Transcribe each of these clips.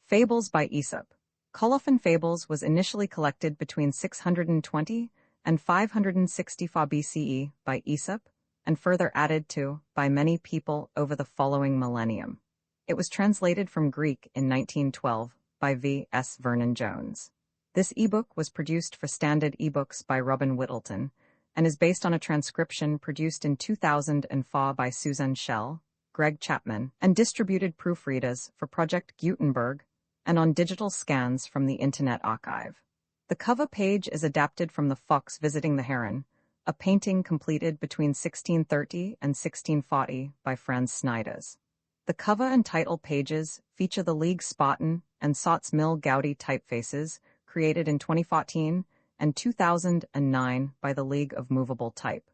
Fables by Aesop. Colophon Fables was initially collected between 620 and 564 BCE by Aesop, and further added to by many people over the following millennium. It was translated from Greek in 1912 by V.S. Vernon Jones. This ebook was produced for Standard eBooks by Robin Whittleton, and is based on a transcription produced in 2004 by Susan Schell, Greg Chapman, and distributed proofreaders for Project Gutenberg, and on digital scans from the Internet Archive. The cover page is adapted from The Fox Visiting the Heron, a painting completed between 1630 and 1640 by Franz Snyders. The cover and title pages feature the League Spartan and Sots Mill Gaudi typefaces created in 2014 and 2009 by the League of Movable Type.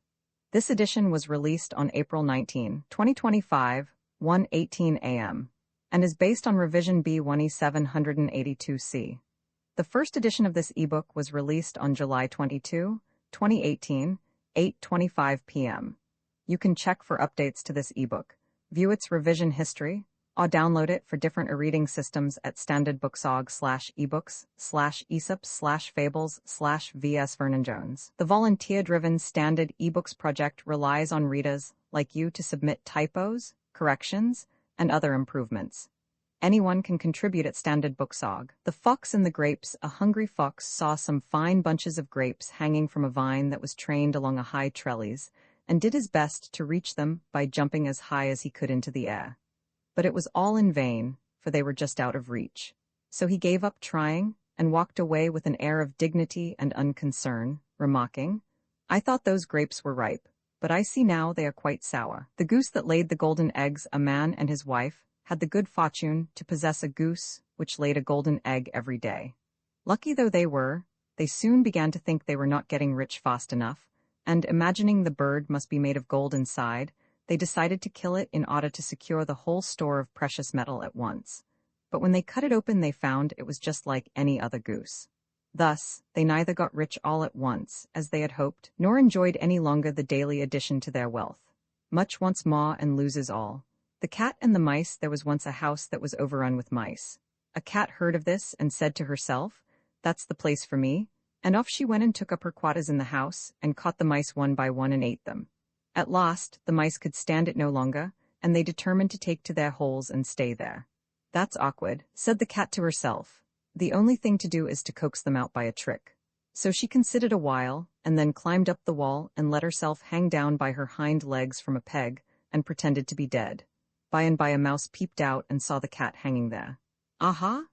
This edition was released on April 19, 2025, 1:18 a.m., and is based on revision B1782C. The first edition of this ebook was released on July 22, 2018, 8:25 p.m. You can check for updates to this ebook, view its revision history, or download it for different e-reading systems at standardbooksorg/ebooks/aesop/fables/VS Vernon Jones. The volunteer-driven Standard eBooks project relies on readers like you to submit typos, corrections, and other improvements. Anyone can contribute at Standard Booksorg. The Fox and the Grapes. A hungry fox saw some fine bunches of grapes hanging from a vine that was trained along a high trellis, and did his best to reach them by jumping as high as he could into the air. But it was all in vain, for they were just out of reach. So he gave up trying, and walked away with an air of dignity and unconcern, remarking, "I thought those grapes were ripe, but I see now they are quite sour." The goose that laid the golden eggs. A man and his wife had the good fortune to possess a goose which laid a golden egg every day. Lucky though they were, they soon began to think they were not getting rich fast enough, and imagining the bird must be made of gold inside, they decided to kill it in order to secure the whole store of precious metal at once. But when they cut it open, they found it was just like any other goose. Thus, they neither got rich all at once, as they had hoped, nor enjoyed any longer the daily addition to their wealth. Much wants more and loses all. The cat and the mice. There was once a house that was overrun with mice. A cat heard of this and said to herself, "That's the place for me," and off she went and took up her quarters in the house, and caught the mice one by one and ate them. At last, the mice could stand it no longer, and they determined to take to their holes and stay there. "That's awkward," said the cat to herself. "The only thing to do is to coax them out by a trick." So she considered a while, and then climbed up the wall and let herself hang down by her hind legs from a peg, and pretended to be dead. By and by a mouse peeped out and saw the cat hanging there. "Aha!"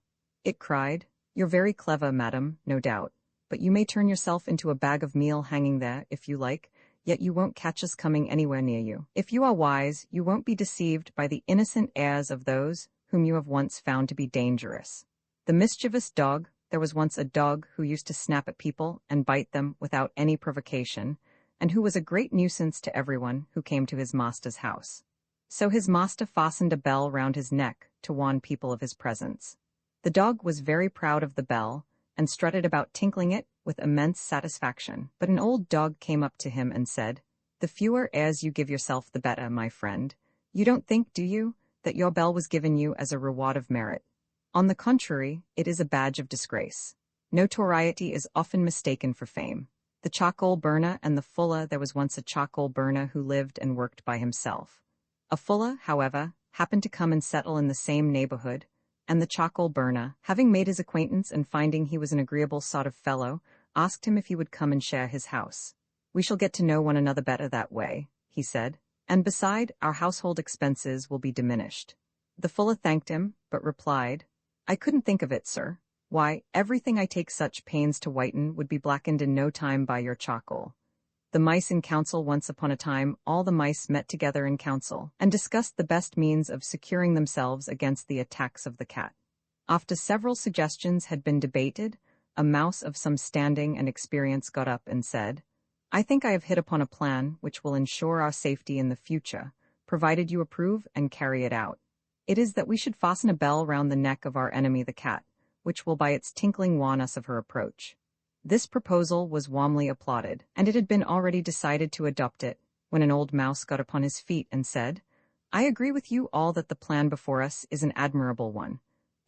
it cried. "You're very clever, madam, no doubt, but you may turn yourself into a bag of meal hanging there, if you like, yet you won't catch us coming anywhere near you. If you are wise, you won't be deceived by the innocent airs of those whom you have once found to be dangerous." The mischievous dog. There was once a dog who used to snap at people and bite them without any provocation, and who was a great nuisance to everyone who came to his master's house. So his master fastened a bell round his neck to warn people of his presence. The dog was very proud of the bell, and strutted about tinkling it with immense satisfaction. But an old dog came up to him and said, "The fewer airs you give yourself, the better, my friend. You don't think, do you, that your bell was given you as a reward of merit? On the contrary, it is a badge of disgrace. Notoriety is often mistaken for fame. The charcoal burner and the fuller. There was once a charcoal burner who lived and worked by himself. A fuller, however, happened to come and settle in the same neighborhood, and the charcoal burner, having made his acquaintance and finding he was an agreeable sort of fellow, asked him if he would come and share his house. "We shall get to know one another better that way," he said, "and beside, our household expenses will be diminished." The fuller thanked him, but replied, "I couldn't think of it, sir. Why, everything I take such pains to whiten would be blackened in no time by your charcoal." The mice in council. Once upon a time, all the mice met together in council, and discussed the best means of securing themselves against the attacks of the cat. After several suggestions had been debated, a mouse of some standing and experience got up and said, "I think I have hit upon a plan which will ensure our safety in the future, provided you approve and carry it out. It is that we should fasten a bell round the neck of our enemy the cat, which will by its tinkling warn us of her approach." This proposal was warmly applauded, and it had been already decided to adopt it, when an old mouse got upon his feet and said, "I agree with you all that the plan before us is an admirable one,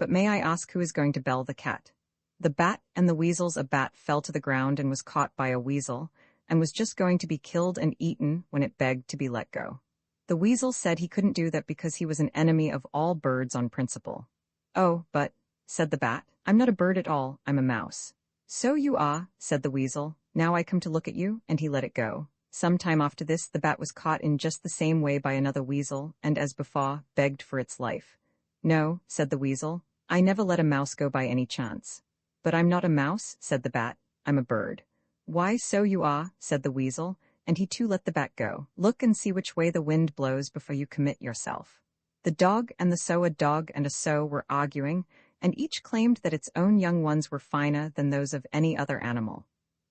But may I ask who is going to bell the cat? The bat and the weasels. A bat fell to the ground and was caught by a weasel, and was just going to be killed and eaten when it begged to be let go. The weasel said he couldn't do that because he was an enemy of all birds on principle. Oh, but, said the bat, I'm not a bird at all, I'm a mouse. So you are, said the weasel, now I come to look at you, and he let it go. Some time after this, the bat was caught in just the same way by another weasel, and as before, begged for its life. No, said the weasel, I never let a mouse go by any chance. But I'm not a mouse, said the bat, I'm a bird. Why, so you are, said the weasel, and he too let the bat go. Look and see which way the wind blows before you commit yourself. The dog and the sow, a dog and a sow, were arguing, and each claimed that its own young ones were finer than those of any other animal.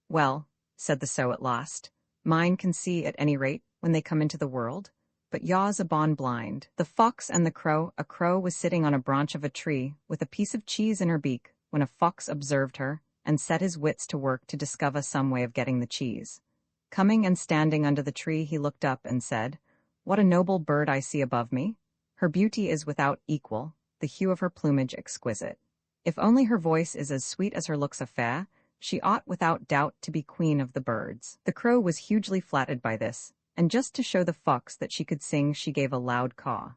Well, said the sow at last, mine can see at any rate when they come into the world, but yours are born blind. The fox and the crow. A crow was sitting on a branch of a tree with a piece of cheese in her beak when a fox observed her and set his wits to work to discover some way of getting the cheese. Coming and standing under the tree, he looked up and said, What a noble bird I see above me! Her beauty is without equal, the hue of her plumage exquisite. If only her voice is as sweet as her looks are fair, she ought without doubt to be queen of the birds. The crow was hugely flattered by this, and just to show the fox that she could sing, she gave a loud caw.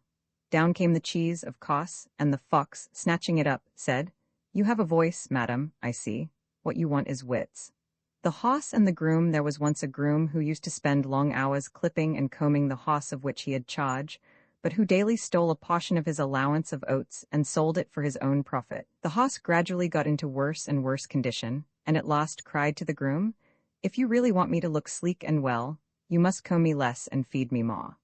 Down came the cheese, of course, and the fox, snatching it up, said, You have a voice, madam, I see. What you want is wits. The horse and the groom. There was once a groom who used to spend long hours clipping and combing the horse of which he had charge, but who daily stole a portion of his allowance of oats and sold it for his own profit. The horse gradually got into worse and worse condition, and at last cried to the groom, If you really want me to look sleek and well, you must comb me less and feed me more.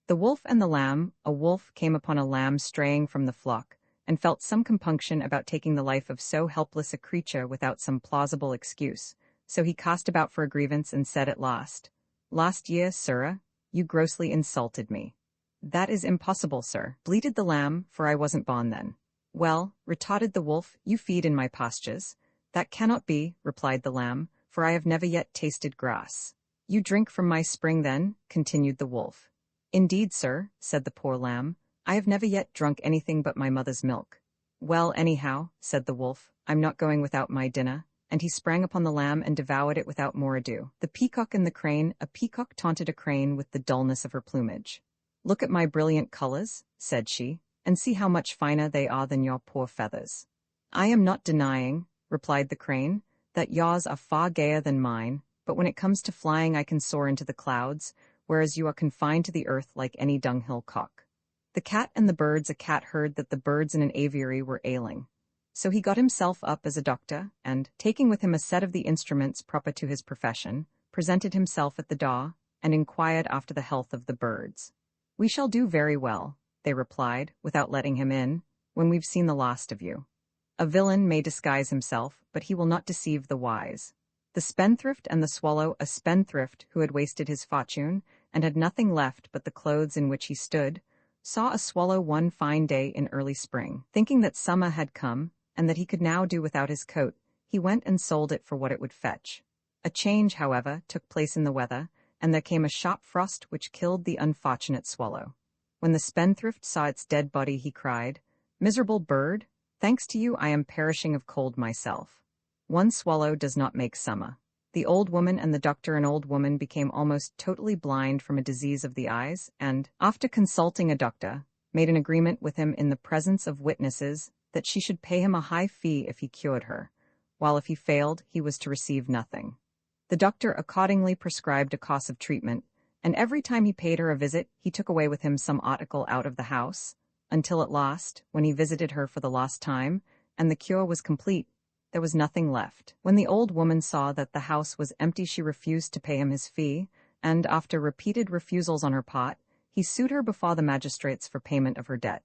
The wolf and the lamb. A wolf came upon a lamb straying from the flock, and felt some compunction about taking the life of so helpless a creature without some plausible excuse. So he cast about for a grievance and said at last, Last year, sirrah, you grossly insulted me. That is impossible, sir, bleated the lamb, for I wasn't born then. Well, retorted the wolf, you feed in my pastures. That cannot be, replied the lamb, for I have never yet tasted grass. You drink from my spring then, continued the wolf. Indeed, sir, said the poor lamb, I have never yet drunk anything but my mother's milk. Well, anyhow, said the wolf, I'm not going without my dinner, and he sprang upon the lamb and devoured it without more ado. The peacock and the crane. A peacock taunted a crane with the dullness of her plumage. Look at my brilliant colors, said she, and see how much finer they are than your poor feathers. I am not denying, replied the crane, that yours are far gayer than mine, but when it comes to flying I can soar into the clouds, whereas you are confined to the earth like any dunghill cock. The cat and the birds. A cat heard that the birds in an aviary were ailing. So he got himself up as a doctor, and, taking with him a set of the instruments proper to his profession, presented himself at the door, and inquired after the health of the birds. We shall do very well, they replied, without letting him in, when we've seen the last of you. A villain may disguise himself, but he will not deceive the wise. The spendthrift and the swallow. A spendthrift, who had wasted his fortune, and had nothing left but the clothes in which he stood, saw a swallow one fine day in early spring. Thinking that summer had come, and that he could now do without his coat, he went and sold it for what it would fetch. A change, however, took place in the weather, and there came a sharp frost which killed the unfortunate swallow. When the spendthrift saw its dead body, he cried, Miserable bird, thanks to you I am perishing of cold myself. One swallow does not make summer. The old woman and the doctor. An old woman became almost totally blind from a disease of the eyes, and, after consulting a doctor, made an agreement with him in the presence of witnesses that she should pay him a high fee if he cured her, while if he failed, he was to receive nothing. The doctor accordingly prescribed a course of treatment, and every time he paid her a visit, he took away with him some article out of the house, until at last, when he visited her for the last time, and the cure was complete, there was nothing left. When the old woman saw that the house was empty, she refused to pay him his fee, and, after repeated refusals on her part, he sued her before the magistrates for payment of her debt.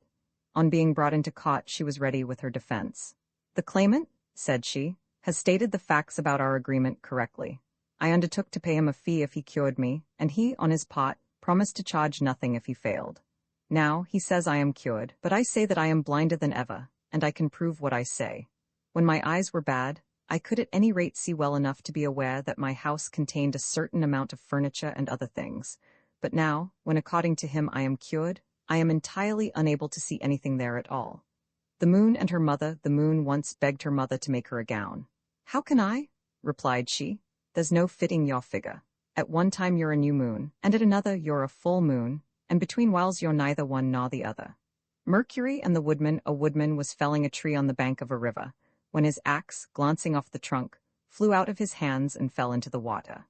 On being brought into court, she was ready with her defense. The claimant, said she, has stated the facts about our agreement correctly. I undertook to pay him a fee if he cured me, and he, on his part, promised to charge nothing if he failed. Now, he says I am cured, but I say that I am blinder than ever, and I can prove what I say. When my eyes were bad, I could at any rate see well enough to be aware that my house contained a certain amount of furniture and other things, but now, when according to him I am cured, I am entirely unable to see anything there at all. The moon and her mother. The moon once begged her mother to make her a gown. "How can I?" replied she. "There's no fitting your figure. At one time you're a new moon, and at another you're a full moon, and between whiles you're neither one nor the other." Mercury and the woodman. A woodman was felling a tree on the bank of a river, when his axe, glancing off the trunk, flew out of his hands and fell into the water.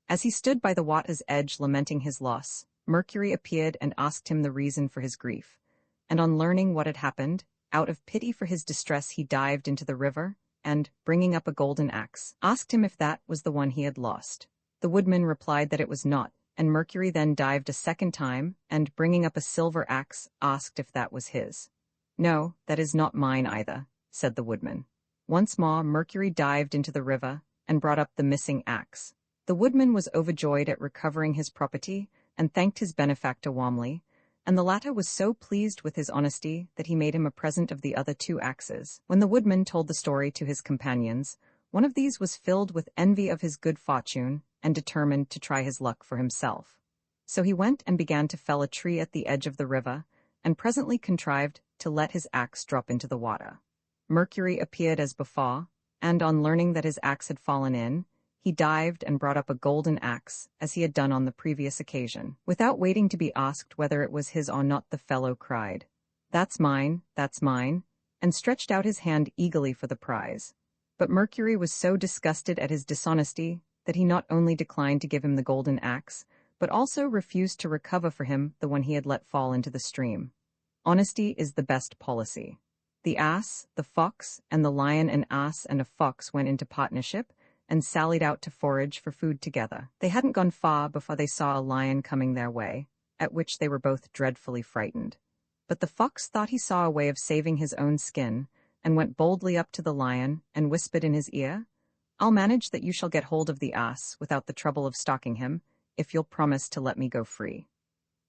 As he stood by the water's edge lamenting his loss, Mercury appeared and asked him the reason for his grief, and on learning what had happened, out of pity for his distress he dived into the river, and, bringing up a golden axe, asked him if that was the one he had lost. The woodman replied that it was not, and Mercury then dived a second time, and, bringing up a silver axe, asked if that was his. "No, that is not mine either," said the woodman. Once more Mercury dived into the river, and brought up the missing axe. The woodman was overjoyed at recovering his property, and thanked his benefactor warmly, and the latter was so pleased with his honesty that he made him a present of the other 2 axes. When the woodman told the story to his companions, one of these was filled with envy of his good fortune, and determined to try his luck for himself. So he went and began to fell a tree at the edge of the river, and presently contrived to let his axe drop into the water. Mercury appeared as before, and on learning that his axe had fallen in, he dived and brought up a golden axe, as he had done on the previous occasion. Without waiting to be asked whether it was his or not, the fellow cried, that's mine," and stretched out his hand eagerly for the prize. But Mercury was so disgusted at his dishonesty that he not only declined to give him the golden axe, but also refused to recover for him the one he had let fall into the stream. Honesty is the best policy. The ass, the fox, and the lion. An ass and a fox went into partnership, and sallied out to forage for food together. They hadn't gone far before they saw a lion coming their way, at which they were both dreadfully frightened. But the fox thought he saw a way of saving his own skin, and went boldly up to the lion, and whispered in his ear, "I'll manage that you shall get hold of the ass without the trouble of stalking him, if you'll promise to let me go free."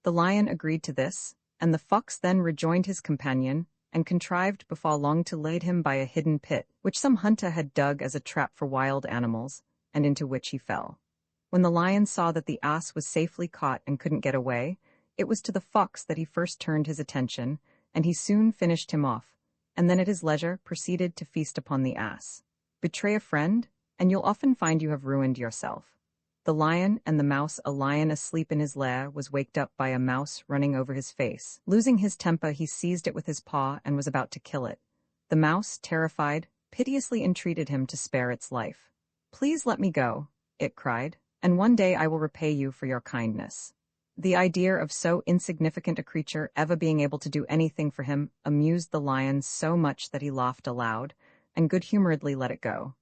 The lion agreed to this, and the fox then rejoined his companion, and contrived before long to lead him by a hidden pit, which some hunter had dug as a trap for wild animals, and into which he fell. When the lion saw that the ass was safely caught and couldn't get away, it was to the fox that he first turned his attention, and he soon finished him off, and then at his leisure proceeded to feast upon the ass. Betray a friend, and you'll often find you have ruined yourself. The lion and the mouse. A lion asleep in his lair was waked up by a mouse running over his face. Losing his temper, he seized it with his paw and was about to kill it. The mouse, terrified, piteously entreated him to spare its life. "Please let me go," it cried, "and one day I will repay you for your kindness." The idea of so insignificant a creature ever being able to do anything for him amused the lion so much that he laughed aloud, and good-humoredly let it go.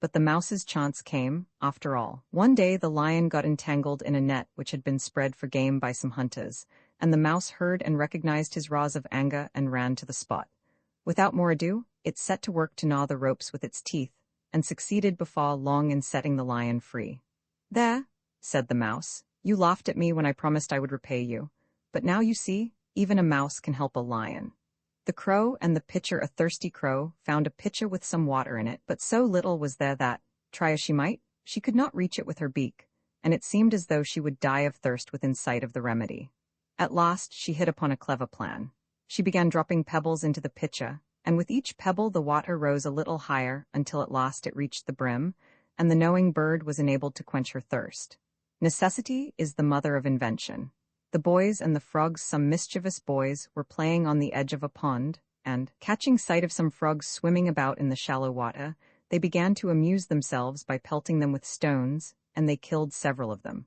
But the mouse's chance came, after all. One day the lion got entangled in a net which had been spread for game by some hunters, and the mouse heard and recognized his roars of anger and ran to the spot. Without more ado, it set to work to gnaw the ropes with its teeth, and succeeded before long in setting the lion free. "There," said the mouse, "you laughed at me when I promised I would repay you, but now you see, even a mouse can help a lion." The crow and the pitcher. A thirsty crow found a pitcher with some water in it, but so little was there that, try as she might, she could not reach it with her beak, and it seemed as though she would die of thirst within sight of the remedy. At last she hit upon a clever plan. She began dropping pebbles into the pitcher, and with each pebble the water rose a little higher until at last it reached the brim, and the knowing bird was enabled to quench her thirst. Necessity is the mother of invention. The boys and the frogs. Some mischievous boys were playing on the edge of a pond, and, catching sight of some frogs swimming about in the shallow water, they began to amuse themselves by pelting them with stones, and they killed several of them.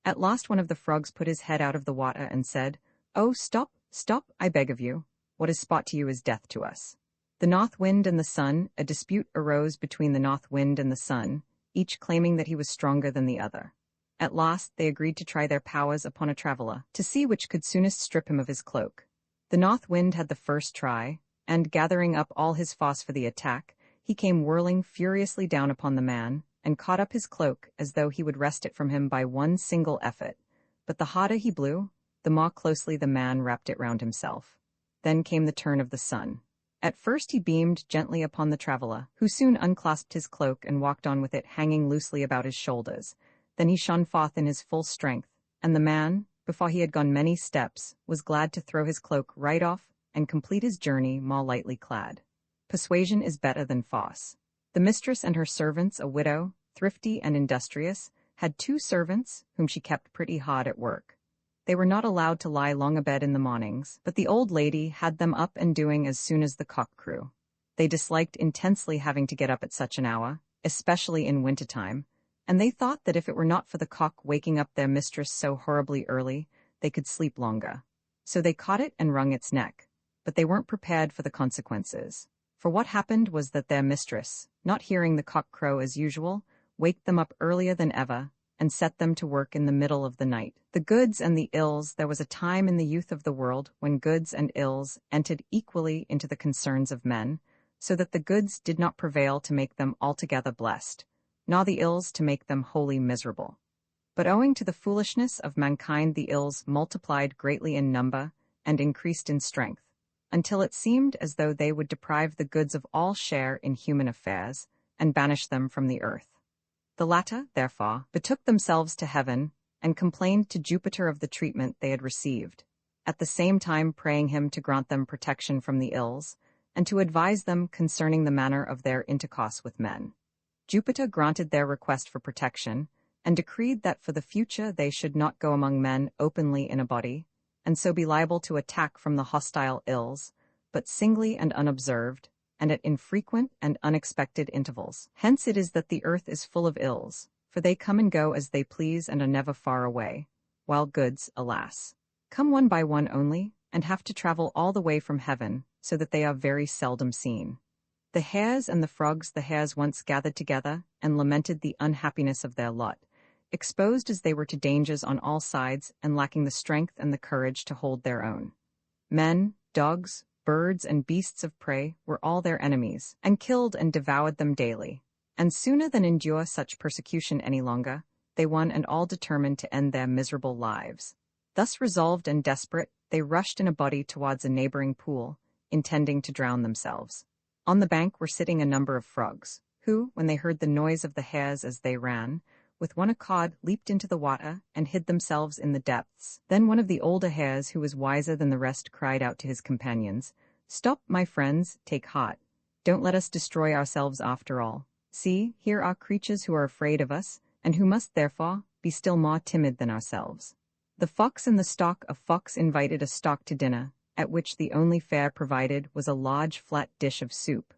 At last one of the frogs put his head out of the water and said, "Oh, stop, stop, I beg of you. What is spot to you is death to us." The north wind and the sun. A dispute arose between the north wind and the sun, each claiming that he was stronger than the other. At last they agreed to try their powers upon a traveler, to see which could soonest strip him of his cloak. The north wind had the first try, and, gathering up all his force for the attack, he came whirling furiously down upon the man, and caught up his cloak as though he would wrest it from him by one single effort. But the harder he blew, the more closely the man wrapped it round himself. Then came the turn of the sun. At first he beamed gently upon the traveler, who soon unclasped his cloak and walked on with it hanging loosely about his shoulders. Then he shone forth in his full strength, and the man, before he had gone many steps, was glad to throw his cloak right off and complete his journey more lightly clad. Persuasion is better than force. The mistress and her servants, a widow, thrifty and industrious, had 2 servants whom she kept pretty hard at work. They were not allowed to lie long abed in the mornings, but the old lady had them up and doing as soon as the cock crew. They disliked intensely having to get up at such an hour, especially in winter-time, and they thought that if it were not for the cock waking up their mistress so horribly early, they could sleep longer. So they caught it and wrung its neck, but they weren't prepared for the consequences. For what happened was that their mistress, not hearing the cock crow as usual, waked them up earlier than ever, and set them to work in the middle of the night. The goods and the ills. There was a time in the youth of the world when goods and ills entered equally into the concerns of men, so that the goods did not prevail to make them altogether blessed, nor the ills to make them wholly miserable. But owing to the foolishness of mankind, the ills multiplied greatly in number and increased in strength, until it seemed as though they would deprive the goods of all share in human affairs and banish them from the earth. The latter, therefore, betook themselves to heaven and complained to Jupiter of the treatment they had received, at the same time praying him to grant them protection from the ills, and to advise them concerning the manner of their intercourse with men. Jupiter granted their request for protection, and decreed that for the future they should not go among men openly in a body, and so be liable to attack from the hostile ills, but singly and unobserved, and at infrequent and unexpected intervals. Hence it is that the earth is full of ills, for they come and go as they please and are never far away, while goods, alas, come one by one only, and have to travel all the way from heaven, so that they are very seldom seen. The hares and the frogs. The hares once gathered together and lamented the unhappiness of their lot, exposed as they were to dangers on all sides and lacking the strength and the courage to hold their own. Men, dogs, birds, and beasts of prey were all their enemies, and killed and devoured them daily. And sooner than endure such persecution any longer, they one and all determined to end their miserable lives. Thus resolved and desperate, they rushed in a body towards a neighboring pool, intending to drown themselves. On the bank were sitting a number of frogs, who, when they heard the noise of the hares as they ran, with one accord leaped into the water and hid themselves in the depths. Then one of the older hares, who was wiser than the rest, cried out to his companions, "Stop, my friends, take heart. Don't let us destroy ourselves after all. See, here are creatures who are afraid of us, and who must, therefore, be still more timid than ourselves." The fox and the stork. A fox invited a stork to dinner, at which the only fare provided was a large flat dish of soup.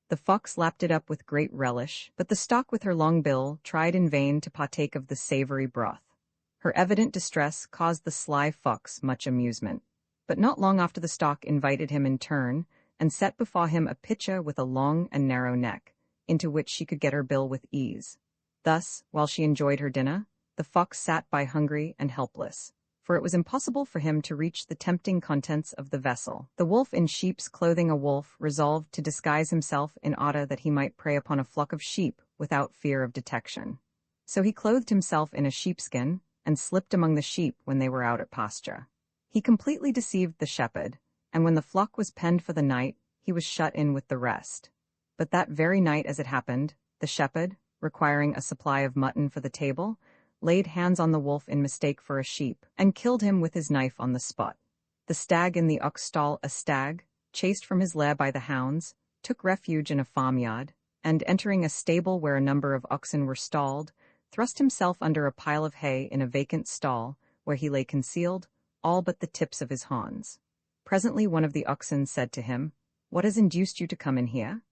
The fox lapped it up with great relish, but the stork with her long bill tried in vain to partake of the savory broth. Her evident distress caused the sly fox much amusement, but not long after the stork invited him in turn, and set before him a pitcher with a long and narrow neck, into which she could get her bill with ease. Thus, while she enjoyed her dinner, the fox sat by hungry and helpless, for it was impossible for him to reach the tempting contents of the vessel. The wolf, in sheep's clothing, a wolf, resolved to disguise himself in order that he might prey upon a flock of sheep without fear of detection. So he clothed himself in a sheepskin and slipped among the sheep when they were out at pasture. He completely deceived the shepherd, and when the flock was penned for the night, he was shut in with the rest. But that very night, as it happened, the shepherd, requiring a supply of mutton for the table, laid hands on the wolf in mistake for a sheep, and killed him with his knife on the spot. The stag in the ox stall. A stag, chased from his lair by the hounds, took refuge in a farmyard, and entering a stable where a number of oxen were stalled, thrust himself under a pile of hay in a vacant stall, where he lay concealed, all but the tips of his horns. Presently one of the oxen said to him, "What has induced you to come in here?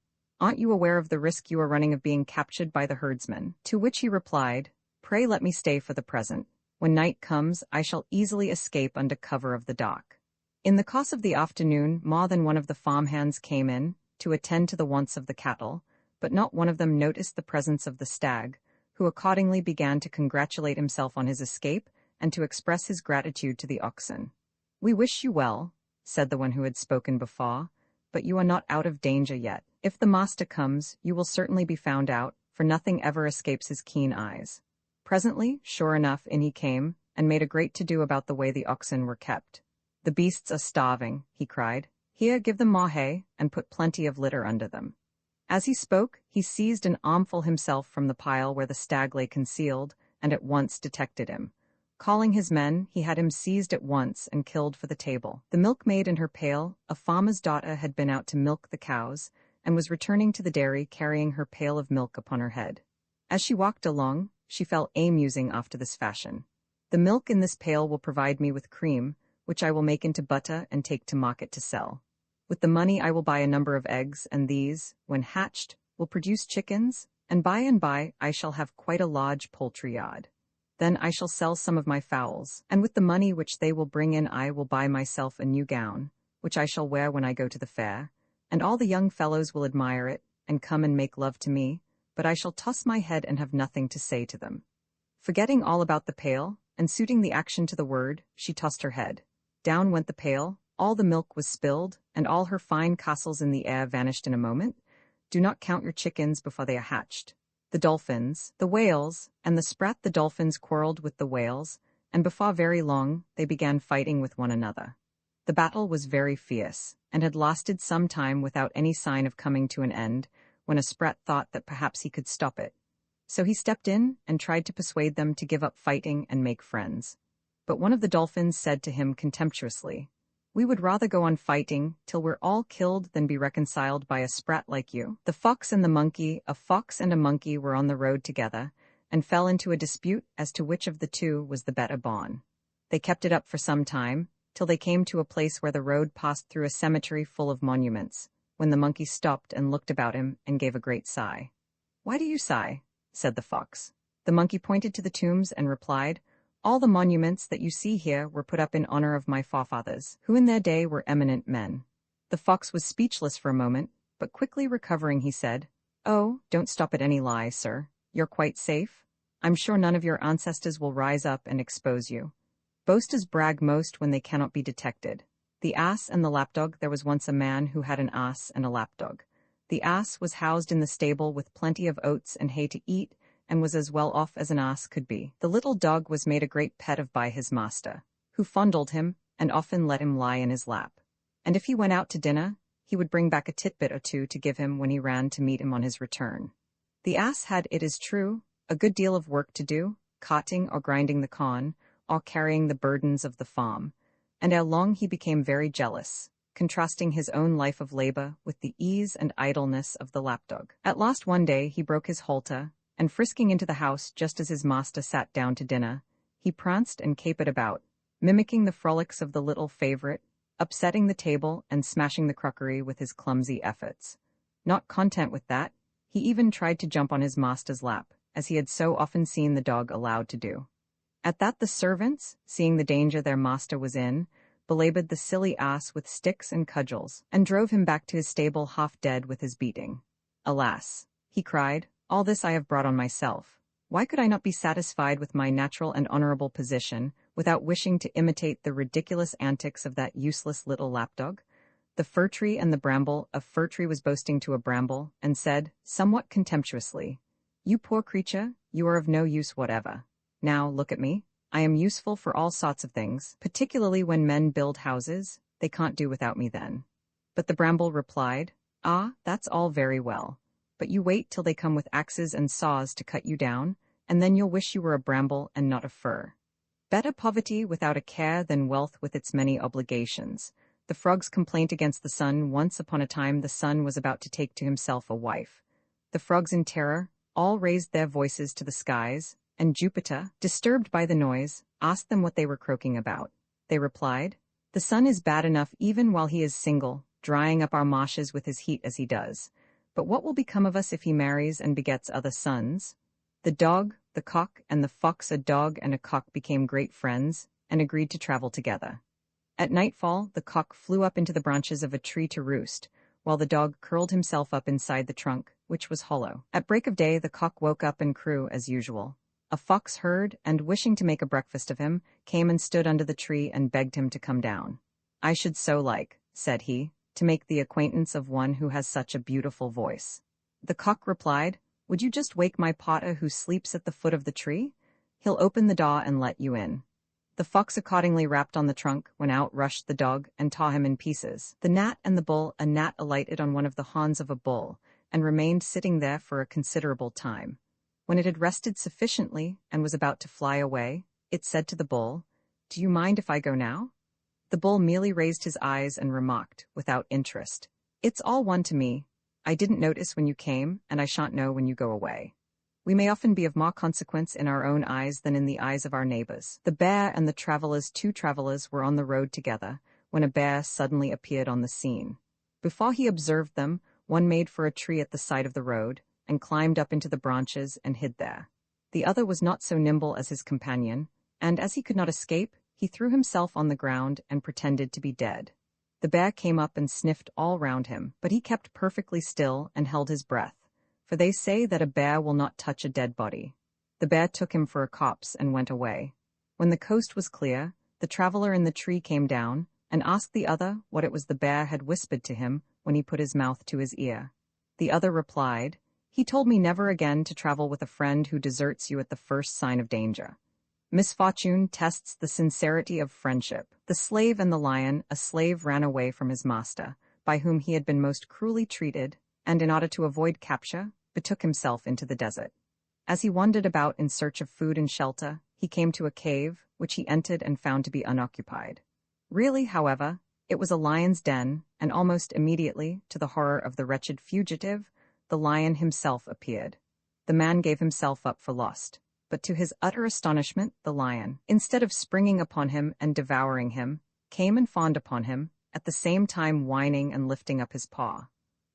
Aren't you aware of the risk you are running of being captured by the herdsmen?" To which he replied, "Pray let me stay for the present. When night comes, I shall easily escape under cover of the dark." In the course of the afternoon, more than one of the farmhands came in to attend to the wants of the cattle, but not one of them noticed the presence of the stag, who accordingly began to congratulate himself on his escape and to express his gratitude to the oxen. "We wish you well," said the one who had spoken before, "but you are not out of danger yet. If the master comes, you will certainly be found out, for nothing ever escapes his keen eyes." Presently, sure enough, in he came, and made a great to-do about the way the oxen were kept. "The beasts are starving," he cried. "Here, give them more hay, and put plenty of litter under them." As he spoke, he seized an armful himself from the pile where the stag lay concealed, and at once detected him. Calling his men, he had him seized at once and killed for the table. The milkmaid in her pail, a farmer's daughter, had been out to milk the cows, and was returning to the dairy carrying her pail of milk upon her head. As she walked along, she fell musing after this fashion. The milk in this pail will provide me with cream, which I will make into butter and take to market to sell. With the money I will buy a number of eggs, and these, when hatched, will produce chickens, and by I shall have quite a large poultry yard. Then I shall sell some of my fowls, and with the money which they will bring in I will buy myself a new gown, which I shall wear when I go to the fair, and all the young fellows will admire it, and come and make love to me, but I shall toss my head and have nothing to say to them. Forgetting all about the pail, and suiting the action to the word, she tossed her head. Down went the pail, all the milk was spilled, and all her fine castles in the air vanished in a moment. Do not count your chickens before they are hatched. The dolphins, the whales, and the sprat the dolphins quarreled with the whales, and before very long they began fighting with one another. The battle was very fierce, and had lasted some time without any sign of coming to an end, when a sprat thought that perhaps he could stop it. So he stepped in and tried to persuade them to give up fighting and make friends. But one of the dolphins said to him contemptuously, "We would rather go on fighting till we're all killed than be reconciled by a sprat like you." The fox and the monkey, a fox and a monkey, were on the road together, and fell into a dispute as to which of the two was the better born. They kept it up for some time, till they came to a place where the road passed through a cemetery full of monuments, when the monkey stopped and looked about him and gave a great sigh. "Why do you sigh?" said the fox. The monkey pointed to the tombs and replied, "All the monuments that you see here were put up in honor of my forefathers, who in their day were eminent men." The fox was speechless for a moment, but quickly recovering he said, "Oh, don't stop at any lie, sir. You're quite safe. I'm sure none of your ancestors will rise up and expose you. Boasters brag most when they cannot be detected. The ass and the lapdog. There was once a man who had an ass and a lapdog. The ass was housed in the stable with plenty of oats and hay to eat, and was as well off as an ass could be. The little dog was made a great pet of by his master, who fondled him, and often let him lie in his lap. And if he went out to dinner, he would bring back a titbit or two to give him when he ran to meet him on his return. The ass had, it is true, a good deal of work to do, carting or grinding the corn, or carrying the burdens of the farm, and ere long he became very jealous, contrasting his own life of labor with the ease and idleness of the lapdog. At last one day he broke his halter, and frisking into the house just as his master sat down to dinner, he pranced and capered about, mimicking the frolics of the little favorite, upsetting the table and smashing the crockery with his clumsy efforts. Not content with that, he even tried to jump on his master's lap, as he had so often seen the dog allowed to do. At that the servants, seeing the danger their master was in, belabored the silly ass with sticks and cudgels, and drove him back to his stable half dead with his beating. "Alas," he cried, "all this I have brought on myself. Why could I not be satisfied with my natural and honorable position, without wishing to imitate the ridiculous antics of that useless little lapdog?" The fir tree and the bramble. A fir tree was boasting to a bramble, and said, somewhat contemptuously, "You poor creature, you are of no use whatever. Now, look at me. I am useful for all sorts of things, particularly when men build houses. They can't do without me then." But the bramble replied, "Ah, that's all very well. But you wait till they come with axes and saws to cut you down, and then you'll wish you were a bramble and not a fir. Better poverty without a care than wealth with its many obligations." The frog's complaint against the sun. Once upon a time the sun was about to take to himself a wife. The frogs in terror all raised their voices to the skies, and Jupiter, disturbed by the noise, asked them what they were croaking about. They replied, "The sun is bad enough even while he is single, drying up our marshes with his heat as he does. But what will become of us if he marries and begets other sons?" The dog, the cock, and the fox. A dog and a cock became great friends, and agreed to travel together. At nightfall, the cock flew up into the branches of a tree to roost, while the dog curled himself up inside the trunk, which was hollow. At break of day the cock woke up and crew as usual. A fox heard, and wishing to make a breakfast of him, came and stood under the tree and begged him to come down. "I should so like," said he, "to make the acquaintance of one who has such a beautiful voice." The cock replied, "Would you just wake my potter who sleeps at the foot of the tree? He'll open the door and let you in." The fox accordingly rapped on the trunk, when out rushed the dog and tore him in pieces. The gnat and the bull. A gnat alighted on one of the horns of a bull, and remained sitting there for a considerable time. When it had rested sufficiently and was about to fly away, It said to the bull, "Do you mind if I go now?" The bull merely raised his eyes and remarked, without interest, "It's all one to me. I didn't notice when you came, and I shan't know when you go away." We may often be of more consequence in our own eyes than in the eyes of our neighbors. The bear and the two travelers were on the road together, when a bear suddenly appeared on the scene. Before he observed them, one made for a tree at the side of the road, and climbed up into the branches and hid there. The other was not so nimble as his companion, and as he could not escape, he threw himself on the ground and pretended to be dead. The bear came up and sniffed all round him, but he kept perfectly still and held his breath, for they say that a bear will not touch a dead body. The bear took him for a copse and went away. When the coast was clear, the traveler in the tree came down and asked the other what it was the bear had whispered to him when he put his mouth to his ear. The other replied, "He told me never again to travel with a friend who deserts you at the first sign of danger." Misfortune tests the sincerity of friendship. The slave and the lion. A slave ran away from his master, by whom he had been most cruelly treated, and in order to avoid capture, betook himself into the desert. As he wandered about in search of food and shelter, he came to a cave, which he entered and found to be unoccupied. Really, however, it was a lion's den, and almost immediately, to the horror of the wretched fugitive, the lion himself appeared. The man gave himself up for lost, but to his utter astonishment, the lion, instead of springing upon him and devouring him, came and fawned upon him, at the same time whining and lifting up his paw.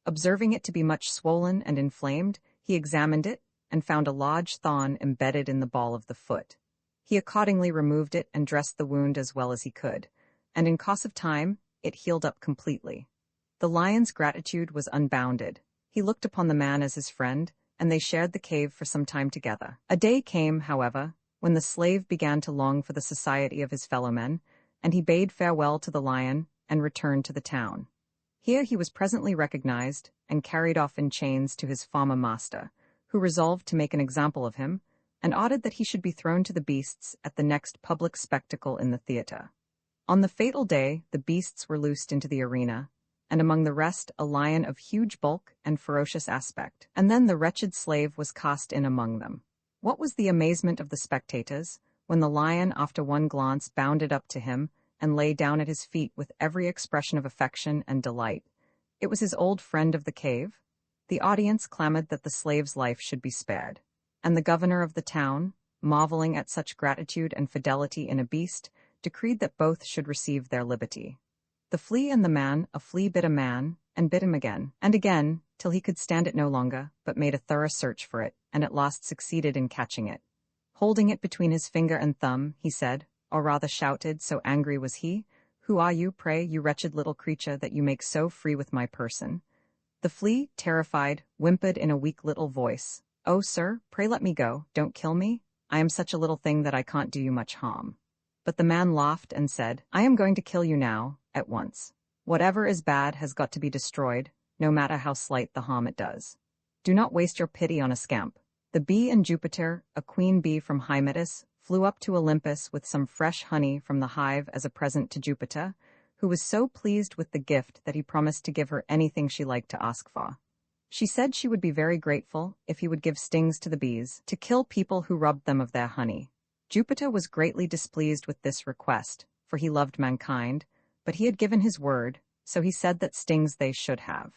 Observing it to be much swollen and inflamed, he examined it and found a large thorn embedded in the ball of the foot. He accordingly removed it and dressed the wound as well as he could, and in course of time it healed up completely. The lion's gratitude was unbounded. He looked upon the man as his friend, and they shared the cave for some time together. A day came, however, when the slave began to long for the society of his fellow-men, and he bade farewell to the lion and returned to the town. Here he was presently recognized and carried off in chains to his former master, who resolved to make an example of him, and ordered that he should be thrown to the beasts at the next public spectacle in the theater. On the fatal day, the beasts were loosed into the arena, and among the rest a lion of huge bulk and ferocious aspect, and then the wretched slave was cast in among them. What was the amazement of the spectators, when the lion, after one glance, bounded up to him, and lay down at his feet with every expression of affection and delight. It was his old friend of the cave. The audience clamored that the slave's life should be spared, and the governor of the town, marveling at such gratitude and fidelity in a beast, decreed that both should receive their liberty. The flea and the man. A flea bit a man, and bit him again, and again, till he could stand it no longer, but made a thorough search for it, and at last succeeded in catching it. Holding it between his finger and thumb, he said, or rather shouted, so angry was he, "Who are you, pray, you wretched little creature, that you make so free with my person?" The flea, terrified, whimpered in a weak little voice, "Oh, sir, pray let me go, don't kill me. I am such a little thing that I can't do you much harm." But the man laughed and said, "I am going to kill you now, at once. Whatever is bad has got to be destroyed, no matter how slight the harm it does. Do not waste your pity on a scamp." The bee and Jupiter, a queen bee from Hymettus, flew up to Olympus with some fresh honey from the hive as a present to Jupiter, who was so pleased with the gift that he promised to give her anything she liked to ask for. She said she would be very grateful if he would give stings to the bees, to kill people who robbed them of their honey. Jupiter was greatly displeased with this request, for he loved mankind, but he had given his word, so he said that stings they should have.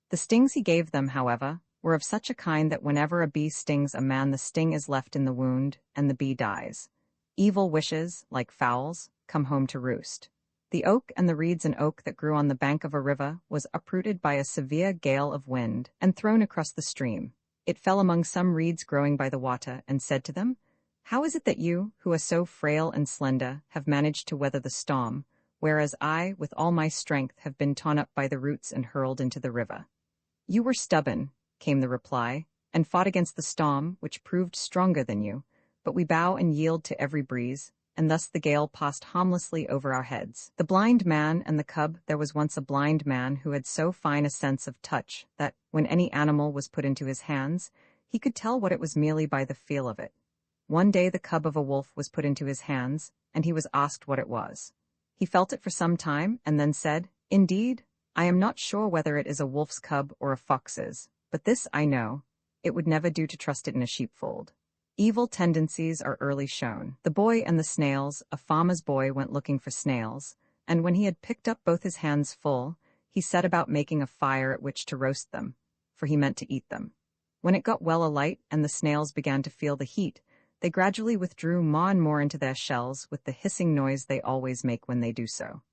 The stings he gave them, however, were of such a kind that whenever a bee stings a man, the sting is left in the wound, and the bee dies. Evil wishes, like fowls, come home to roost. The oak and the reeds and oak that grew on the bank of a river was uprooted by a severe gale of wind and thrown across the stream. It fell among some reeds growing by the water and said to them, "How is it that you, who are so frail and slender, have managed to weather the storm, whereas I, with all my strength, have been torn up by the roots and hurled into the river?" "You were stubborn," came the reply, "and fought against the storm, which proved stronger than you, but we bow and yield to every breeze, and thus the gale passed harmlessly over our heads." The blind man and the cub. There was once a blind man who had so fine a sense of touch that, when any animal was put into his hands, he could tell what it was merely by the feel of it. One day the cub of a wolf was put into his hands, and he was asked what it was. He felt it for some time, and then said, "Indeed, I am not sure whether it is a wolf's cub or a fox's, but this I know, it would never do to trust it in a sheepfold." Evil tendencies are early shown. The boy and the snails. A farmer's boy went looking for snails, and when he had picked up both his hands full, he set about making a fire at which to roast them, for he meant to eat them. When it got well alight and the snails began to feel the heat, they gradually withdrew more and more into their shells with the hissing noise they always make when they do so.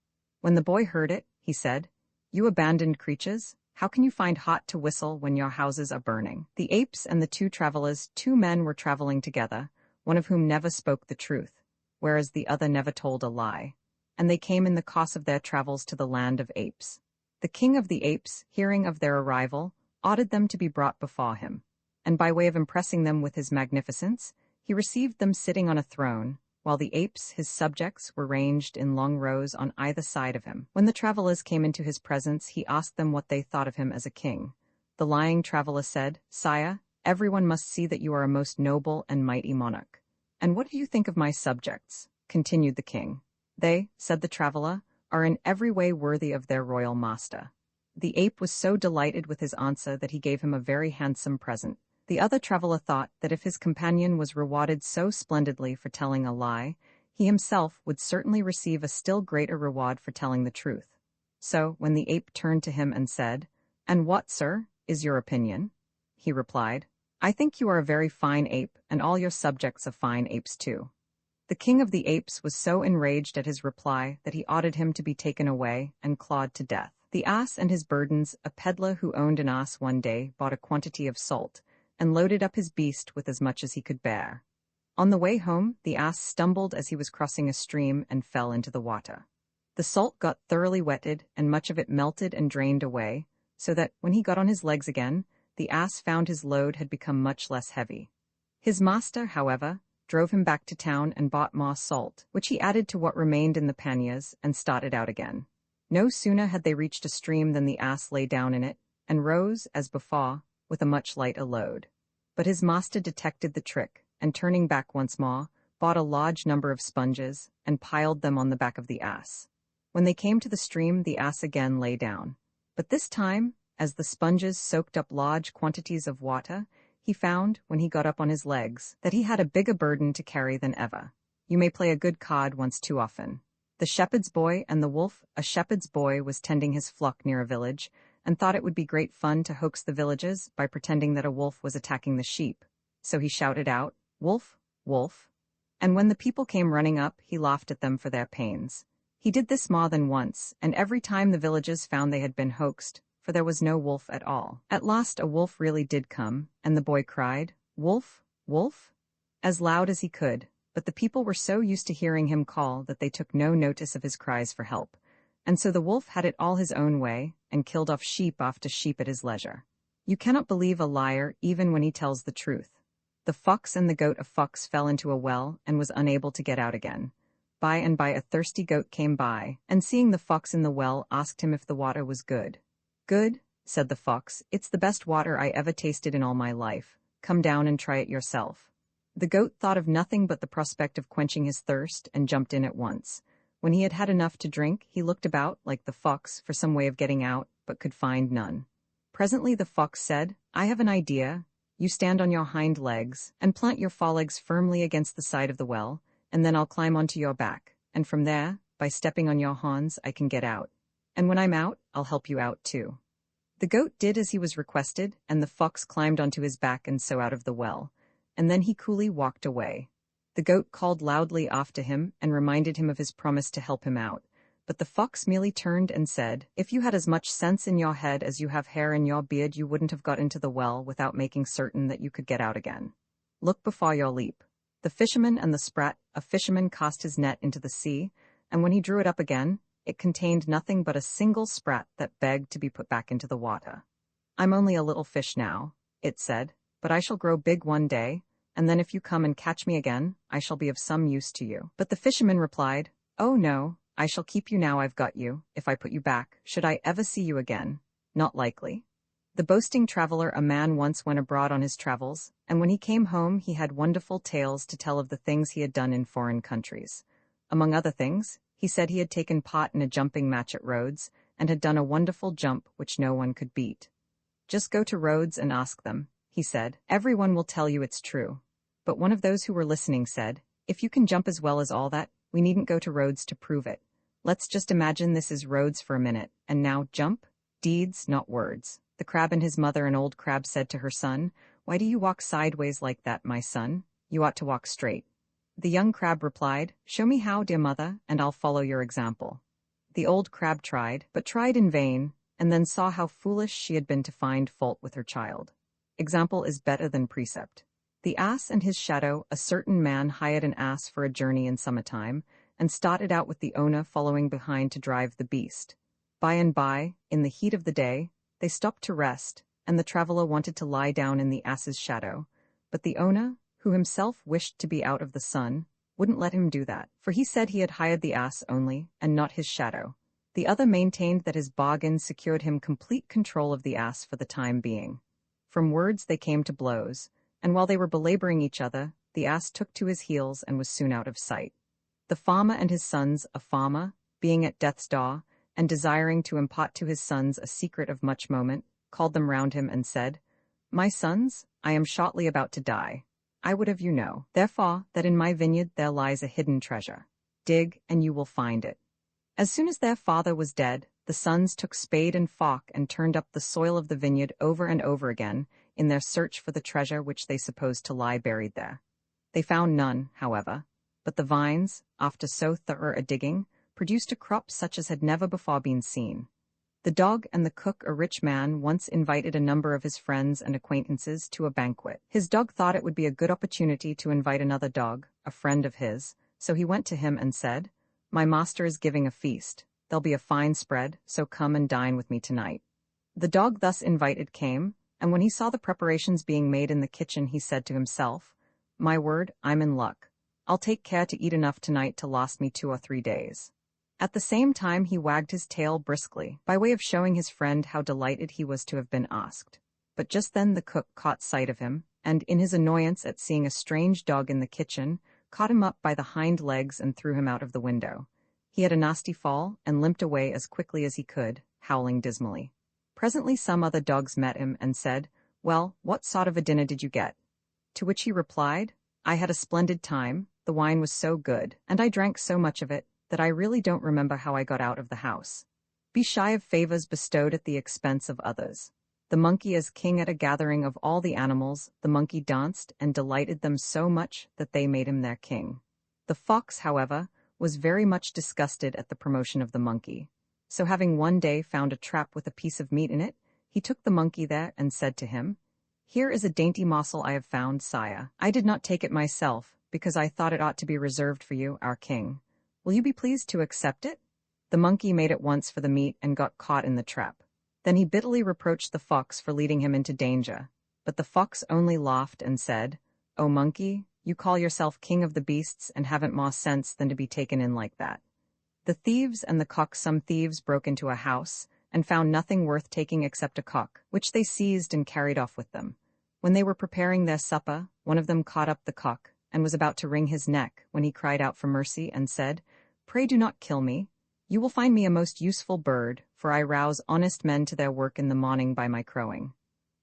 When the boy heard it, he said, "You abandoned creatures, how can you find hot to whistle when your houses are burning?" The apes and the two travelers, two men were traveling together, one of whom never spoke the truth, whereas the other never told a lie, and they came in the course of their travels to the land of apes. The king of the apes, hearing of their arrival, ordered them to be brought before him, and by way of impressing them with his magnificence, he received them sitting on a throne, while the apes, his subjects, were ranged in long rows on either side of him. When the travelers came into his presence, he asked them what they thought of him as a king. The lying traveler said, "Sire, everyone must see that you are a most noble and mighty monarch." "And what do you think of my subjects?" continued the king. "They," said the traveler, "are in every way worthy of their royal master." The ape was so delighted with his answer that he gave him a very handsome present. The other traveler thought that if his companion was rewarded so splendidly for telling a lie, he himself would certainly receive a still greater reward for telling the truth. So, when the ape turned to him and said, "And what, sir, is your opinion?" he replied, "I think you are a very fine ape, and all your subjects are fine apes too." The king of the apes was so enraged at his reply that he ordered him to be taken away and clawed to death. The ass and his burdens. A peddler who owned an ass one day bought a quantity of salt, and loaded up his beast with as much as he could bear. On the way home, the ass stumbled as he was crossing a stream and fell into the water. The salt got thoroughly wetted, and much of it melted and drained away, so that, when he got on his legs again, the ass found his load had become much less heavy. His master, however, drove him back to town and bought more salt, which he added to what remained in the panniers, and started out again. No sooner had they reached a stream than the ass lay down in it, and rose, as before, with a much lighter load. But his master detected the trick, and turning back once more, bought a large number of sponges, and piled them on the back of the ass. When they came to the stream, the ass again lay down. But this time, as the sponges soaked up large quantities of water, he found, when he got up on his legs, that he had a bigger burden to carry than ever. You may play a good card once too often. The shepherd's boy and the wolf. A shepherd's boy was tending his flock near a village, and thought it would be great fun to hoax the villagers by pretending that a wolf was attacking the sheep. So he shouted out, "Wolf, wolf." And when the people came running up, he laughed at them for their pains. He did this more than once, and every time the villagers found they had been hoaxed, for there was no wolf at all. At last a wolf really did come, and the boy cried, "Wolf, wolf," as loud as he could, but the people were so used to hearing him call that they took no notice of his cries for help. And so the wolf had it all his own way, and killed off sheep after sheep at his leisure. You cannot believe a liar even when he tells the truth. The fox and the goat. A fox fell into a well and was unable to get out again. By and by a thirsty goat came by, and seeing the fox in the well, asked him if the water was good. "Good," said the fox, "it's the best water I ever tasted in all my life. Come down and try it yourself." The goat thought of nothing but the prospect of quenching his thirst, and jumped in at once. When he had had enough to drink, he looked about, like the fox, for some way of getting out, but could find none. Presently the fox said, "I have an idea. You stand on your hind legs, and plant your forelegs firmly against the side of the well, and then I'll climb onto your back, and from there, by stepping on your horns, I can get out. And when I'm out, I'll help you out too." The goat did as he was requested, and the fox climbed onto his back and so out of the well, and then he coolly walked away. The goat called loudly after him and reminded him of his promise to help him out, but the fox merely turned and said, "If you had as much sense in your head as you have hair in your beard, you wouldn't have got into the well without making certain that you could get out again. Look before your leap." The fisherman and the sprat. A fisherman cast his net into the sea, and when he drew it up again, it contained nothing but a single sprat that begged to be put back into the water. "I'm only a little fish now," it said, "but I shall grow big one day, and then if you come and catch me again, I shall be of some use to you." But the fisherman replied, "Oh no, I shall keep you now I've got you. If I put you back, should I ever see you again? Not likely." The boasting traveler. A man once went abroad on his travels, and when he came home he had wonderful tales to tell of the things he had done in foreign countries. Among other things, he said he had taken part in a jumping match at Rhodes, and had done a wonderful jump which no one could beat. "Just go to Rhodes and ask them," he said. "Everyone will tell you it's true. But one of those who were listening said, "If you can jump as well as all that, we needn't go to Rhodes to prove it. Let's just imagine this is Rhodes for a minute, and now jump? Deeds, not words." The crab and his mother, an old crab, said to her son, "Why do you walk sideways like that, my son? You ought to walk straight." The young crab replied, "Show me how, dear mother, and I'll follow your example." The old crab tried, but tried in vain, and then saw how foolish she had been to find fault with her child. Example is better than precept. The ass and his shadow. A certain man hired an ass for a journey in summertime, and started out with the owner following behind to drive the beast. By and by, in the heat of the day, they stopped to rest, and the traveler wanted to lie down in the ass's shadow, but the owner, who himself wished to be out of the sun, wouldn't let him do that, for he said he had hired the ass only, and not his shadow. The other maintained that his bargain secured him complete control of the ass for the time being. From words they came to blows, and while they were belaboring each other, the ass took to his heels and was soon out of sight. The farmer and his sons, a farmer, being at death's door, and desiring to impart to his sons a secret of much moment, called them round him and said, "My sons, I am shortly about to die. I would have you know, therefore, that in my vineyard there lies a hidden treasure. Dig, and you will find it." As soon as their father was dead, the sons took spade and fork and turned up the soil of the vineyard over and over again in their search for the treasure which they supposed to lie buried there. They found none, however, but the vines, after so thorough a digging, produced a crop such as had never before been seen. The dog and the cook, a rich man, once invited a number of his friends and acquaintances to a banquet. His dog thought it would be a good opportunity to invite another dog, a friend of his, so he went to him and said, "My master is giving a feast. There'll be a fine spread, so come and dine with me tonight." The dog thus invited came, and when he saw the preparations being made in the kitchen, he said to himself, "My word, I'm in luck. I'll take care to eat enough tonight to last me 2 or 3 days." At the same time he wagged his tail briskly, by way of showing his friend how delighted he was to have been asked. But just then the cook caught sight of him, and, in his annoyance at seeing a strange dog in the kitchen, caught him up by the hind legs and threw him out of the window. He had a nasty fall, and limped away as quickly as he could, howling dismally. Presently some other dogs met him and said, "Well, what sort of a dinner did you get?" To which he replied, "I had a splendid time, the wine was so good, and I drank so much of it, that I really don't remember how I got out of the house." Be shy of favors bestowed at the expense of others. The monkey as king at a gathering of all the animals, the monkey danced and delighted them so much that they made him their king. The fox, however, was very much disgusted at the promotion of the monkey. So having one day found a trap with a piece of meat in it, he took the monkey there and said to him, "Here is a dainty morsel I have found, sire. I did not take it myself, because I thought it ought to be reserved for you, our king. Will you be pleased to accept it?" The monkey made at once for the meat and got caught in the trap. Then he bitterly reproached the fox for leading him into danger. But the fox only laughed and said, "O monkey, you call yourself king of the beasts and haven't more sense than to be taken in like that." The thieves and the cock. Some thieves broke into a house and found nothing worth taking except a cock, which they seized and carried off with them. When they were preparing their supper, one of them caught up the cock and was about to wring his neck when he cried out for mercy and said, "Pray do not kill me. You will find me a most useful bird, for I rouse honest men to their work in the morning by my crowing."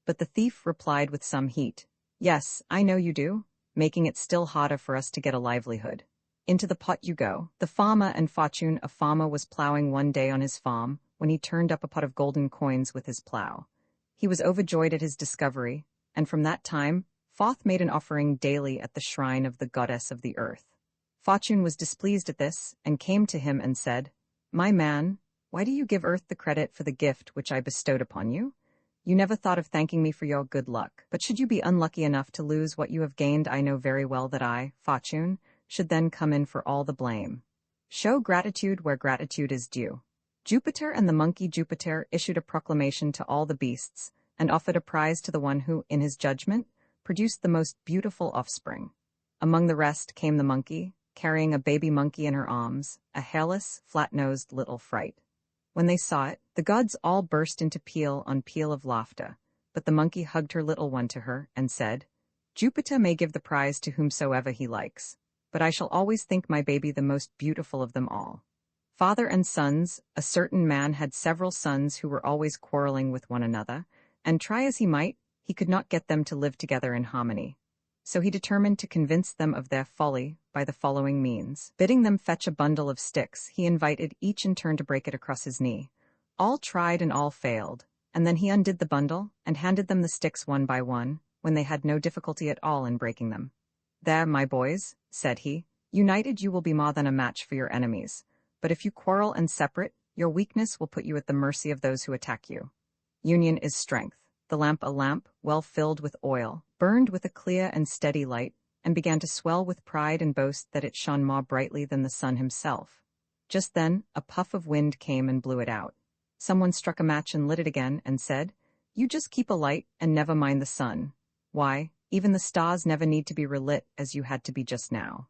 But the thief replied with some heat, "Yes, I know you do, making it still harder for us to get a livelihood. Into the pot you go." The farmer and fortune. A farmer was plowing one day on his farm when he turned up a pot of golden coins with his plow. He was overjoyed at his discovery, and from that time Thoth made an offering daily at the shrine of the goddess of the earth. Fortune was displeased at this, and came to him and said, "My man, why do you give earth the credit for the gift which I bestowed upon you? You never thought of thanking me for your good luck, but should you be unlucky enough to lose what you have gained, I know very well that I, Fortune, should then come in for all the blame. Show gratitude where gratitude is due." Jupiter and the monkey. Jupiter issued a proclamation to all the beasts, and offered a prize to the one who, in his judgment, produced the most beautiful offspring. Among the rest came the monkey, carrying a baby monkey in her arms, a hairless, flat-nosed little fright. When they saw it, the gods all burst into peal on peal of laughter, but the monkey hugged her little one to her and said, "Jupiter may give the prize to whomsoever he likes, but I shall always think my baby the most beautiful of them all." Father and sons. A certain man had several sons who were always quarreling with one another, and try as he might, he could not get them to live together in harmony. So he determined to convince them of their folly by the following means. Bidding them fetch a bundle of sticks, he invited each in turn to break it across his knee. All tried and all failed, and then he undid the bundle and handed them the sticks one by one, when they had no difficulty at all in breaking them. "There, my boys," said he, "united you will be more than a match for your enemies. But if you quarrel and separate, your weakness will put you at the mercy of those who attack you. Union is strength." The lamp, a lamp, well filled with oil, burned with a clear and steady light, and began to swell with pride and boast that it shone more brightly than the sun himself. Just then, a puff of wind came and blew it out. Someone struck a match and lit it again, and said, "You just keep a light and never mind the sun. Why, even the stars never need to be relit as you had to be just now."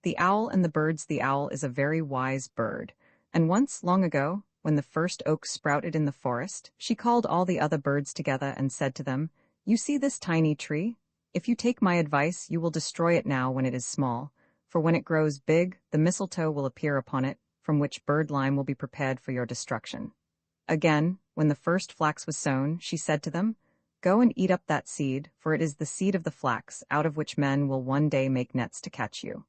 The owl and the birds. The owl is a very wise bird, and once, long ago, when the first oak sprouted in the forest, she called all the other birds together and said to them, "You see this tiny tree? If you take my advice, you will destroy it now when it is small, for when it grows big, the mistletoe will appear upon it, from which bird-lime will be prepared for your destruction." Again, when the first flax was sown, she said to them, "Go and eat up that seed, for it is the seed of the flax, out of which men will one day make nets to catch you."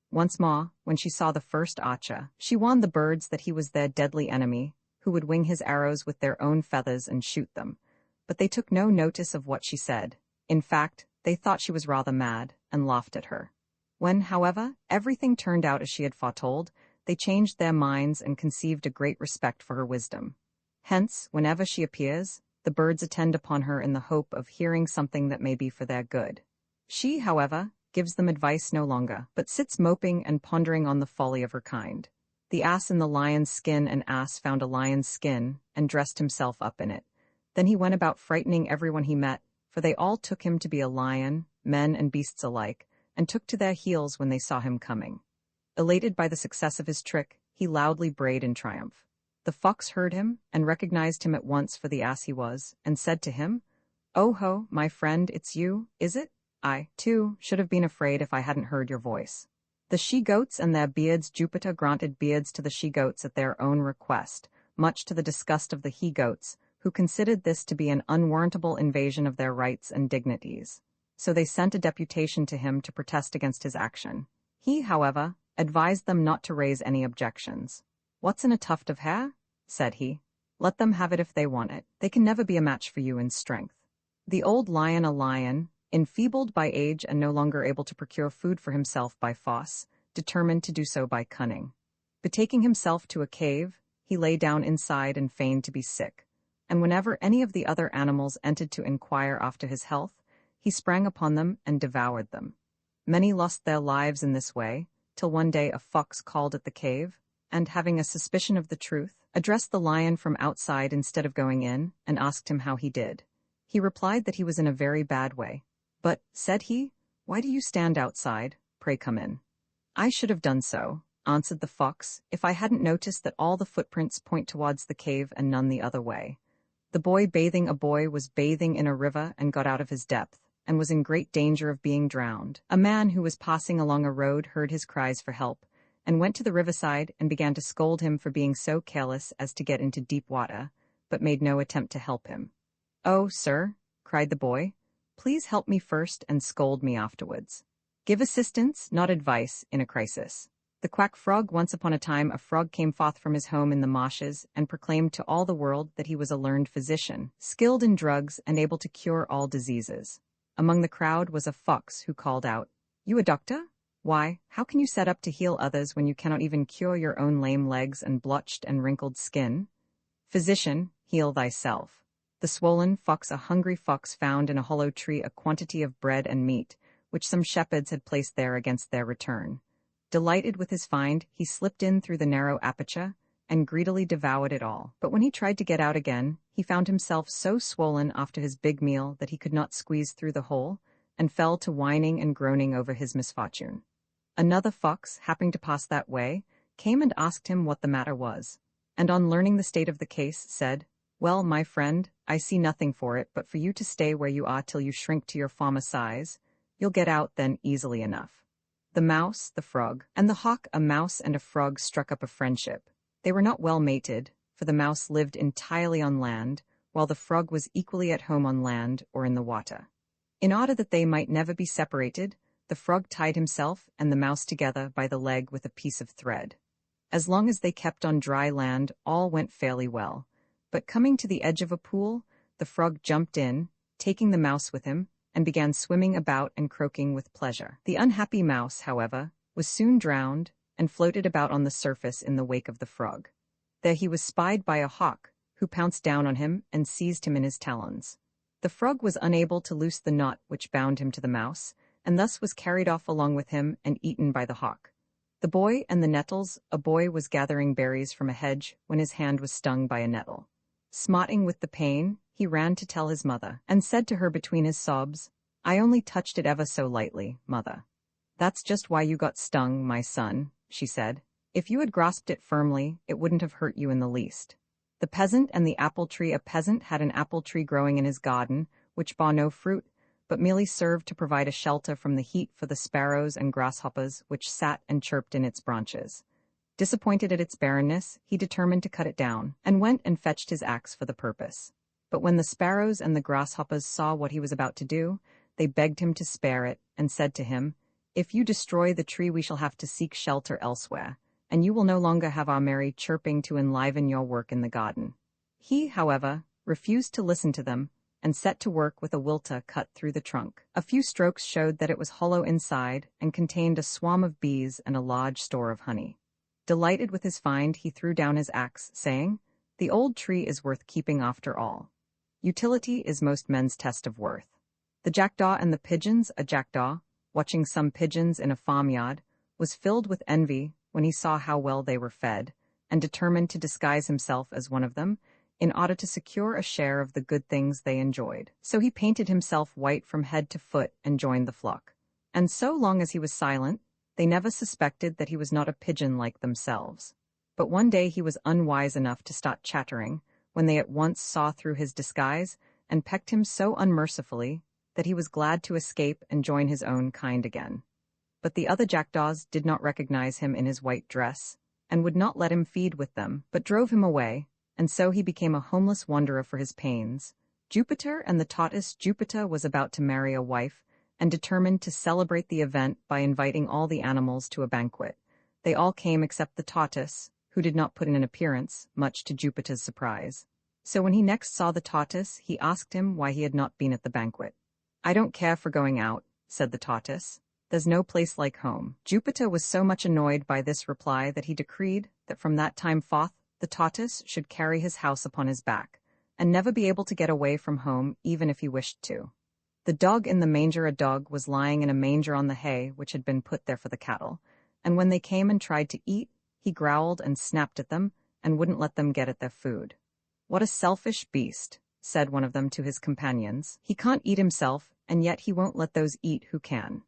Once more, when she saw the first archer, she warned the birds that he was their deadly enemy, who would wing his arrows with their own feathers and shoot them. But they took no notice of what she said. In fact, they thought she was rather mad, and laughed at her. When, however, everything turned out as she had foretold, they changed their minds and conceived a great respect for her wisdom. Hence, whenever she appears, the birds attend upon her in the hope of hearing something that may be for their good. She, however, gives them advice no longer, but sits moping and pondering on the folly of her kind. The ass in the lion's skin. An ass found a lion's skin, and dressed himself up in it. Then he went about frightening everyone he met, for they all took him to be a lion, men and beasts alike, and took to their heels when they saw him coming. Elated by the success of his trick, he loudly brayed in triumph. The fox heard him, and recognized him at once for the ass he was, and said to him, "Oh ho, my friend, it's you, is it? I, too, should have been afraid if I hadn't heard your voice." The she-goats and their beards. Jupiter granted beards to the she-goats at their own request, much to the disgust of the he-goats, who considered this to be an unwarrantable invasion of their rights and dignities. So they sent a deputation to him to protest against his action. He, however, advised them not to raise any objections. "What's in a tuft of hair?" said he. "Let them have it if they want it. They can never be a match for you in strength." The old lion, a lion, enfeebled by age and no longer able to procure food for himself by force, determined to do so by cunning. Betaking himself to a cave, he lay down inside and feigned to be sick, and whenever any of the other animals entered to inquire after his health, he sprang upon them and devoured them. Many lost their lives in this way, till one day a fox called at the cave, and, having a suspicion of the truth, addressed the lion from outside instead of going in, and asked him how he did. He replied that he was in a very bad way. "But," said he, "why do you stand outside? Pray come in." "I should have done so," answered the fox, "if I hadn't noticed that all the footprints point towards the cave and none the other way. The boy bathing. A boy was bathing in a river and got out of his depth, and was in great danger of being drowned. A man who was passing along a road heard his cries for help, and went to the riverside and began to scold him for being so careless as to get into deep water, but made no attempt to help him. "Oh, sir," cried the boy, "please help me first and scold me afterwards. Give assistance, not advice, in a crisis." The quack frog. Once upon a time a frog came forth from his home in the marshes and proclaimed to all the world that he was a learned physician, skilled in drugs and able to cure all diseases. Among the crowd was a fox who called out, "You a doctor? Why, how can you set up to heal others when you cannot even cure your own lame legs and blotched and wrinkled skin? Physician, heal thyself." The swollen fox. A hungry fox found in a hollow tree a quantity of bread and meat, which some shepherds had placed there against their return. Delighted with his find, he slipped in through the narrow aperture, and greedily devoured it all. But when he tried to get out again, he found himself so swollen after his big meal that he could not squeeze through the hole, and fell to whining and groaning over his misfortune. Another fox, happening to pass that way, came and asked him what the matter was, and on learning the state of the case, said, "Well, my friend, I see nothing for it but for you to stay where you are till you shrink to your former size. You'll get out then easily enough." The mouse, the frog, and the hawk. A mouse and a frog struck up a friendship. They were not well mated, for the mouse lived entirely on land, while the frog was equally at home on land or in the water. In order that they might never be separated, the frog tied himself and the mouse together by the leg with a piece of thread. As long as they kept on dry land, all went fairly well. But coming to the edge of a pool, the frog jumped in, taking the mouse with him, and began swimming about and croaking with pleasure. The unhappy mouse, however, was soon drowned and floated about on the surface in the wake of the frog. There he was spied by a hawk, who pounced down on him and seized him in his talons. The frog was unable to loose the knot which bound him to the mouse, and thus was carried off along with him and eaten by the hawk. The boy and the nettles. A boy was gathering berries from a hedge when his hand was stung by a nettle. Smarting with the pain, he ran to tell his mother, and said to her between his sobs, "I only touched it ever so lightly, mother." "That's just why you got stung, my son," she said. "If you had grasped it firmly, it wouldn't have hurt you in the least." The peasant and the apple tree. A peasant had an apple tree growing in his garden, which bore no fruit, but merely served to provide a shelter from the heat for the sparrows and grasshoppers which sat and chirped in its branches. Disappointed at its barrenness, he determined to cut it down, and went and fetched his axe for the purpose. But when the sparrows and the grasshoppers saw what he was about to do, they begged him to spare it, and said to him, "If you destroy the tree, we shall have to seek shelter elsewhere, and you will no longer have our merry chirping to enliven your work in the garden." He, however, refused to listen to them, and set to work with a wilta cut through the trunk. A few strokes showed that it was hollow inside, and contained a swarm of bees and a large store of honey. Delighted with his find, he threw down his axe, saying, "The old tree is worth keeping after all. Utility is most men's test of worth." The jackdaw and the pigeons. A jackdaw, watching some pigeons in a farmyard, was filled with envy when he saw how well they were fed, and determined to disguise himself as one of them, in order to secure a share of the good things they enjoyed. So he painted himself white from head to foot and joined the flock. And so long as he was silent, they never suspected that he was not a pigeon like themselves. But one day he was unwise enough to start chattering, when they at once saw through his disguise and pecked him so unmercifully that he was glad to escape and join his own kind again. But the other jackdaws did not recognize him in his white dress, and would not let him feed with them, but drove him away, and so he became a homeless wanderer for his pains. Jupiter and the tortoise. Jupiter was about to marry a wife, and determined to celebrate the event by inviting all the animals to a banquet. They all came except the tortoise, who did not put in an appearance, much to Jupiter's surprise. So when he next saw the tortoise, he asked him why he had not been at the banquet. "I don't care for going out," said the tortoise. "There's no place like home." Jupiter was so much annoyed by this reply that he decreed that from that time forth the tortoise should carry his house upon his back, and never be able to get away from home even if he wished to. The dog in the manger. A dog was lying in a manger on the hay which had been put there for the cattle, and when they came and tried to eat, he growled and snapped at them, and wouldn't let them get at their food. "What a selfish beast," said one of them to his companions. "He can't eat himself, and yet he won't let those eat who can."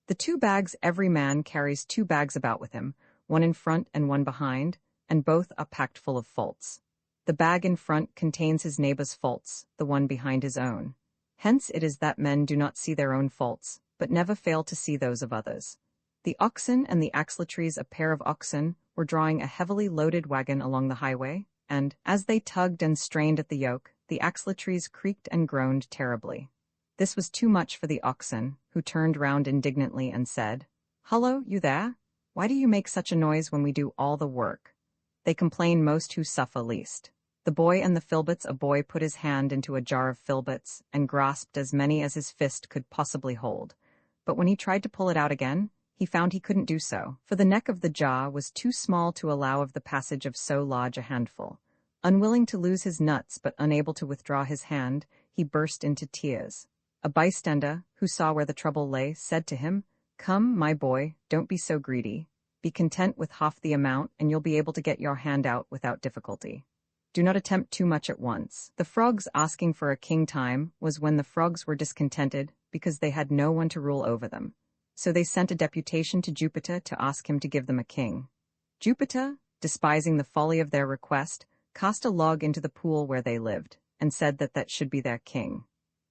The 2 bags. Every man carries 2 bags about with him, one in front and one behind, and both are packed full of faults. The bag in front contains his neighbor's faults, the one behind his own. Hence it is that men do not see their own faults, but never fail to see those of others. The oxen and the axletrees. A pair of oxen were drawing a heavily loaded wagon along the highway, and, as they tugged and strained at the yoke, the axletrees creaked and groaned terribly. This was too much for the oxen, who turned round indignantly and said, "Hullo, you there? Why do you make such a noise when we do all the work?" They complain most who suffer least. The boy and the filberts. A boy put his hand into a jar of filberts and grasped as many as his fist could possibly hold. But when he tried to pull it out again, he found he couldn't do so, for the neck of the jar was too small to allow of the passage of so large a handful. Unwilling to lose his nuts but unable to withdraw his hand, he burst into tears. A bystander, who saw where the trouble lay, said to him, "Come, my boy, don't be so greedy. Be content with half the amount, and you'll be able to get your hand out without difficulty. Do not attempt too much at once." The frogs asking for a king. Time was when the frogs were discontented because they had no one to rule over them. So they sent a deputation to Jupiter to ask him to give them a king. Jupiter, despising the folly of their request, cast a log into the pool where they lived, and said that that should be their king.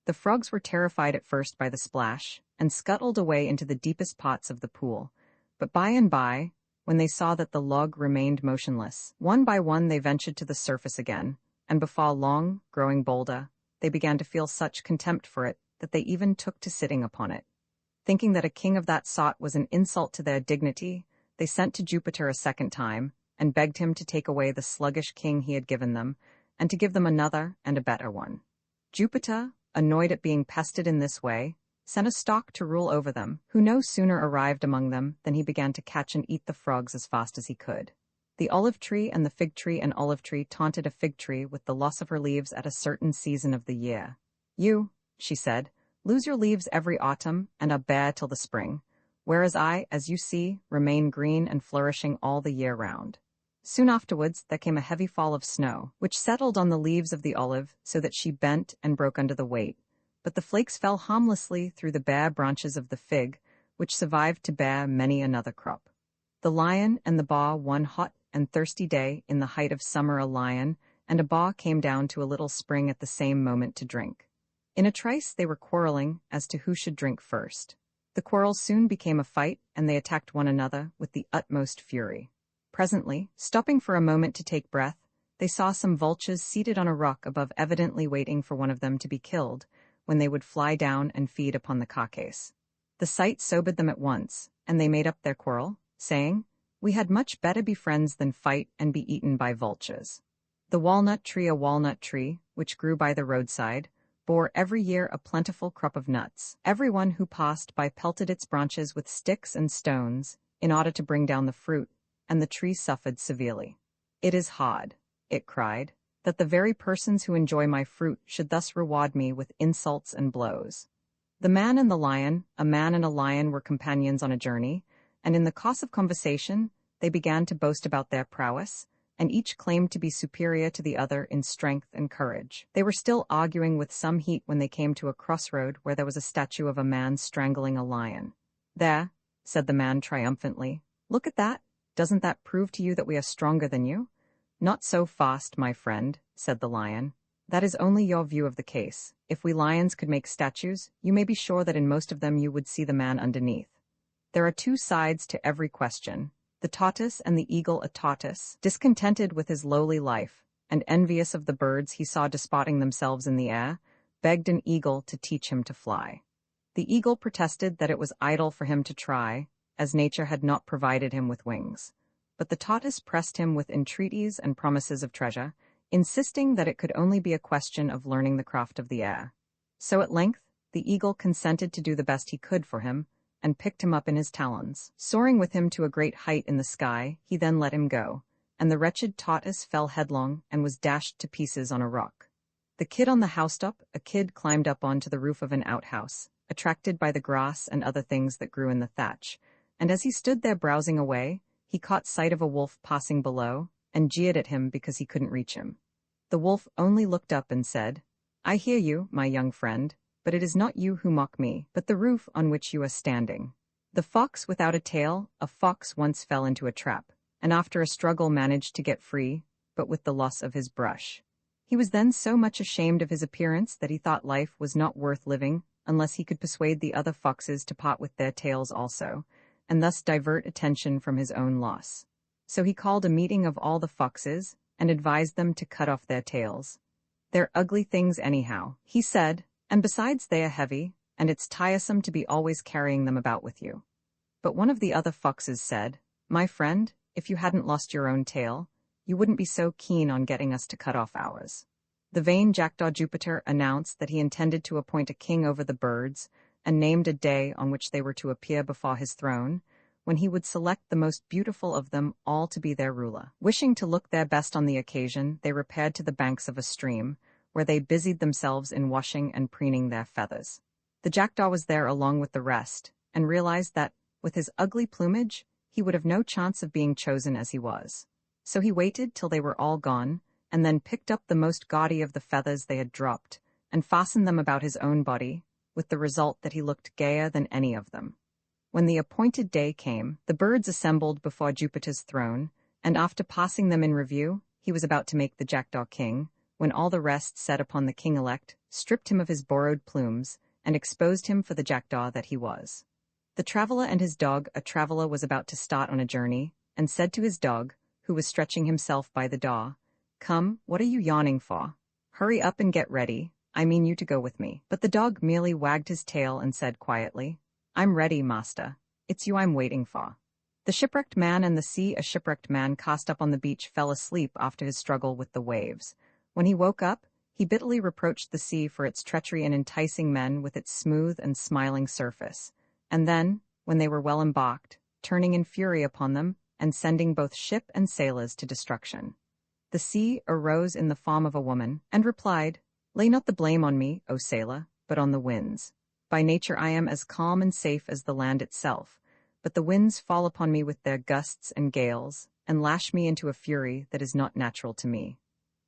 The frogs were terrified at first by the splash, and scuttled away into the deepest parts of the pool. But by and by, when they saw that the log remained motionless, one by one they ventured to the surface again, and before long, growing bolder, they began to feel such contempt for it that they even took to sitting upon it. Thinking that a king of that sort was an insult to their dignity, they sent to Jupiter a second time, and begged him to take away the sluggish king he had given them, and to give them another and a better one. Jupiter, annoyed at being pestered in this way, sent a stork to rule over them, who no sooner arrived among them than he began to catch and eat the frogs as fast as he could. The olive tree and the fig tree and olive tree taunted a fig tree with the loss of her leaves at a certain season of the year. "You," she said, "lose your leaves every autumn and are bare till the spring, whereas I, as you see, remain green and flourishing all the year round." Soon afterwards there came a heavy fall of snow, which settled on the leaves of the olive so that she bent and broke under the weight, but the flakes fell harmlessly through the bare branches of the fig, which survived to bear many another crop. The lion and the boar one hot and thirsty day in the height of summer, a lion and a boar came down to a little spring at the same moment to drink. In a trice they were quarreling as to who should drink first. The quarrel soon became a fight, and they attacked one another with the utmost fury. Presently, stopping for a moment to take breath, they saw some vultures seated on a rock above, evidently waiting for one of them to be killed, when they would fly down and feed upon the carcass. The sight sobered them at once, and they made up their quarrel, saying, "We had much better be friends than fight and be eaten by vultures." The walnut tree, a walnut tree, which grew by the roadside, bore every year a plentiful crop of nuts. Everyone who passed by pelted its branches with sticks and stones, in order to bring down the fruit, and the tree suffered severely. "It is hard," it cried, "that the very persons who enjoy my fruit should thus reward me with insults and blows." The man and the lion, a man and a lion, were companions on a journey, and in the course of conversation they began to boast about their prowess, and each claimed to be superior to the other in strength and courage. They were still arguing with some heat when they came to a crossroad where there was a statue of a man strangling a lion. "There," said the man triumphantly, "look at that. Doesn't that prove to you that we are stronger than you?" "Not so fast, my friend," said the lion. "That is only your view of the case. If we lions could make statues, you may be sure that in most of them you would see the man underneath. There are two sides to every question. The tortoise and the eagle. A tortoise, discontented with his lowly life, and envious of the birds he saw disporting themselves in the air, begged an eagle to teach him to fly. The eagle protested that it was idle for him to try, as nature had not provided him with wings. But the tortoise pressed him with entreaties and promises of treasure, insisting that it could only be a question of learning the craft of the air. So at length the eagle consented to do the best he could for him, and picked him up in his talons. Soaring with him to a great height in the sky, he then let him go, and the wretched tortoise fell headlong and was dashed to pieces on a rock. The kid on the housetop, a kid climbed up onto the roof of an outhouse, attracted by the grass and other things that grew in the thatch, and as he stood there browsing away, he caught sight of a wolf passing below, and jeered at him because he couldn't reach him. The wolf only looked up and said, "I hear you, my young friend, but it is not you who mock me, but the roof on which you are standing." The fox without a tail. A fox once fell into a trap, and after a struggle managed to get free, but with the loss of his brush. He was then so much ashamed of his appearance that he thought life was not worth living unless he could persuade the other foxes to part with their tails also, and thus divert attention from his own loss. So he called a meeting of all the foxes, and advised them to cut off their tails. "They're ugly things anyhow," he said, "and besides they are heavy, and it's tiresome to be always carrying them about with you." But one of the other foxes said, "My friend, if you hadn't lost your own tail, you wouldn't be so keen on getting us to cut off ours." The vain jackdaw Jupiter announced that he intended to appoint a king over the birds, and named a day on which they were to appear before his throne, when he would select the most beautiful of them all to be their ruler. Wishing to look their best on the occasion, they repaired to the banks of a stream, where they busied themselves in washing and preening their feathers. The jackdaw was there along with the rest, and realized that, with his ugly plumage, he would have no chance of being chosen as he was. So he waited till they were all gone, and then picked up the most gaudy of the feathers they had dropped, and fastened them about his own body, with the result that he looked gayer than any of them. When the appointed day came, the birds assembled before Jupiter's throne, and after passing them in review, he was about to make the jackdaw king, when all the rest set upon the king-elect, stripped him of his borrowed plumes, and exposed him for the jackdaw that he was. The traveler and his dog. A traveler was about to start on a journey, and said to his dog, who was stretching himself by the door, "Come, what are you yawning for? Hurry up and get ready, I mean you to go with me. But the dog merely wagged his tail and said quietly, I'm ready, master. It's you I'm waiting for. The shipwrecked man and the sea. A shipwrecked man cast up on the beach fell asleep after his struggle with the waves. When he woke up, he bitterly reproached the sea for its treachery in enticing men with its smooth and smiling surface. And then, when they were well embarked, turning in fury upon them, and sending both ship and sailors to destruction. The sea arose in the form of a woman, and replied, Lay not the blame on me, O sailor, but on the winds. By nature I am as calm and safe as the land itself, but the winds fall upon me with their gusts and gales, and lash me into a fury that is not natural to me.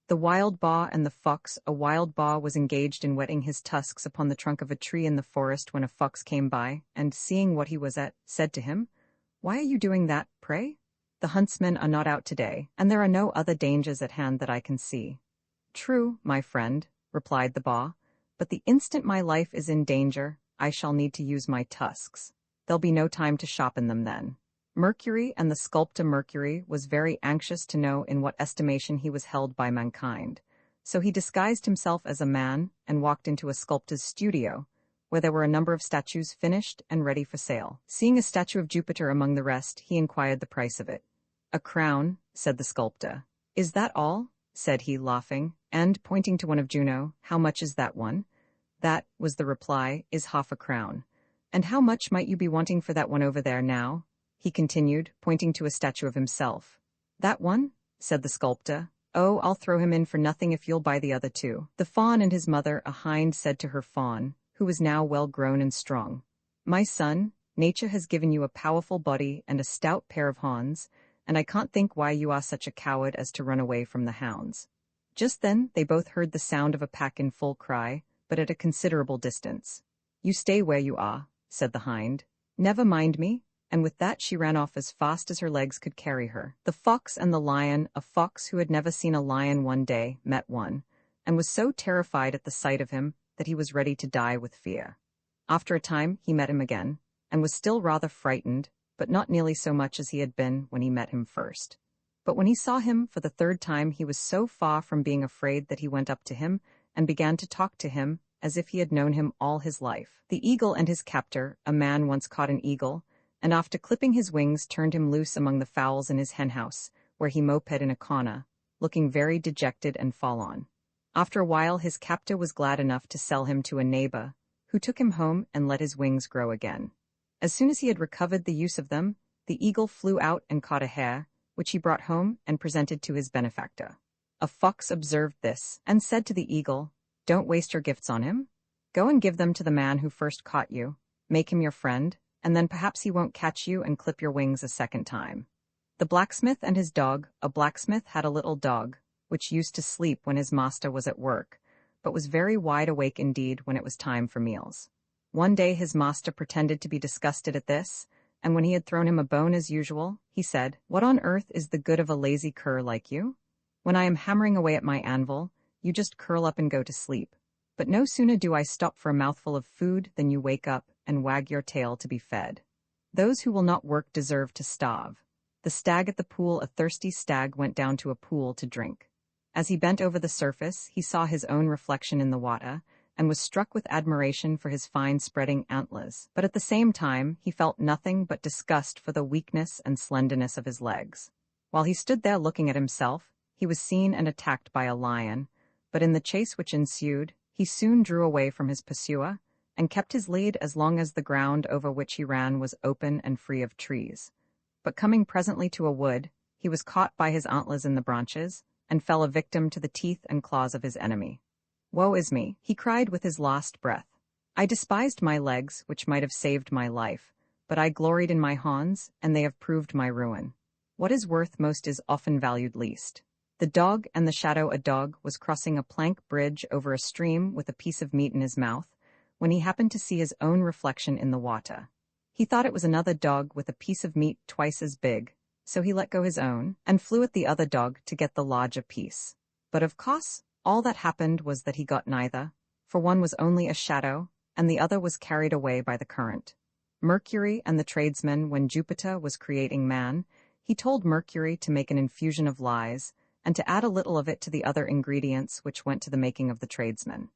The wild boar and the fox. A wild boar was engaged in whetting his tusks upon the trunk of a tree in the forest when a fox came by, and, seeing what he was at, said to him, Why are you doing that, pray? The huntsmen are not out today, and there are no other dangers at hand that I can see. True, my friend, replied the boar, but the instant my life is in danger, I shall need to use my tusks. There'll be no time to sharpen them then. Mercury and the sculptor Mercury was very anxious to know in what estimation he was held by mankind, so he disguised himself as a man and walked into a sculptor's studio, where there were a number of statues finished and ready for sale. Seeing a statue of Jupiter among the rest, he inquired the price of it. A crown, said the sculptor. Is that all? Said he, laughing, and, pointing to one of Juno, How much is that one? That, was the reply, is half a crown. And how much might you be wanting for that one over there now? He continued, pointing to a statue of himself. That one? Said the sculptor. Oh, I'll throw him in for nothing if you'll buy the other two. The fawn and his mother, a hind, said to her fawn, who was now well grown and strong, My son, nature has given you a powerful body and a stout pair of horns, and I can't think why you are such a coward as to run away from the hounds. Just then they both heard the sound of a pack in full cry, but at a considerable distance. You stay where you are, said the hind. Never mind me. And with that she ran off as fast as her legs could carry her. The fox and the lion. A fox who had never seen a lion one day met one, and was so terrified at the sight of him that he was ready to die with fear. After a time he met him again, and was still rather frightened, but not nearly so much as he had been when he met him first. But when he saw him for the third time, he was so far from being afraid that he went up to him and began to talk to him as if he had known him all his life. The eagle and his captor. A man once caught an eagle, and after clipping his wings turned him loose among the fowls in his henhouse, where he moped in a corner, looking very dejected and forlorn. After a while his captor was glad enough to sell him to a neighbor, who took him home and let his wings grow again. As soon as he had recovered the use of them, the eagle flew out and caught a hare, which he brought home and presented to his benefactor. A fox observed this, and said to the eagle, Don't waste your gifts on him. Go and give them to the man who first caught you, make him your friend, and then perhaps he won't catch you and clip your wings a second time. The blacksmith and his dog. A blacksmith had a little dog, which used to sleep when his master was at work, but was very wide awake indeed when it was time for meals. One day his master pretended to be disgusted at this, and when he had thrown him a bone as usual, he said, What on earth is the good of a lazy cur like you? When I am hammering away at my anvil, you just curl up and go to sleep. But no sooner do I stop for a mouthful of food than you wake up and wag your tail to be fed. Those who will not work deserve to starve. The stag at the pool. A thirsty stag went down to a pool to drink. As he bent over the surface, he saw his own reflection in the water, and was struck with admiration for his fine spreading antlers, but at the same time he felt nothing but disgust for the weakness and slenderness of his legs. While he stood there looking at himself, he was seen and attacked by a lion, but in the chase which ensued, he soon drew away from his pursuer, and kept his lead as long as the ground over which he ran was open and free of trees. But coming presently to a wood, he was caught by his antlers in the branches, and fell a victim to the teeth and claws of his enemy. Woe is me, he cried with his last breath. I despised my legs, which might have saved my life, but I gloried in my horns, and they have proved my ruin. What is worth most is often valued least. The dog and the shadow. A dog was crossing a plank bridge over a stream with a piece of meat in his mouth, when he happened to see his own reflection in the water. He thought it was another dog with a piece of meat twice as big, so he let go his own, and flew at the other dog to get the larger piece. But of course, all that happened was that he got neither, for one was only a shadow, and the other was carried away by the current. Mercury and the tradesman. When Jupiter was creating man, he told Mercury to make an infusion of lies, and to add a little of it to the other ingredients which went to the making of the tradesman.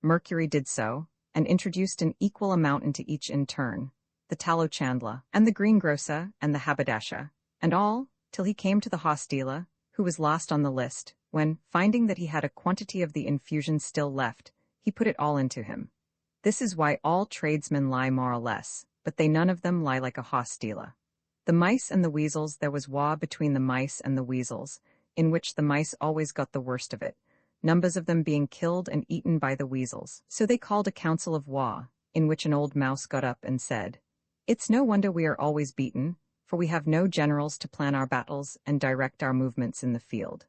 Mercury did so, and introduced an equal amount into each in turn, the tallow chandler, and the greengrocer, and the haberdasher, and all, till he came to the horse dealer, who was last on the list, when, finding that he had a quantity of the infusion still left, he put it all into him. This is why all tradesmen lie more or less, but they none of them lie like a horse dealer. The mice and the weasels, there was war between the mice and the weasels, in which the mice always got the worst of it, numbers of them being killed and eaten by the weasels. So they called a council of war, in which an old mouse got up and said, "It's no wonder we are always beaten, for we have no generals to plan our battles and direct our movements in the field."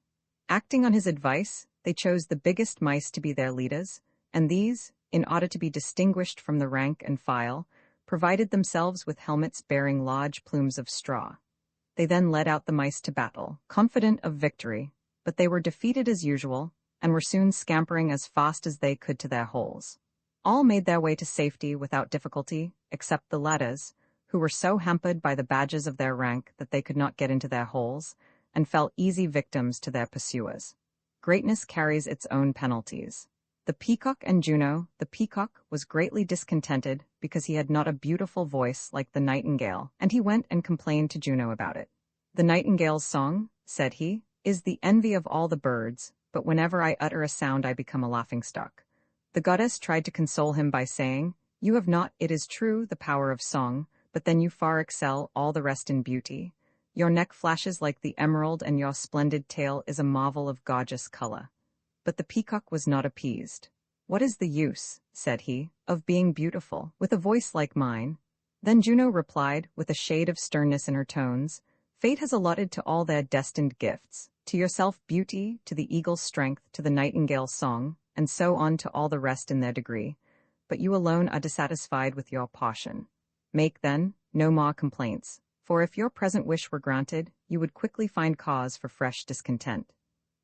Acting on his advice, they chose the biggest mice to be their leaders, and these, in order to be distinguished from the rank and file, provided themselves with helmets bearing large plumes of straw. They then led out the mice to battle, confident of victory, but they were defeated as usual, and were soon scampering as fast as they could to their holes. All made their way to safety without difficulty, except the ladders, who were so hampered by the badges of their rank that they could not get into their holes, and fell easy victims to their pursuers. Greatness carries its own penalties. The peacock and Juno, the peacock was greatly discontented because he had not a beautiful voice like the nightingale, and he went and complained to Juno about it. "The nightingale's song," said he, "is the envy of all the birds, but whenever I utter a sound I become a laughingstock." The goddess tried to console him by saying, "You have not, it is true, the power of song, but then you far excel all the rest in beauty. Your neck flashes like the emerald and your splendid tail is a marvel of gorgeous color." But the peacock was not appeased. "What is the use," said he, "of being beautiful, with a voice like mine?" Then Juno replied, with a shade of sternness in her tones, "Fate has allotted to all their destined gifts, to yourself beauty, to the eagle's strength, to the nightingale's song, and so on to all the rest in their degree. But you alone are dissatisfied with your portion. Make, then, no more complaints, for if your present wish were granted, you would quickly find cause for fresh discontent."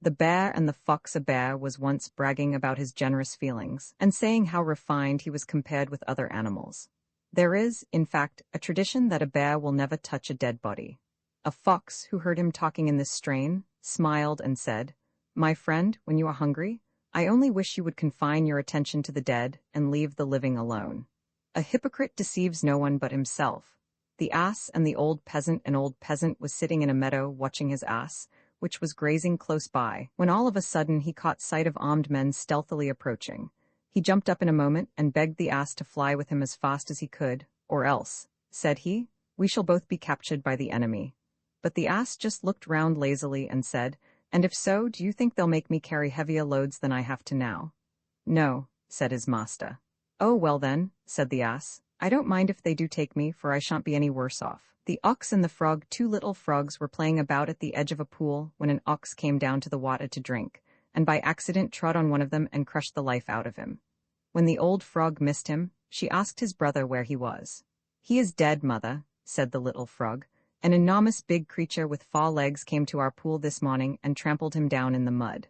The bear and the fox. A bear was once bragging about his generous feelings, and saying how refined he was compared with other animals. There is, in fact, a tradition that a bear will never touch a dead body. A fox, who heard him talking in this strain, smiled and said, "My friend, when you are hungry, I only wish you would confine your attention to the dead and leave the living alone." A hypocrite deceives no one but himself. The ass and the old peasant. An old peasant was sitting in a meadow watching his ass, which was grazing close by, when all of a sudden he caught sight of armed men stealthily approaching. He jumped up in a moment and begged the ass to fly with him as fast as he could, "Or else," said he, "we shall both be captured by the enemy." But the ass just looked round lazily and said, "And if so, do you think they'll make me carry heavier loads than I have to now?" "No," said his master. "Oh, well then," said the ass, "I don't mind if they do take me, for I shan't be any worse off." The ox and the frog. Two little frogs were playing about at the edge of a pool when an ox came down to the water to drink, and by accident trod on one of them and crushed the life out of him. When the old frog missed him, she asked his brother where he was. "He is dead, mother," said the little frog. "An enormous big creature with 4 legs came to our pool this morning and trampled him down in the mud."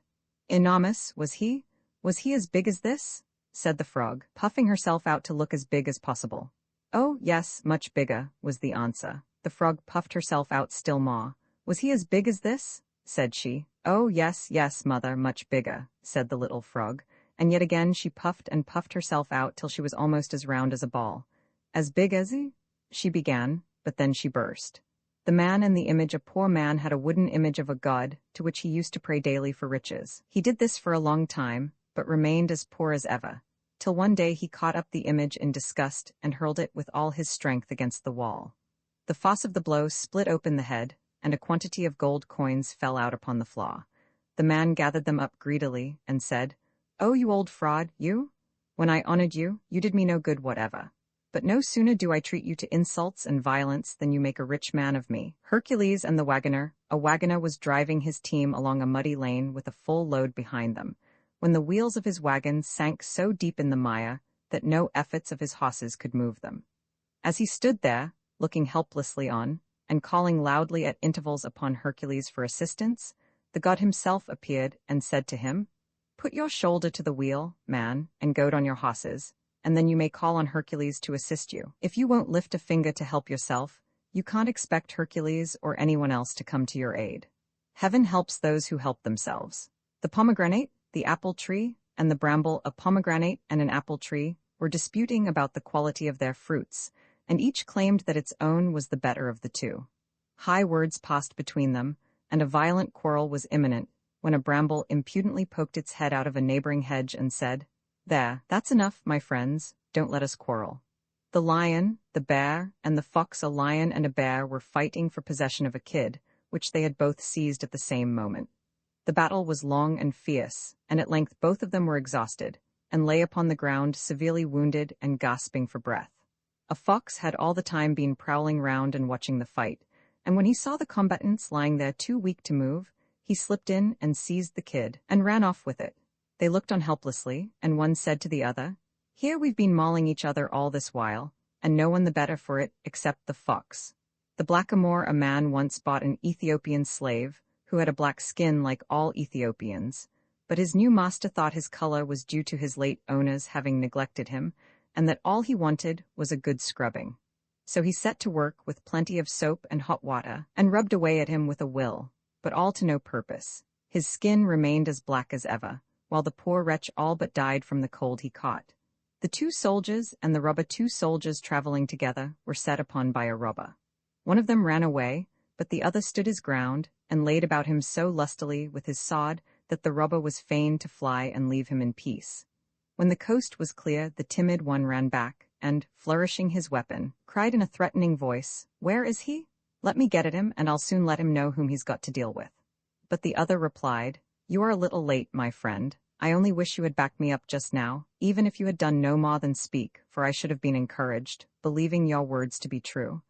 "Enormous, was he? Was he as big as this?" said the frog, puffing herself out to look as big as possible. "Oh, yes, much bigger," was the answer. The frog puffed herself out still more. "Was he as big as this?" said she. "Oh, yes, yes, mother, much bigger," said the little frog, and yet again she puffed and puffed herself out till she was almost as round as a ball. "As big as he?" she began, but then she burst. The man and the image. A poor man had a wooden image of a god, to which he used to pray daily for riches. He did this for a long time, but remained as poor as ever, till one day he caught up the image in disgust and hurled it with all his strength against the wall. The force of the blow split open the head, and a quantity of gold coins fell out upon the floor. The man gathered them up greedily, and said, "Oh, you old fraud, you! When I honored you, you did me no good whatever. But no sooner do I treat you to insults and violence than you make a rich man of me." Hercules and the wagoner. A wagoner was driving his team along a muddy lane with a full load behind them, when the wheels of his wagon sank so deep in the mire that no efforts of his horses could move them. As he stood there, looking helplessly on, and calling loudly at intervals upon Hercules for assistance, the god himself appeared and said to him, "Put your shoulder to the wheel, man, and goad on your horses, and then you may call on Hercules to assist you. If you won't lift a finger to help yourself, you can't expect Hercules or anyone else to come to your aid. Heaven helps those who help themselves." The pomegranate, the apple tree, and the bramble, a pomegranate and an apple tree, were disputing about the quality of their fruits, and each claimed that its own was the better of the two. High words passed between them, and a violent quarrel was imminent, when a bramble impudently poked its head out of a neighboring hedge and said, "There, that's enough, my friends, don't let us quarrel." The lion, the bear, and the fox, a lion and a bear, were fighting for possession of a kid, which they had both seized at the same moment. The battle was long and fierce, and at length both of them were exhausted, and lay upon the ground severely wounded and gasping for breath. A fox had all the time been prowling round and watching the fight, and when he saw the combatants lying there too weak to move, he slipped in and seized the kid, and ran off with it. They looked on helplessly, and one said to the other, "Here we've been mauling each other all this while, and no one the better for it except the fox." The blackamoor, a man once bought an Ethiopian slave, who had a black skin like all Ethiopians, but his new master thought his color was due to his late owners having neglected him, and that all he wanted was a good scrubbing. So he set to work with plenty of soap and hot water, and rubbed away at him with a will, but all to no purpose. His skin remained as black as ever, while the poor wretch all but died from the cold he caught. The two soldiers and the robber, two soldiers traveling together, were set upon by a robber. One of them ran away, but the other stood his ground, and laid about him so lustily with his sword that the robber was fain to fly and leave him in peace. When the coast was clear, the timid one ran back, and, flourishing his weapon, cried in a threatening voice, "Where is he? Let me get at him, and I'll soon let him know whom he's got to deal with." But the other replied, "You are a little late, my friend. I only wish you had backed me up just now, even if you had done no more than speak, for I should have been encouraged, believing your words to be true.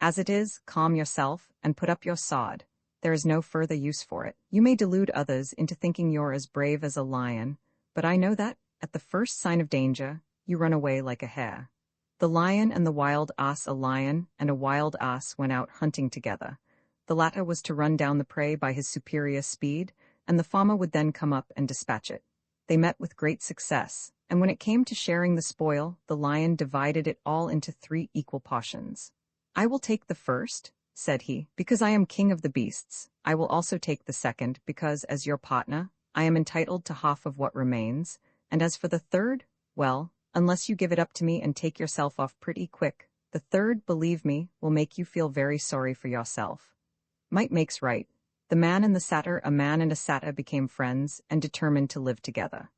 As it is, calm yourself, and put up your sword. There is no further use for it. You may delude others into thinking you're as brave as a lion, but I know that, at the first sign of danger, you run away like a hare." The lion and the wild ass, a lion and a wild ass, went out hunting together. The latter was to run down the prey by his superior speed, and the farmer would then come up and dispatch it. They met with great success, and when it came to sharing the spoil, the lion divided it all into 3 equal portions. "I will take the first," said he, "because I am king of the beasts. I will also take the second, because, as your partner, I am entitled to half of what remains, and as for the third, well, unless you give it up to me and take yourself off pretty quick, the third, believe me, will make you feel very sorry for yourself." Might makes right. The man and the satyr, a man and a satyr, became friends and determined to live together.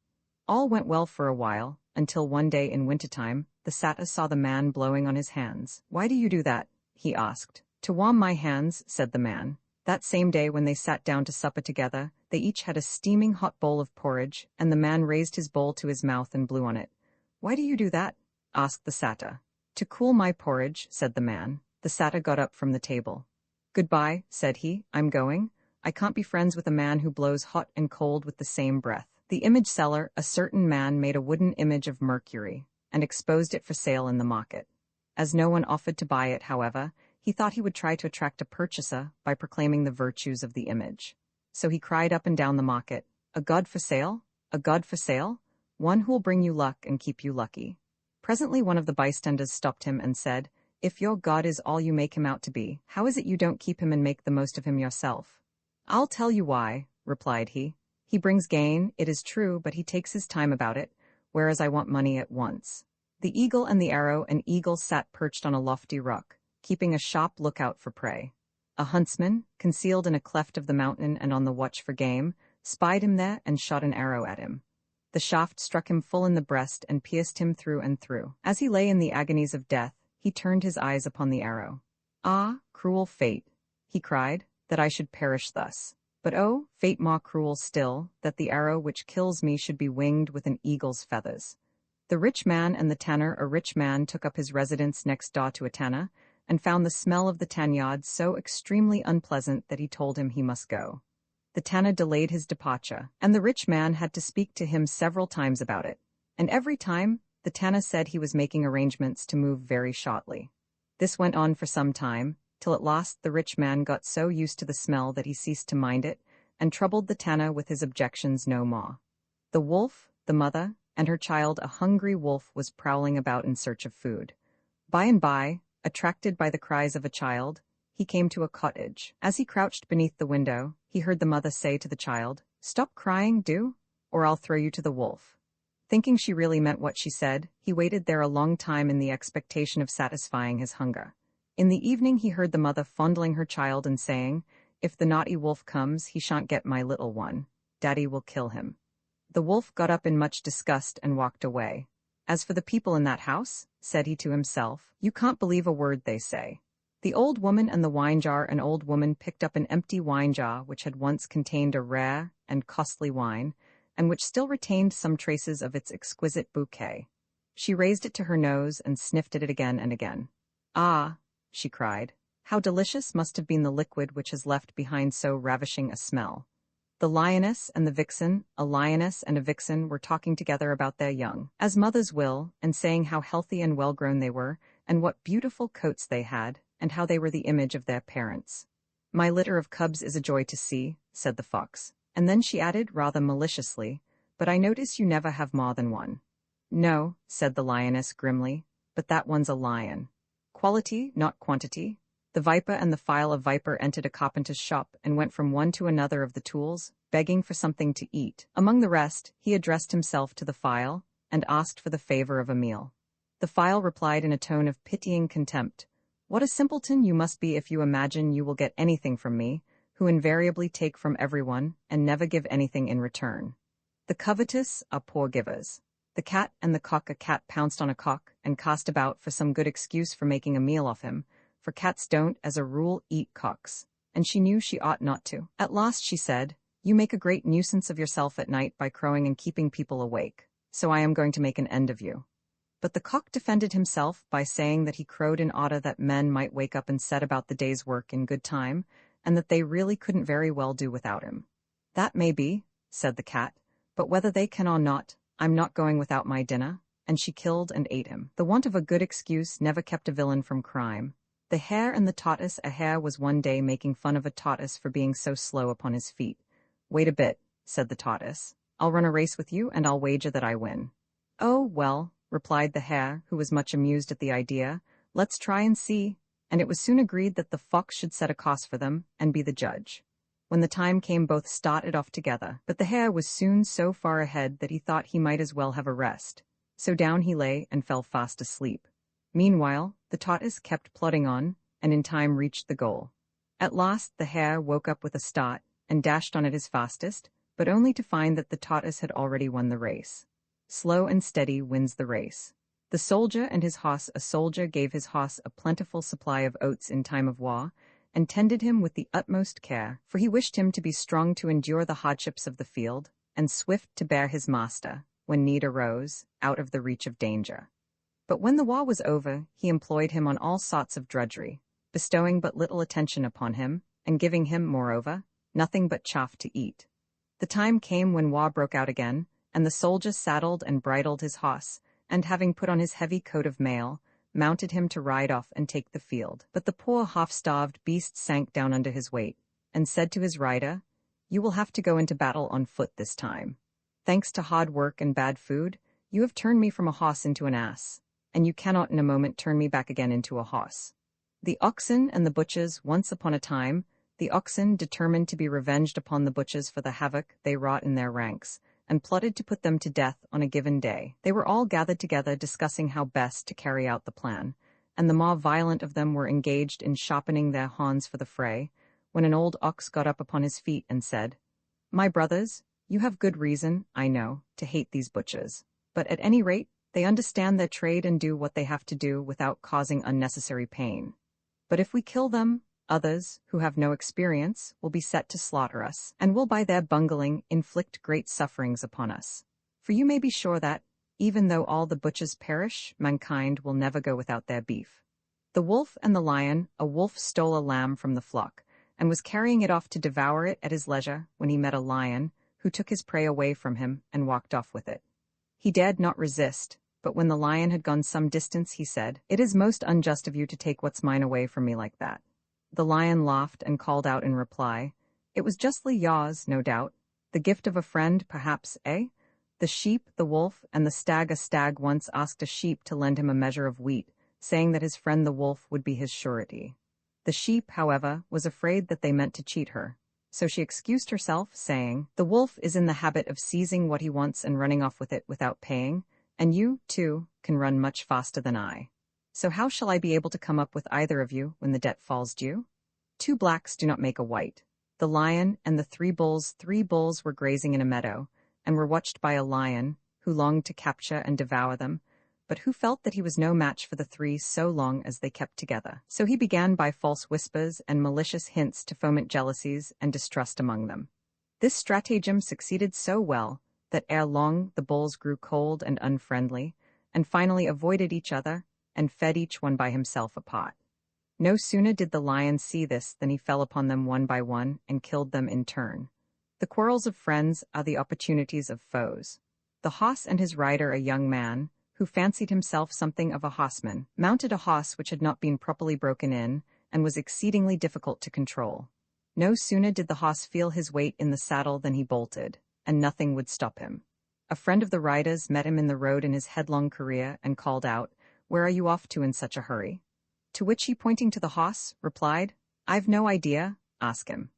All went well for a while, until one day in wintertime, the satyr saw the man blowing on his hands. "Why do you do that?" he asked. "To warm my hands," said the man. That same day, when they sat down to supper together, they each had a steaming hot bowl of porridge, and the man raised his bowl to his mouth and blew on it. "Why do you do that?" asked the satyr. "To cool my porridge," said the man. The satyr got up from the table. "Goodbye," said he, "I'm going. I can't be friends with a man who blows hot and cold with the same breath." The image seller, a certain man, made a wooden image of Mercury, and exposed it for sale in the market. As no one offered to buy it, however, he thought he would try to attract a purchaser by proclaiming the virtues of the image. So he cried up and down the market, "A god for sale? A god for sale? One who will bring you luck and keep you lucky." Presently one of the bystanders stopped him and said, "If your god is all you make him out to be, how is it you don't keep him and make the most of him yourself?" "I'll tell you why," replied he. "He brings gain, it is true, but he takes his time about it, whereas I want money at once." The eagle and the arrow. An eagle sat perched on a lofty rock, keeping a sharp lookout for prey. A huntsman, concealed in a cleft of the mountain and on the watch for game, spied him there and shot an arrow at him. The shaft struck him full in the breast and pierced him through and through. As he lay in the agonies of death, he turned his eyes upon the arrow. "Ah, cruel fate," he cried, "that I should perish thus. But oh, fate more cruel still, that the arrow which kills me should be winged with an eagle's feathers." The rich man and the tanner. A rich man took up his residence next door to a tanner, and found the smell of the tanyard so extremely unpleasant that he told him he must go. The tanner delayed his departure, and the rich man had to speak to him several times about it, and every time the tanner said he was making arrangements to move very shortly. This went on for some time, till at last the rich man got so used to the smell that he ceased to mind it, and troubled the tanner with his objections no more. The wolf, the mother, and her child, a hungry wolf, was prowling about in search of food. By and by, attracted by the cries of a child, he came to a cottage. As he crouched beneath the window, he heard the mother say to the child, "Stop crying, do, or I'll throw you to the wolf." Thinking she really meant what she said, he waited there a long time in the expectation of satisfying his hunger. In the evening he heard the mother fondling her child and saying, "If the naughty wolf comes, he shan't get my little one. Daddy will kill him." The wolf got up in much disgust and walked away. "As for the people in that house," said he to himself, "you can't believe a word they say." The old woman and the wine jar. An old woman picked up an empty wine jar which had once contained a rare and costly wine, and which still retained some traces of its exquisite bouquet. She raised it to her nose and sniffed at it again and again. "Ah," she cried, "how delicious must have been the liquid which has left behind so ravishing a smell." The lioness and the vixen, a lioness and a vixen, were talking together about their young, as mothers will, and saying how healthy and well-grown they were, and what beautiful coats they had, and how they were the image of their parents. "My litter of cubs is a joy to see," said the fox. And then she added, rather maliciously, "But I notice you never have more than one." "No," said the lioness grimly, "but that one's a lion. Quality, not quantity." The viper and the file of viper entered a carpenter's shop and went from one to another of the tools, begging for something to eat. Among the rest, he addressed himself to the file and asked for the favor of a meal. The file replied in a tone of pitying contempt, "What a simpleton you must be if you imagine you will get anything from me, who invariably take from everyone and never give anything in return. The covetous are poor givers." The cat and the cock. A cat pounced on a cock and cast about for some good excuse for making a meal off him, for cats don't, as a rule, eat cocks, and she knew she ought not to. At last she said, "You make a great nuisance of yourself at night by crowing and keeping people awake, so I am going to make an end of you." But the cock defended himself by saying that he crowed in order that men might wake up and set about the day's work in good time, and that they really couldn't very well do without him. "That may be," said the cat, "but whether they can or not, I'm not going without my dinner," and she killed and ate him. The want of a good excuse never kept a villain from crime. The hare and the tortoise. A hare was one day making fun of a tortoise for being so slow upon his feet. "Wait a bit," said the tortoise. "I'll run a race with you, and I'll wager that I win." "Oh, well," replied the hare, who was much amused at the idea, "let's try and see." And it was soon agreed that the fox should set a course for them, and be the judge. When the time came, both started off together, but the hare was soon so far ahead that he thought he might as well have a rest. So down he lay and fell fast asleep. Meanwhile, the tortoise kept plodding on, and in time reached the goal. At last the hare woke up with a start, and dashed on at his fastest, but only to find that the tortoise had already won the race. Slow and steady wins the race. The soldier and his hoss. A soldier gave his hoss a plentiful supply of oats in time of war, and tended him with the utmost care, for he wished him to be strong to endure the hardships of the field, and swift to bear his master, when need arose, out of the reach of danger. But when the war was over, he employed him on all sorts of drudgery, bestowing but little attention upon him, and giving him, moreover, nothing but chaff to eat. The time came when war broke out again, and the soldier saddled and bridled his hoss, and having put on his heavy coat of mail, mounted him to ride off and take the field. But the poor half-starved beast sank down under his weight, and said to his rider, "You will have to go into battle on foot this time. Thanks to hard work and bad food, you have turned me from a hoss into an ass, and you cannot in a moment turn me back again into a hoss." The oxen and the butchers. Once upon a time, the oxen determined to be revenged upon the butchers for the havoc they wrought in their ranks, and plotted to put them to death on a given day. They were all gathered together discussing how best to carry out the plan, and the more violent of them were engaged in sharpening their horns for the fray, when an old ox got up upon his feet and said, "My brothers, you have good reason, I know, to hate these butchers, but at any rate, they understand their trade and do what they have to do without causing unnecessary pain. But if we kill them, others, who have no experience, will be set to slaughter us, and will by their bungling inflict great sufferings upon us. For you may be sure that, even though all the butchers perish, mankind will never go without their beef." The wolf and the lion. A wolf stole a lamb from the flock, and was carrying it off to devour it at his leisure, when he met a lion, who took his prey away from him and walked off with it. He dared not resist, but when the lion had gone some distance, he said, "It is most unjust of you to take what's mine away from me like that." The lion laughed and called out in reply, "It was justly yours, no doubt. The gift of a friend, perhaps, eh?" The sheep, the wolf, and the stag. A stag once asked a sheep to lend him a measure of wheat, saying that his friend the wolf would be his surety. The sheep, however, was afraid that they meant to cheat her. So she excused herself, saying, "The wolf is in the habit of seizing what he wants and running off with it without paying, and you, too, can run much faster than I. So how shall I be able to come up with either of you when the debt falls due? Two blacks do not make a white." The lion and the three bulls were grazing in a meadow, and were watched by a lion, who longed to capture and devour them, but who felt that he was no match for the three so long as they kept together. So he began by false whispers and malicious hints to foment jealousies and distrust among them. This stratagem succeeded so well that ere long the bulls grew cold and unfriendly, and finally avoided each other and fed each one by himself apart. No sooner did the lion see this than he fell upon them one by one and killed them in turn. The quarrels of friends are the opportunities of foes. The hoss and his rider, a young man, who fancied himself something of a hossman, mounted a hoss which had not been properly broken in, and was exceedingly difficult to control. No sooner did the hoss feel his weight in the saddle than he bolted, and nothing would stop him. A friend of the rider's met him in the road in his headlong career, and called out, "Where are you off to in such a hurry?" To which he, pointing to the hoss, replied, "I've no idea, ask him."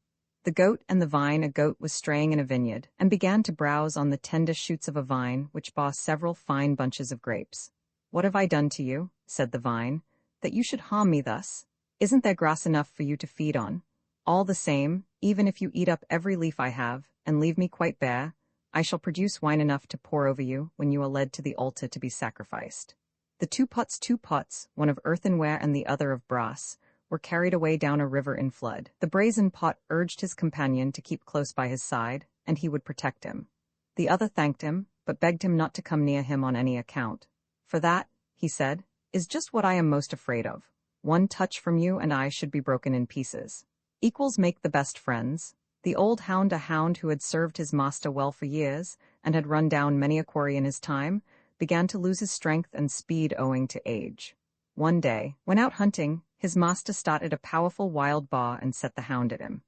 The goat and the vine. A goat was straying in a vineyard, and began to browse on the tender shoots of a vine which bore several fine bunches of grapes. "What have I done to you," said the vine, "that you should harm me thus? Isn't there grass enough for you to feed on? All the same, even if you eat up every leaf I have, and leave me quite bare, I shall produce wine enough to pour over you when you are led to the altar to be sacrificed." The two pots, one of earthenware and the other of brass, were carried away down a river in flood. The brazen pot urged his companion to keep close by his side, and he would protect him. The other thanked him, but begged him not to come near him on any account. "For that," he said, "is just what I am most afraid of. One touch from you and I should be broken in pieces. Equals make the best friends." The old hound, a hound who had served his master well for years, and had run down many a quarry in his time, began to lose his strength and speed owing to age. One day, when out hunting, his master started a powerful wild boar and set the hound at him.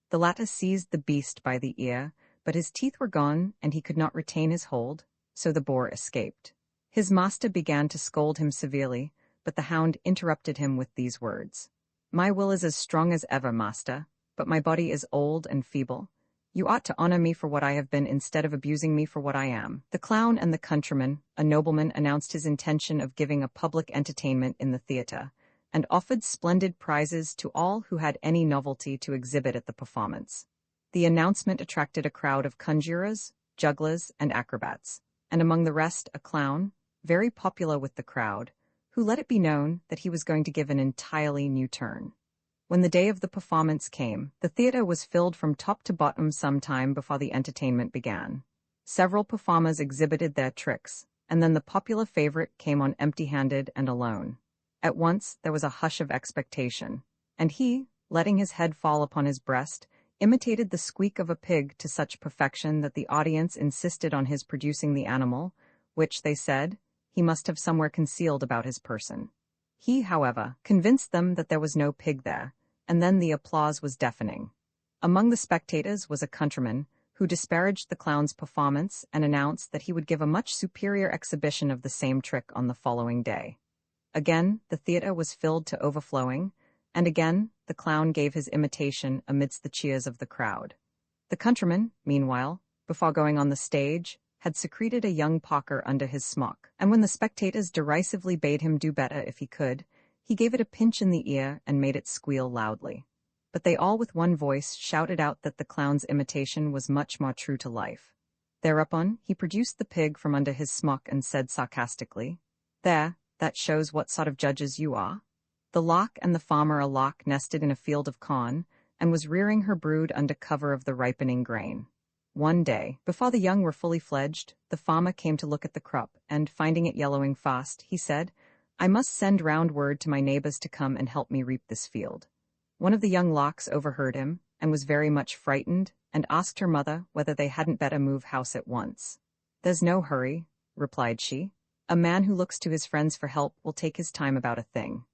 The latter seized the beast by the ear, but his teeth were gone and he could not retain his hold, so the boar escaped. His master began to scold him severely, but the hound interrupted him with these words: "My will is as strong as ever, master, but my body is old and feeble. You ought to honor me for what I have been instead of abusing me for what I am." The clown and the countryman, a nobleman, announced his intention of giving a public entertainment in the theater, and offered splendid prizes to all who had any novelty to exhibit at the performance. The announcement attracted a crowd of conjurers, jugglers, and acrobats, and among the rest a clown, very popular with the crowd, who let it be known that he was going to give an entirely new turn. When the day of the performance came, the theater was filled from top to bottom some time before the entertainment began. Several performers exhibited their tricks, and then the popular favorite came on empty-handed and alone. At once there was a hush of expectation, and he, letting his head fall upon his breast, imitated the squeak of a pig to such perfection that the audience insisted on his producing the animal, which, they said, he must have somewhere concealed about his person. He, however, convinced them that there was no pig there, and then the applause was deafening. Among the spectators was a countryman, who disparaged the clown's performance and announced that he would give a much superior exhibition of the same trick on the following day. Again, the theater was filled to overflowing, and again the clown gave his imitation amidst the cheers of the crowd. The countryman, meanwhile, before going on the stage, had secreted a young porker under his smock, and when the spectators derisively bade him do better if he could, he gave it a pinch in the ear and made it squeal loudly. But they all with one voice shouted out that the clown's imitation was much more true to life. Thereupon he produced the pig from under his smock and said sarcastically, "There, that shows what sort of judges you are." The lock and the farmer, a lock nested in a field of corn, and was rearing her brood under cover of the ripening grain. One day, before the young were fully fledged, the farmer came to look at the crop, and finding it yellowing fast, he said, "I must send round word to my neighbors to come and help me reap this field." One of the young locks overheard him, and was very much frightened, and asked her mother whether they hadn't better move house at once. "There's no hurry," replied she. "A man who looks to his friends for help will take his time about a thing."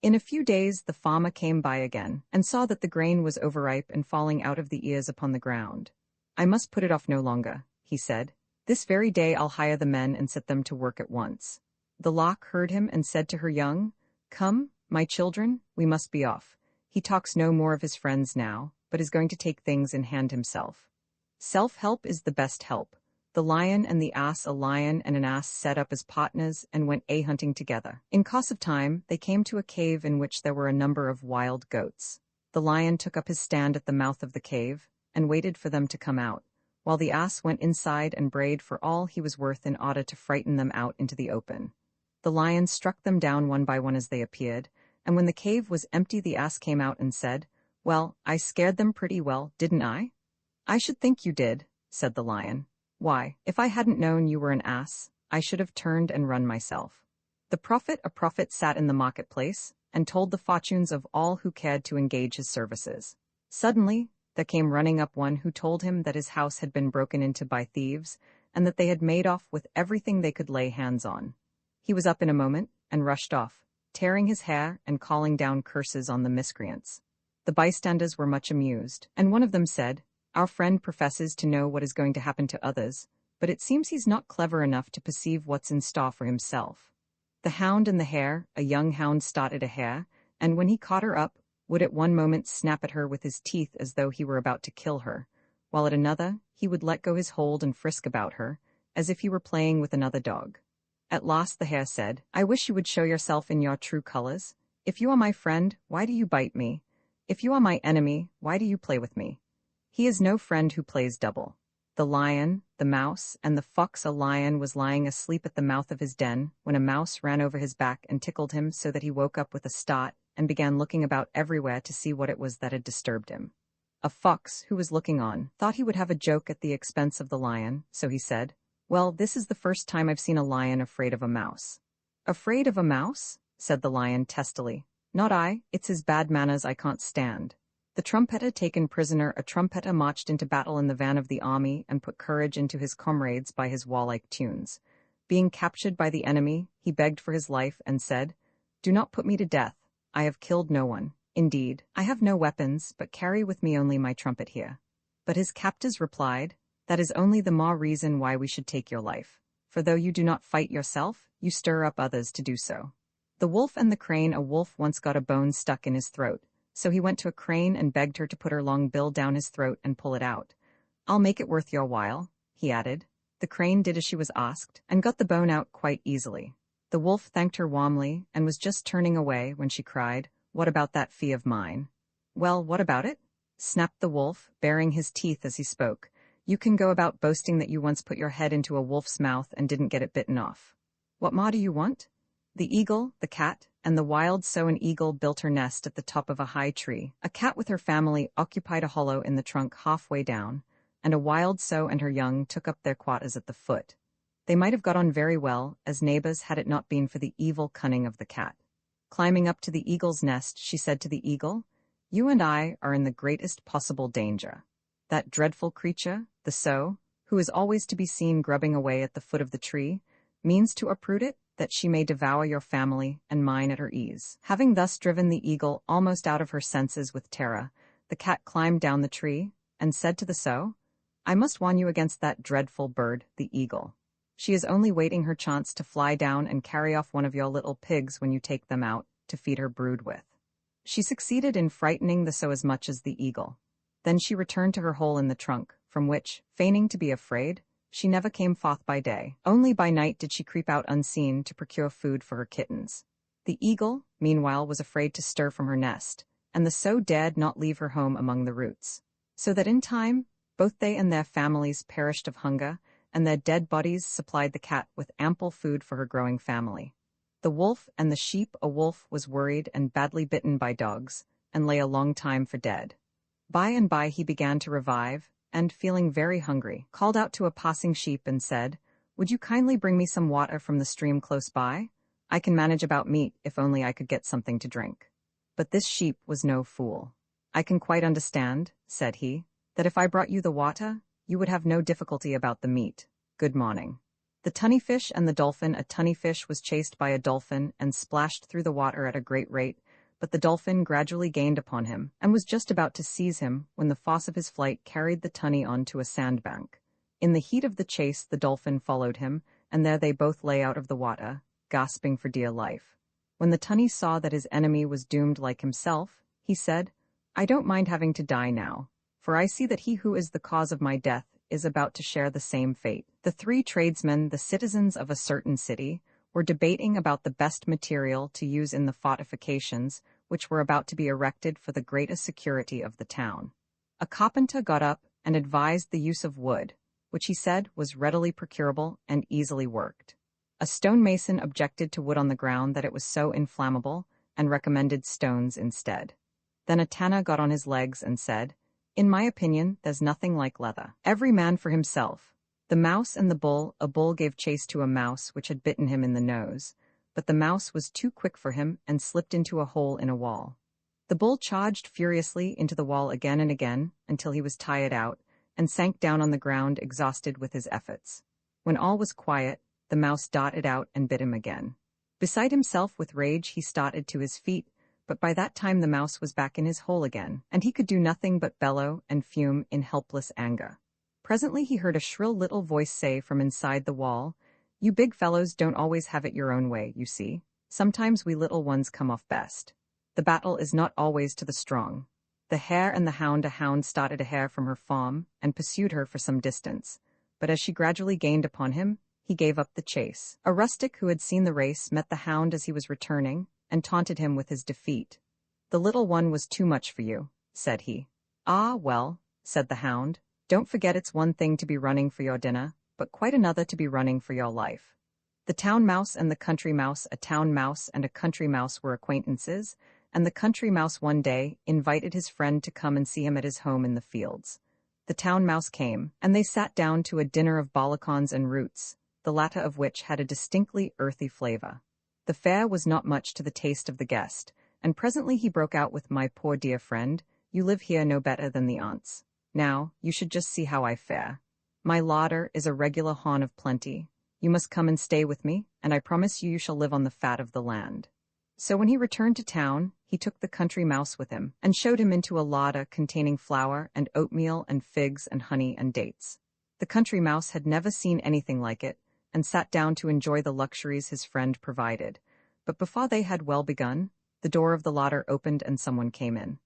In a few days the farmer came by again, and saw that the grain was overripe and falling out of the ears upon the ground. "I must put it off no longer," he said. "This very day I'll hire the men and set them to work at once." The lock heard him and said to her young, "Come, my children, we must be off. He talks no more of his friends now. but is going to take things in hand himself. Self-help is the best help. The lion and the ass. A lion and an ass set up as partners and went hunting together. In course of time, they came to a cave in which there were a number of wild goats. The lion took up his stand at the mouth of the cave and waited for them to come out, while the ass went inside and brayed for all he was worth in order to frighten them out into the open. The lion struck them down one by one as they appeared, and when the cave was empty the ass came out and said, "Well, I scared them pretty well, didn't I?" "I should think you did," said the lion. "Why, if I hadn't known you were an ass, I should have turned and run myself." A prophet sat in the marketplace and told the fortunes of all who cared to engage his services. Suddenly, there came running up one who told him that his house had been broken into by thieves and that they had made off with everything they could lay hands on. He was up in a moment and rushed off, tearing his hair and calling down curses on the miscreants. The bystanders were much amused, and one of them said, "Our friend professes to know what is going to happen to others, but it seems he's not clever enough to perceive what's in store for himself." The hound and the hare. A young hound started a hare, and when he caught her up, would at one moment snap at her with his teeth as though he were about to kill her, while at another he would let go his hold and frisk about her, as if he were playing with another dog. At last the hare said, "I wish you would show yourself in your true colors. If you are my friend, why do you bite me? If you are my enemy, why do you play with me? He is no friend who plays double." The lion, the mouse, and the fox. A lion was lying asleep at the mouth of his den when a mouse ran over his back and tickled him so that he woke up with a start and began looking about everywhere to see what it was that had disturbed him. A fox, who was looking on, thought he would have a joke at the expense of the lion, so he said, "Well, this is the first time I've seen a lion afraid of a mouse." "Afraid of a mouse?" said the lion testily. "Not I, it's his bad manners I can't stand." The trumpeter taken prisoner. A trumpeter marched into battle in the van of the army and put courage into his comrades by his warlike tunes. Being captured by the enemy, he begged for his life and said, "Do not put me to death. I have killed no one. Indeed, I have no weapons, but carry with me only my trumpet here." But his captors replied, "That is only the more reason why we should take your life. For though you do not fight yourself, you stir up others to do so." The wolf and the crane. A wolf once got a bone stuck in his throat, so he went to a crane and begged her to put her long bill down his throat and pull it out. "I'll make it worth your while," he added. The crane did as she was asked, and got the bone out quite easily. The wolf thanked her warmly, and was just turning away when she cried, "What about that fee of mine?" "Well, what about it?" snapped the wolf, baring his teeth as he spoke. "You can go about boasting that you once put your head into a wolf's mouth and didn't get it bitten off. What more do you want?" The eagle, the cat, and the wild sow. An eagle built her nest at the top of a high tree. A cat with her family occupied a hollow in the trunk halfway down, and a wild sow and her young took up their quarters at the foot. They might have got on very well as neighbors had it not been for the evil cunning of the cat. Climbing up to the eagle's nest, she said to the eagle, "You and I are in the greatest possible danger. That dreadful creature, the sow, who is always to be seen grubbing away at the foot of the tree, means to uproot it, that she may devour your family and mine at her ease." Having thus driven the eagle almost out of her senses with terror, the cat climbed down the tree and said to the sow, "I must warn you against that dreadful bird, the eagle. She is only waiting her chance to fly down and carry off one of your little pigs when you take them out to feed her brood with." She succeeded in frightening the sow as much as the eagle. Then she returned to her hole in the trunk, from which, feigning to be afraid, she never came forth by day. Only by night did she creep out unseen to procure food for her kittens. The eagle, meanwhile, was afraid to stir from her nest, and the sow dared not leave her home among the roots. So that in time, both they and their families perished of hunger, and their dead bodies supplied the cat with ample food for her growing family. The wolf and the sheep. A wolf was worried and badly bitten by dogs, and lay a long time for dead. By and by he began to revive, and, feeling very hungry, called out to a passing sheep and said, "Would you kindly bring me some water from the stream close by? I can manage about meat if only I could get something to drink." But this sheep was no fool. "I can quite understand," said he, "that if I brought you the water, you would have no difficulty about the meat. Good morning." The tunny fish and the dolphin. A tunny fish was chased by a dolphin and splashed through the water at a great rate, but the dolphin gradually gained upon him, and was just about to seize him when the force of his flight carried the tunny onto a sandbank. In the heat of the chase the dolphin followed him, and there they both lay out of the water, gasping for dear life. When the tunny saw that his enemy was doomed like himself, he said, I don't mind having to die now, for I see that he who is the cause of my death is about to share the same fate. The three tradesmen, the citizens of a certain city, were debating about the best material to use in the fortifications which were about to be erected for the greatest security of the town. A carpenter got up and advised the use of wood, which he said was readily procurable and easily worked. A stonemason objected to wood on the ground that it was so inflammable and recommended stones instead. Then a tanner got on his legs and said, "In my opinion, there's nothing like leather. Every man for himself." The mouse and the bull. A bull gave chase to a mouse which had bitten him in the nose, but the mouse was too quick for him and slipped into a hole in a wall. The bull charged furiously into the wall again and again until he was tired out and sank down on the ground exhausted with his efforts. When all was quiet, the mouse darted out and bit him again. Beside himself with rage, he started to his feet, but by that time the mouse was back in his hole again, and he could do nothing but bellow and fume in helpless anger. Presently he heard a shrill little voice say from inside the wall, "You big fellows don't always have it your own way, you see. Sometimes we little ones come off best. The battle is not always to the strong." The hare and the hound. A hound started a hare from her farm and pursued her for some distance, but as she gradually gained upon him, he gave up the chase. A rustic who had seen the race met the hound as he was returning and taunted him with his defeat. "The little one was too much for you," said he. "Ah, well," said the hound, "don't forget it's one thing to be running for your dinner, but quite another to be running for your life." The town mouse and the country mouse. A town mouse and a country mouse were acquaintances, and the country mouse one day invited his friend to come and see him at his home in the fields. The town mouse came, and they sat down to a dinner of bollicons and roots, the latter of which had a distinctly earthy flavor. The fare was not much to the taste of the guest, and presently he broke out with, "My poor dear friend, you live here no better than the aunts. Now, you should just see how I fare. My larder is a regular hawn of plenty. You must come and stay with me, and I promise you shall live on the fat of the land." So when he returned to town, he took the country mouse with him, and showed him into a larder containing flour and oatmeal and figs and honey and dates. The country mouse had never seen anything like it, and sat down to enjoy the luxuries his friend provided. But before they had well begun, the door of the larder opened and someone came in.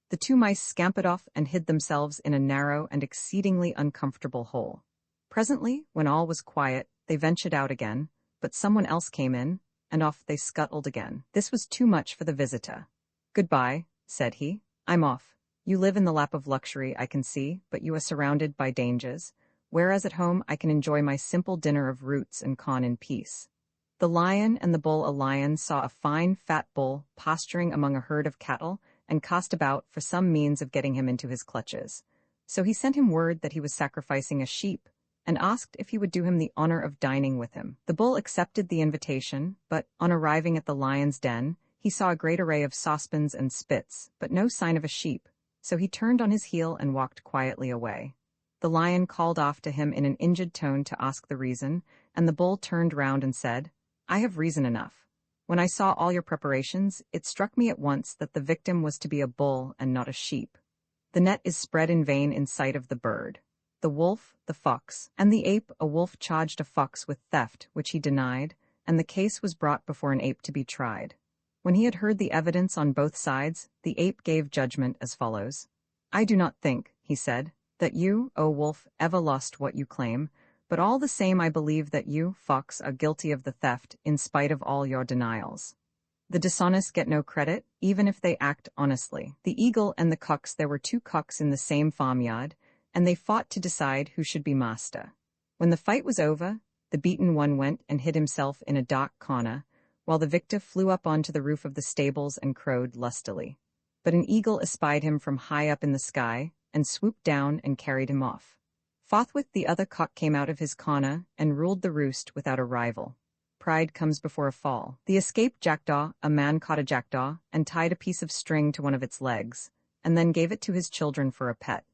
The two mice scampered off and hid themselves in a narrow and exceedingly uncomfortable hole. Presently, when all was quiet, they ventured out again, but someone else came in, and off they scuttled again. This was too much for the visitor. "Goodbye," said he. "I'm off. You live in the lap of luxury, I can see, but you are surrounded by dangers, whereas at home I can enjoy my simple dinner of roots and corn in peace." The lion and the bull. A lion saw a fine, fat bull pasturing among a herd of cattle and cast about for some means of getting him into his clutches. So he sent him word that he was sacrificing a sheep, and asked if he would do him the honor of dining with him. The bull accepted the invitation, but on arriving at the lion's den, he saw a great array of saucepans and spits, but no sign of a sheep, so he turned on his heel and walked quietly away. The lion called after him in an injured tone to ask the reason, and the bull turned round and said, "I have reason enough. When I saw all your preparations, it struck me at once that the victim was to be a bull and not a sheep. The net is spread in vain in sight of the bird. The wolf, the fox, and the ape. A wolf charged a fox with theft, which he denied, and the case was brought before an ape to be tried. When he had heard the evidence on both sides, the ape gave judgment as follows. "I do not think," he said, "that you, O wolf, ever lost what you claim, but all the same I believe that you, fox, are guilty of the theft in spite of all your denials. The dishonest get no credit, even if they act honestly." The eagle and the cocks. There were two cocks in the same farmyard, and they fought to decide who should be master. When the fight was over, the beaten one went and hid himself in a dark corner, while the victor flew up onto the roof of the stables and crowed lustily. But an eagle espied him from high up in the sky, and swooped down and carried him off. Forthwith the other cock came out of his corner and ruled the roost without a rival. Pride comes before a fall. The escaped jackdaw. A man caught a jackdaw and tied a piece of string to one of its legs, and then gave it to his children for a pet.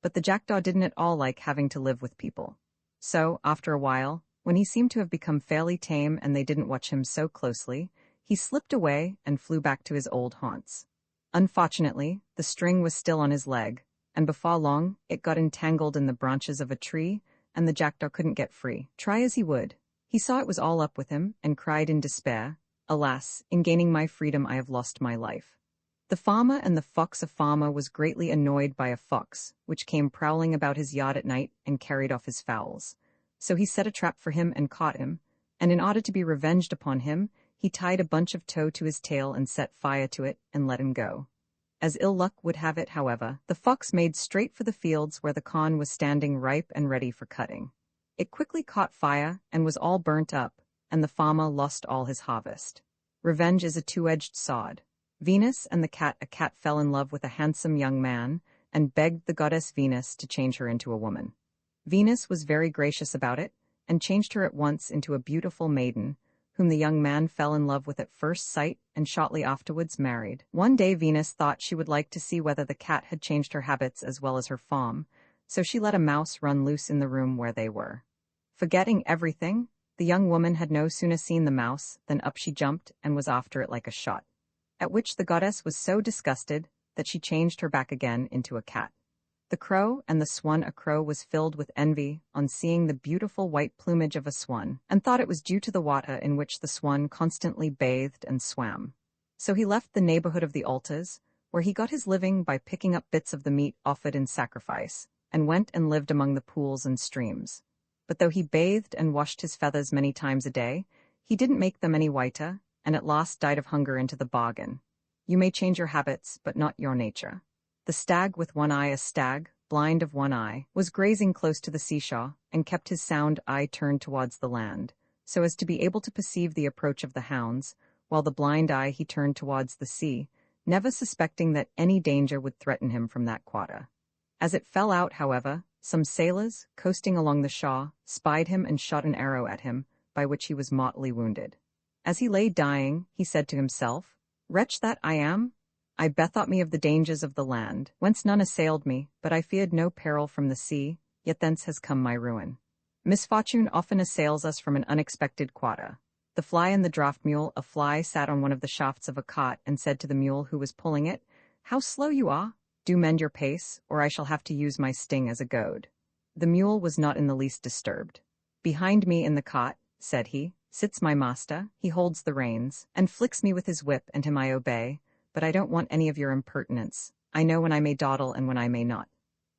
But the jackdaw didn't at all like having to live with people. So, after a while, when he seemed to have become fairly tame and they didn't watch him so closely, he slipped away and flew back to his old haunts. Unfortunately, the string was still on his leg, and before long, it got entangled in the branches of a tree, and the jackdaw couldn't get free. Try as he would, he saw it was all up with him, and cried in despair, "Alas, in gaining my freedom I have lost my life." The farmer and the fox. A farmer was greatly annoyed by a fox, which came prowling about his yard at night and carried off his fowls. So he set a trap for him and caught him, and in order to be revenged upon him, he tied a bunch of tow to his tail and set fire to it and let him go. As ill luck would have it, however, the fox made straight for the fields where the corn was standing ripe and ready for cutting. It quickly caught fire and was all burnt up, and the farmer lost all his harvest. Revenge is a two-edged sword. Venus and the cat. A cat fell in love with a handsome young man and begged the goddess Venus to change her into a woman. Venus was very gracious about it and changed her at once into a beautiful maiden, whom the young man fell in love with at first sight and shortly afterwards married. One day Venus thought she would like to see whether the cat had changed her habits as well as her form, so she let a mouse run loose in the room where they were. Forgetting everything, the young woman had no sooner seen the mouse than up she jumped and was after it like a shot. At which the goddess was so disgusted that she changed her back again into a cat. The crow and the swan. A crow was filled with envy on seeing the beautiful white plumage of a swan, and thought it was due to the water in which the swan constantly bathed and swam. So he left the neighborhood of the altars, where he got his living by picking up bits of the meat offered in sacrifice, and went and lived among the pools and streams. But though he bathed and washed his feathers many times a day, he didn't make them any whiter, and at last died of hunger into the bargain. You may change your habits, but not your nature. The stag with one eye. A stag, blind of one eye, was grazing close to the seashore, and kept his sound eye turned towards the land, so as to be able to perceive the approach of the hounds, while the blind eye he turned towards the sea, never suspecting that any danger would threaten him from that quarter. As it fell out, however, some sailors, coasting along the shore, spied him and shot an arrow at him, by which he was mortally wounded. As he lay dying, he said to himself, "Wretch that I am! I bethought me of the dangers of the land, whence none assailed me, but I feared no peril from the sea, yet thence has come my ruin." Misfortune often assails us from an unexpected quarter. The fly and the draught mule. A fly sat on one of the shafts of a cart and said to the mule who was pulling it, "How slow you are! Do mend your pace, or I shall have to use my sting as a goad." The mule was not in the least disturbed. "Behind me in the cart," said he, "sits my master. He holds the reins, and flicks me with his whip, and him I obey, but I don't want any of your impertinence. I know when I may dawdle and when I may not."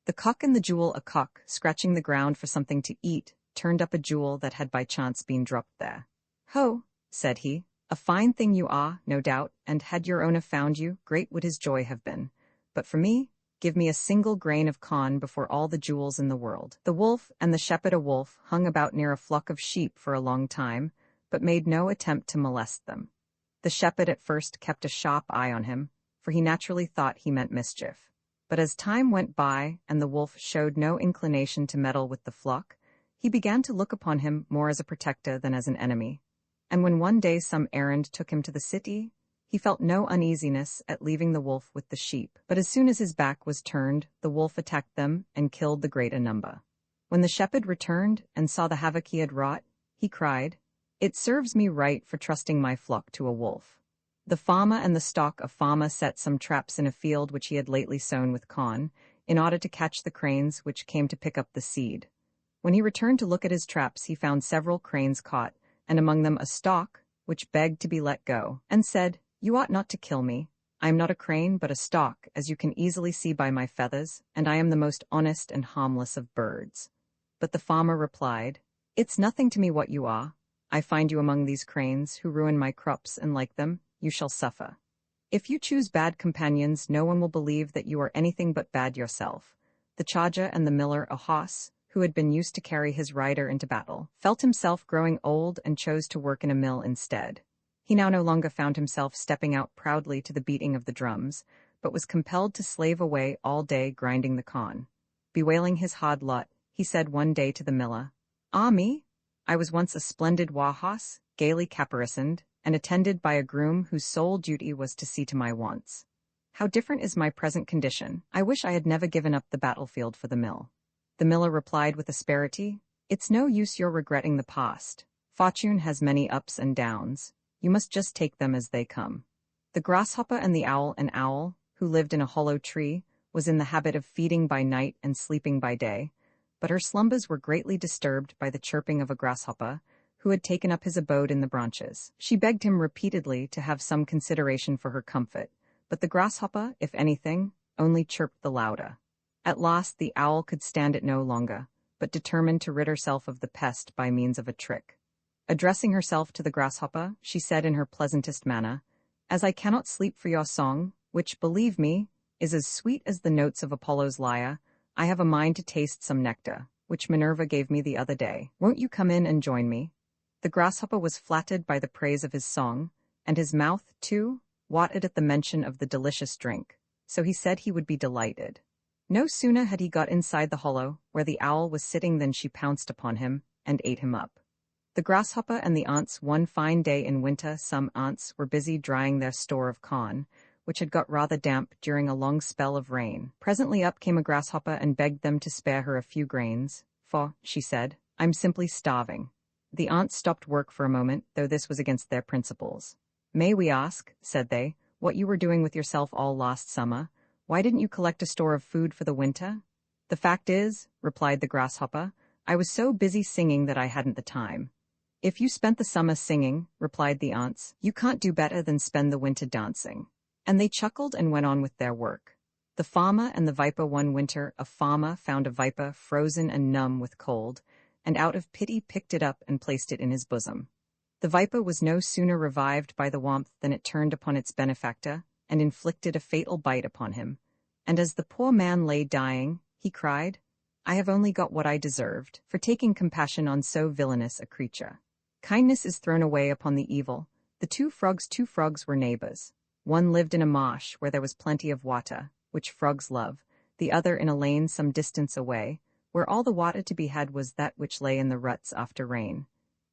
The cock and the jewel. A cock, scratching the ground for something to eat, turned up a jewel that had by chance been dropped there. "Ho," said he, "a fine thing you are, no doubt, and had your owner found you, great would his joy have been. But for me, give me a single grain of corn before all the jewels in the world." The wolf and the shepherd. A wolf hung about near a flock of sheep for a long time, but made no attempt to molest them. The shepherd at first kept a sharp eye on him, for he naturally thought he meant mischief. But as time went by and the wolf showed no inclination to meddle with the flock, he began to look upon him more as a protector than as an enemy. And when one day some errand took him to the city, he felt no uneasiness at leaving the wolf with the sheep. But as soon as his back was turned, the wolf attacked them and killed the greater number. When the shepherd returned and saw the havoc he had wrought, he cried, "It serves me right for trusting my flock to a wolf." The farmer and the stock. A farmer set some traps in a field which he had lately sown with corn, in order to catch the cranes which came to pick up the seed. When he returned to look at his traps, he found several cranes caught, and among them a stock, which begged to be let go, and said, "You ought not to kill me. I am not a crane, but a stock, as you can easily see by my feathers, and I am the most honest and harmless of birds." But the farmer replied, "It's nothing to me what you are. I find you among these cranes, who ruin my crops, and like them, you shall suffer. If you choose bad companions, no one will believe that you are anything but bad yourself." The charger and the miller. A horse, who had been used to carry his rider into battle, felt himself growing old and chose to work in a mill instead. He now no longer found himself stepping out proudly to the beating of the drums, but was compelled to slave away all day grinding the corn. Bewailing his hard lot, he said one day to the miller, "Ah me! I was once a splendid war horse, gaily caparisoned, and attended by a groom whose sole duty was to see to my wants. How different is my present condition! I wish I had never given up the battlefield for the mill." The miller replied with asperity, "It's no use your regretting the past. Fortune has many ups and downs. You must just take them as they come." The grasshopper and the owl. An owl, who lived in a hollow tree, was in the habit of feeding by night and sleeping by day, but her slumbers were greatly disturbed by the chirping of a grasshopper, who had taken up his abode in the branches. She begged him repeatedly to have some consideration for her comfort, but the grasshopper, if anything, only chirped the louder. At last the owl could stand it no longer, but determined to rid herself of the pest by means of a trick. Addressing herself to the grasshopper, she said in her pleasantest manner, "As I cannot sleep for your song, which, believe me, is as sweet as the notes of Apollo's lyre, I have a mind to taste some nectar, which Minerva gave me the other day. Won't you come in and join me?" The grasshopper was flattered by the praise of his song, and his mouth, too, watered at the mention of the delicious drink, so he said he would be delighted. No sooner had he got inside the hollow where the owl was sitting than she pounced upon him and ate him up. The grasshopper and the ants. One fine day in winter, some ants were busy drying their store of corn, which had got rather damp during a long spell of rain. Presently up came a grasshopper and begged them to spare her a few grains, for, she said, "I'm simply starving." The ants stopped work for a moment, though this was against their principles. "May we ask," said they, "what you were doing with yourself all last summer? Why didn't you collect a store of food for the winter?" "The fact is," replied the grasshopper, "I was so busy singing that I hadn't the time." "If you spent the summer singing," replied the ants, "you can't do better than spend the winter dancing." And they chuckled and went on with their work. The farmer and the viper. One winter, a farmer found a viper frozen and numb with cold, and out of pity picked it up and placed it in his bosom. The viper was no sooner revived by the warmth than it turned upon its benefactor and inflicted a fatal bite upon him. And as the poor man lay dying, he cried, "I have only got what I deserved for taking compassion on so villainous a creature." Kindness is thrown away upon the evil. The two frogs were neighbors. One lived in a marsh where there was plenty of water, which frogs love, the other in a lane some distance away, where all the water to be had was that which lay in the ruts after rain.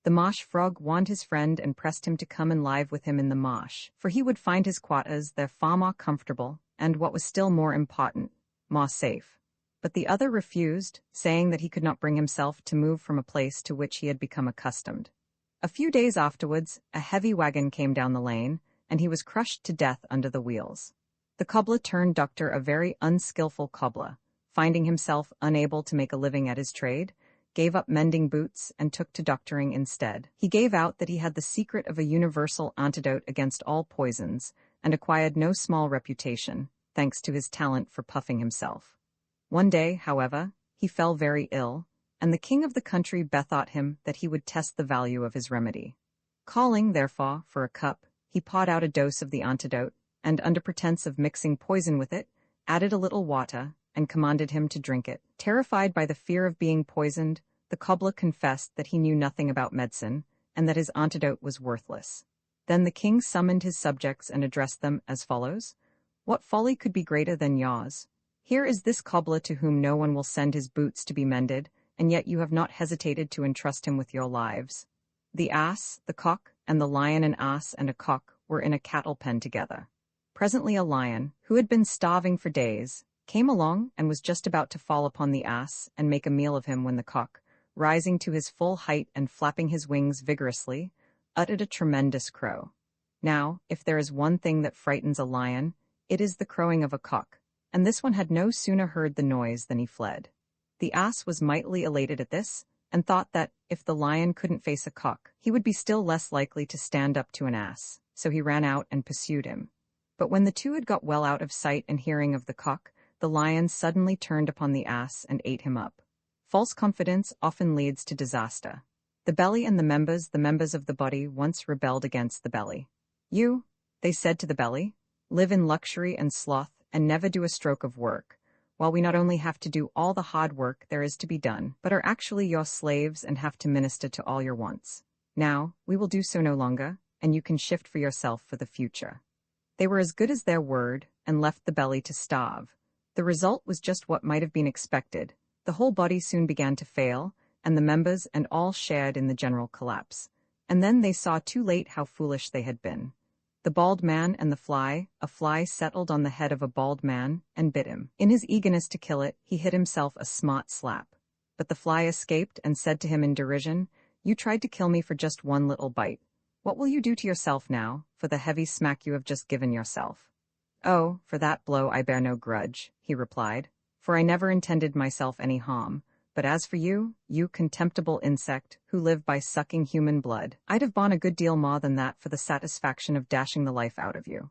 The marsh frog warned his friend and pressed him to come and live with him in the marsh, for he would find his quarters there far more comfortable, and what was still more important, more safe. But the other refused, saying that he could not bring himself to move from a place to which he had become accustomed. A few days afterwards, a heavy wagon came down the lane, and he was crushed to death under the wheels. The cobbler turned doctor, a very unskillful cobbler, finding himself unable to make a living at his trade, gave up mending boots and took to doctoring instead. He gave out that he had the secret of a universal antidote against all poisons, and acquired no small reputation, thanks to his talent for puffing himself. One day, however, he fell very ill, and the king of the country bethought him that he would test the value of his remedy. Calling, therefore, for a cup, he poured out a dose of the antidote, and under pretense of mixing poison with it, added a little water, and commanded him to drink it. Terrified by the fear of being poisoned, the cobbler confessed that he knew nothing about medicine, and that his antidote was worthless. Then the king summoned his subjects and addressed them as follows: "What folly could be greater than yours? Here is this cobbler to whom no one will send his boots to be mended, and yet you have not hesitated to entrust him with your lives." The ass, the cock, and the lion. An ass and a cock were in a cattle pen together. Presently a lion, who had been starving for days, came along and was just about to fall upon the ass and make a meal of him when the cock, rising to his full height and flapping his wings vigorously, uttered a tremendous crow. Now, if there is one thing that frightens a lion, it is the crowing of a cock, and this one had no sooner heard the noise than he fled. The ass was mightily elated at this, and thought that, if the lion couldn't face a cock, he would be still less likely to stand up to an ass, so he ran out and pursued him. But when the two had got well out of sight and hearing of the cock, the lion suddenly turned upon the ass and ate him up. False confidence often leads to disaster. The belly and the members of the body once rebelled against the belly. "You," they said to the belly, "live in luxury and sloth and never do a stroke of work, while we not only have to do all the hard work there is to be done, but are actually your slaves and have to minister to all your wants. Now, we will do so no longer, and you can shift for yourself for the future." They were as good as their word, and left the belly to starve. The result was just what might have been expected. The whole body soon began to fail, and the members and all shared in the general collapse. And then they saw too late how foolish they had been. The bald man and the fly. A fly settled on the head of a bald man and bit him. In his eagerness to kill it, he hit himself a smart slap. But the fly escaped and said to him in derision, "You tried to kill me for just one little bite. What will you do to yourself now, for the heavy smack you have just given yourself?" "Oh, for that blow I bear no grudge," he replied, "for I never intended myself any harm. But as for you, you contemptible insect, who live by sucking human blood, I'd have borne a good deal more than that for the satisfaction of dashing the life out of you."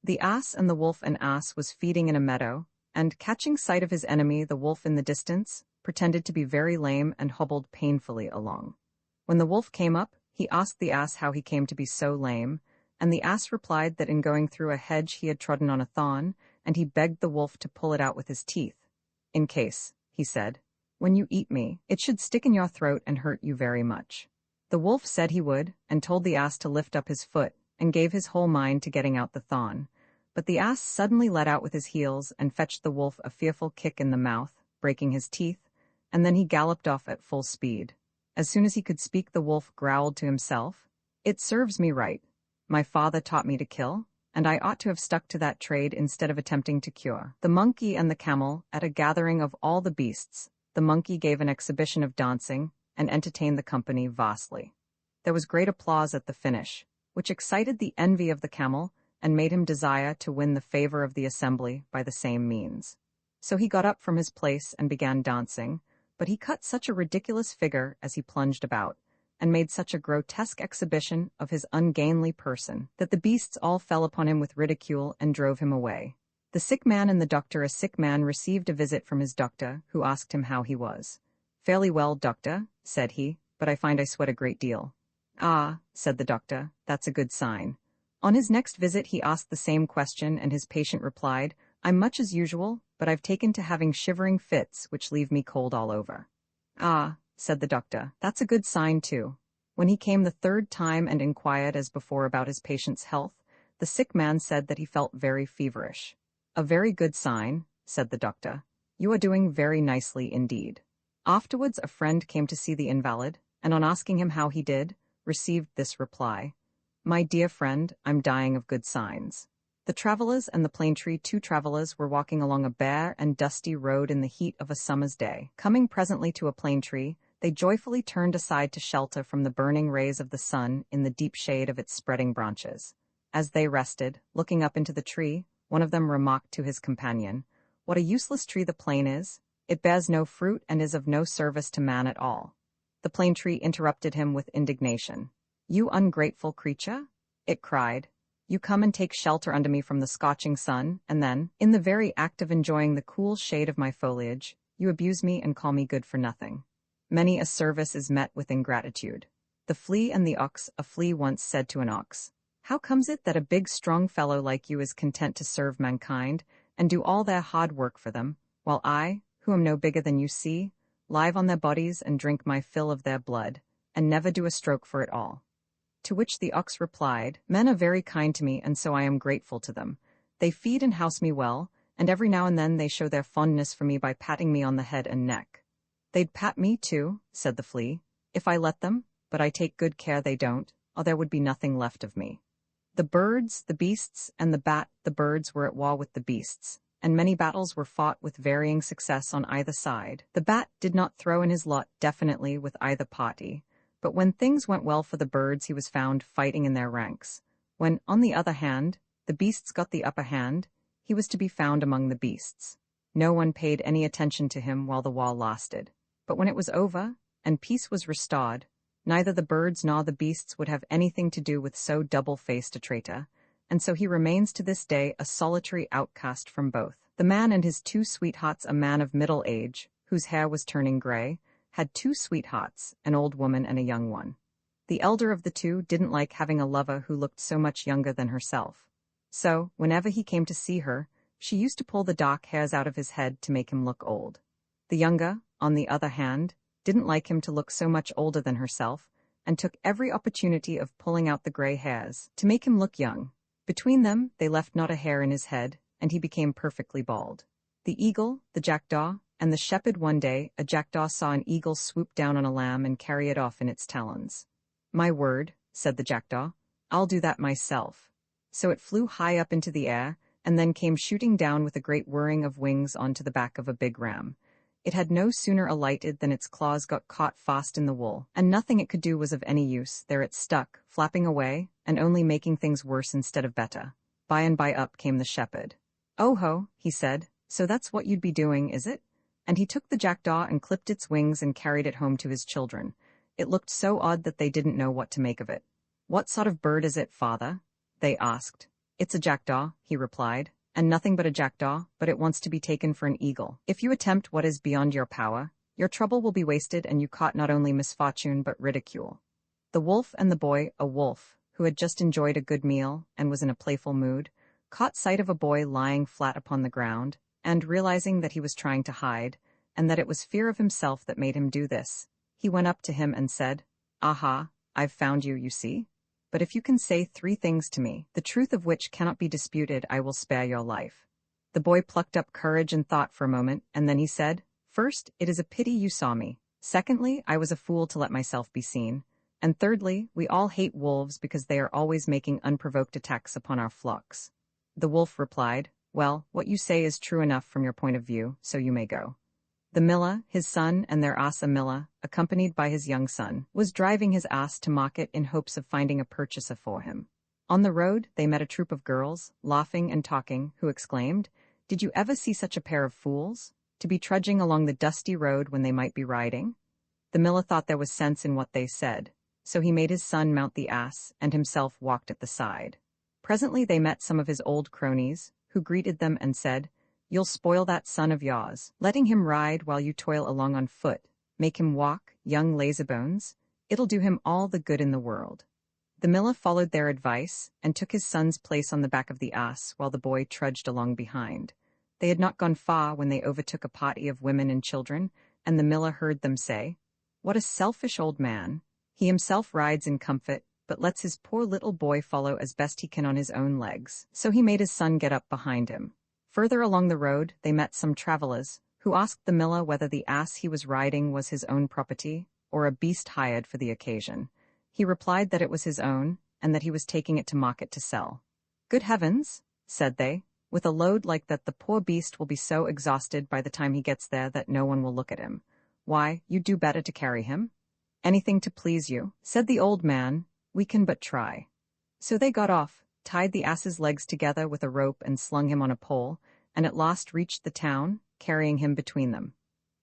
The ass and the wolf. An ass was feeding in a meadow, and, catching sight of his enemy, the wolf in the distance, pretended to be very lame and hobbled painfully along. When the wolf came up, he asked the ass how he came to be so lame, and the ass replied that in going through a hedge he had trodden on a thorn, and he begged the wolf to pull it out with his teeth. "In case," he said, "when you eat me, it should stick in your throat and hurt you very much." The wolf said he would, and told the ass to lift up his foot, and gave his whole mind to getting out the thorn. But the ass suddenly let out with his heels and fetched the wolf a fearful kick in the mouth, breaking his teeth, and then he galloped off at full speed. As soon as he could speak, the wolf growled to himself, "It serves me right. My father taught me to kill, and I ought to have stuck to that trade instead of attempting to cure." The monkey and the camel. At a gathering of all the beasts, the monkey gave an exhibition of dancing and entertained the company vastly. There was great applause at the finish, which excited the envy of the camel and made him desire to win the favor of the assembly by the same means. So he got up from his place and began dancing, but he cut such a ridiculous figure as he plunged about, and made such a grotesque exhibition of his ungainly person, that the beasts all fell upon him with ridicule and drove him away. The sick man and the doctor. A sick man received a visit from his doctor, who asked him how he was. "Fairly well, doctor," said he, "but I find I sweat a great deal." "Ah," said the doctor, "that's a good sign." On his next visit he asked the same question, and his patient replied, "I'm much as usual, but I've taken to having shivering fits which leave me cold all over." "Ah," said the doctor, "that's a good sign too." When he came the third time and inquired as before about his patient's health, the sick man said that he felt very feverish. "A very good sign," said the doctor. "You are doing very nicely indeed." Afterwards a friend came to see the invalid, and on asking him how he did, received this reply, "My dear friend, I'm dying of good signs." The travelers and the plane tree. 2 travelers were walking along a bare and dusty road in the heat of a summer's day. Coming presently to a plane tree, they joyfully turned aside to shelter from the burning rays of the sun in the deep shade of its spreading branches. As they rested, looking up into the tree, one of them remarked to his companion, "What a useless tree the plane is! It bears no fruit and is of no service to man at all." The plane tree interrupted him with indignation. "You ungrateful creature," it cried, "you come and take shelter under me from the scorching sun, and then, in the very act of enjoying the cool shade of my foliage, you abuse me and call me good for nothing. Many a service is met with ingratitude. The flea and the ox." A flea once said to an ox, "How comes it that a big strong fellow like you is content to serve mankind, and do all their hard work for them, while I, who am no bigger than you see, live on their bodies and drink my fill of their blood, and never do a stroke for it all?" To which the ox replied, "Men are very kind to me, and so I am grateful to them. They feed and house me well, and every now and then they show their fondness for me by patting me on the head and neck." "They'd pat me too," said the flea, "if I let them, but I take good care they don't, or there would be nothing left of me." The birds, the beasts, and the bat. The birds were at war with the beasts, and many battles were fought with varying success on either side. The bat did not throw in his lot definitely with either party, but when things went well for the birds he was found fighting in their ranks. When, on the other hand, the beasts got the upper hand, he was to be found among the beasts. No one paid any attention to him while the war lasted. But when it was over, and peace was restored, neither the birds nor the beasts would have anything to do with so double-faced a traitor, and so he remains to this day a solitary outcast from both. The man and his 2 sweethearts. A man of middle age, whose hair was turning gray, had 2 sweethearts, an old woman and a young one. The elder of the 2 didn't like having a lover who looked so much younger than herself. So, whenever he came to see her, she used to pull the dark hairs out of his head to make him look old. The younger, on the other hand, didn't like him to look so much older than herself, and took every opportunity of pulling out the gray hairs to make him look young. Between them, they left not a hair in his head, and he became perfectly bald. The eagle, the jackdaw, and the shepherd. One day, a jackdaw saw an eagle swoop down on a lamb and carry it off in its talons. "My word," said the jackdaw, "I'll do that myself." So it flew high up into the air, and then came shooting down with a great whirring of wings onto the back of a big ram. It had no sooner alighted than its claws got caught fast in the wool, and nothing it could do was of any use. There it stuck, flapping away, and only making things worse instead of better. By and by up came the shepherd. "Oh ho," he said, "so that's what you'd be doing, is it?" And he took the jackdaw and clipped its wings and carried it home to his children. It looked so odd that they didn't know what to make of it. "What sort of bird is it, father?" they asked. It's a jackdaw, he replied, and nothing but a jackdaw, but it wants to be taken for an eagle. If you attempt what is beyond your power, your trouble will be wasted and you caught not only misfortune but ridicule. The wolf and the boy, a wolf, who had just enjoyed a good meal and was in a playful mood, caught sight of a boy lying flat upon the ground, and realizing that he was trying to hide, and that it was fear of himself that made him do this, he went up to him and said, "Aha, I've found you, you see? But if you can say 3 things to me, the truth of which cannot be disputed, I will spare your life." The boy plucked up courage and thought for a moment, and then he said, "First, it is a pity you saw me. Secondly, I was a fool to let myself be seen. And thirdly, we all hate wolves because they are always making unprovoked attacks upon our flocks." The wolf replied, "Well, what you say is true enough from your point of view, so you may go." The miller, his son, and their ass a miller, accompanied by his young son, was driving his ass to market in hopes of finding a purchaser for him. On the road, they met a troop of girls, laughing and talking, who exclaimed, "Did you ever see such a pair of fools? To be trudging along the dusty road when they might be riding?" The miller thought there was sense in what they said, so he made his son mount the ass and himself walked at the side. Presently they met some of his old cronies, who greeted them and said, "You'll spoil that son of yours, letting him ride while you toil along on foot. Make him walk, young lazybones. It'll do him all the good in the world." The miller followed their advice and took his son's place on the back of the ass while the boy trudged along behind. They had not gone far when they overtook a party of women and children, and the miller heard them say, "What a selfish old man. He himself rides in comfort, but lets his poor little boy follow as best he can on his own legs." So he made his son get up behind him. Further along the road, they met some travelers, who asked the miller whether the ass he was riding was his own property, or a beast hired for the occasion. He replied that it was his own, and that he was taking it to market to sell. "Good heavens," said they, "with a load like that the poor beast will be so exhausted by the time he gets there that no one will look at him. Why, you'd do better to carry him." "Anything to please you," said the old man, "we can but try." So they got off, tied the ass's legs together with a rope and slung him on a pole, and at last reached the town, carrying him between them.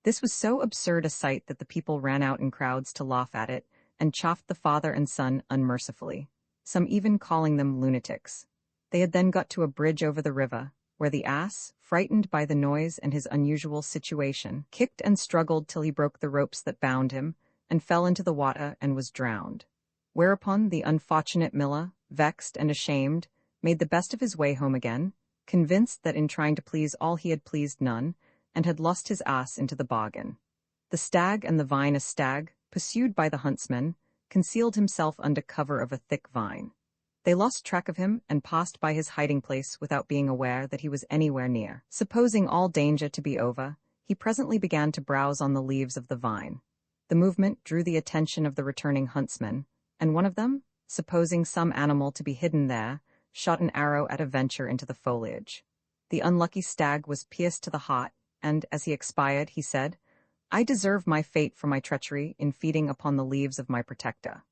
This was so absurd a sight that the people ran out in crowds to laugh at it, and chaffed the father and son unmercifully, some even calling them lunatics. They had then got to a bridge over the river, where the ass, frightened by the noise and his unusual situation, kicked and struggled till he broke the ropes that bound him, and fell into the water and was drowned. Whereupon the unfortunate miller, vexed and ashamed, made the best of his way home again, convinced that in trying to please all he had pleased none, and had lost his ass into the bargain. The stag and the vine a stag, pursued by the huntsman, concealed himself under cover of a thick vine. They lost track of him and passed by his hiding place without being aware that he was anywhere near. Supposing all danger to be over, he presently began to browse on the leaves of the vine. The movement drew the attention of the returning huntsmen, and one of them, supposing some animal to be hidden there, shot an arrow at a venture into the foliage. The unlucky stag was pierced to the heart, and, as he expired, he said, "I deserve my fate for my treachery in feeding upon the leaves of my protector."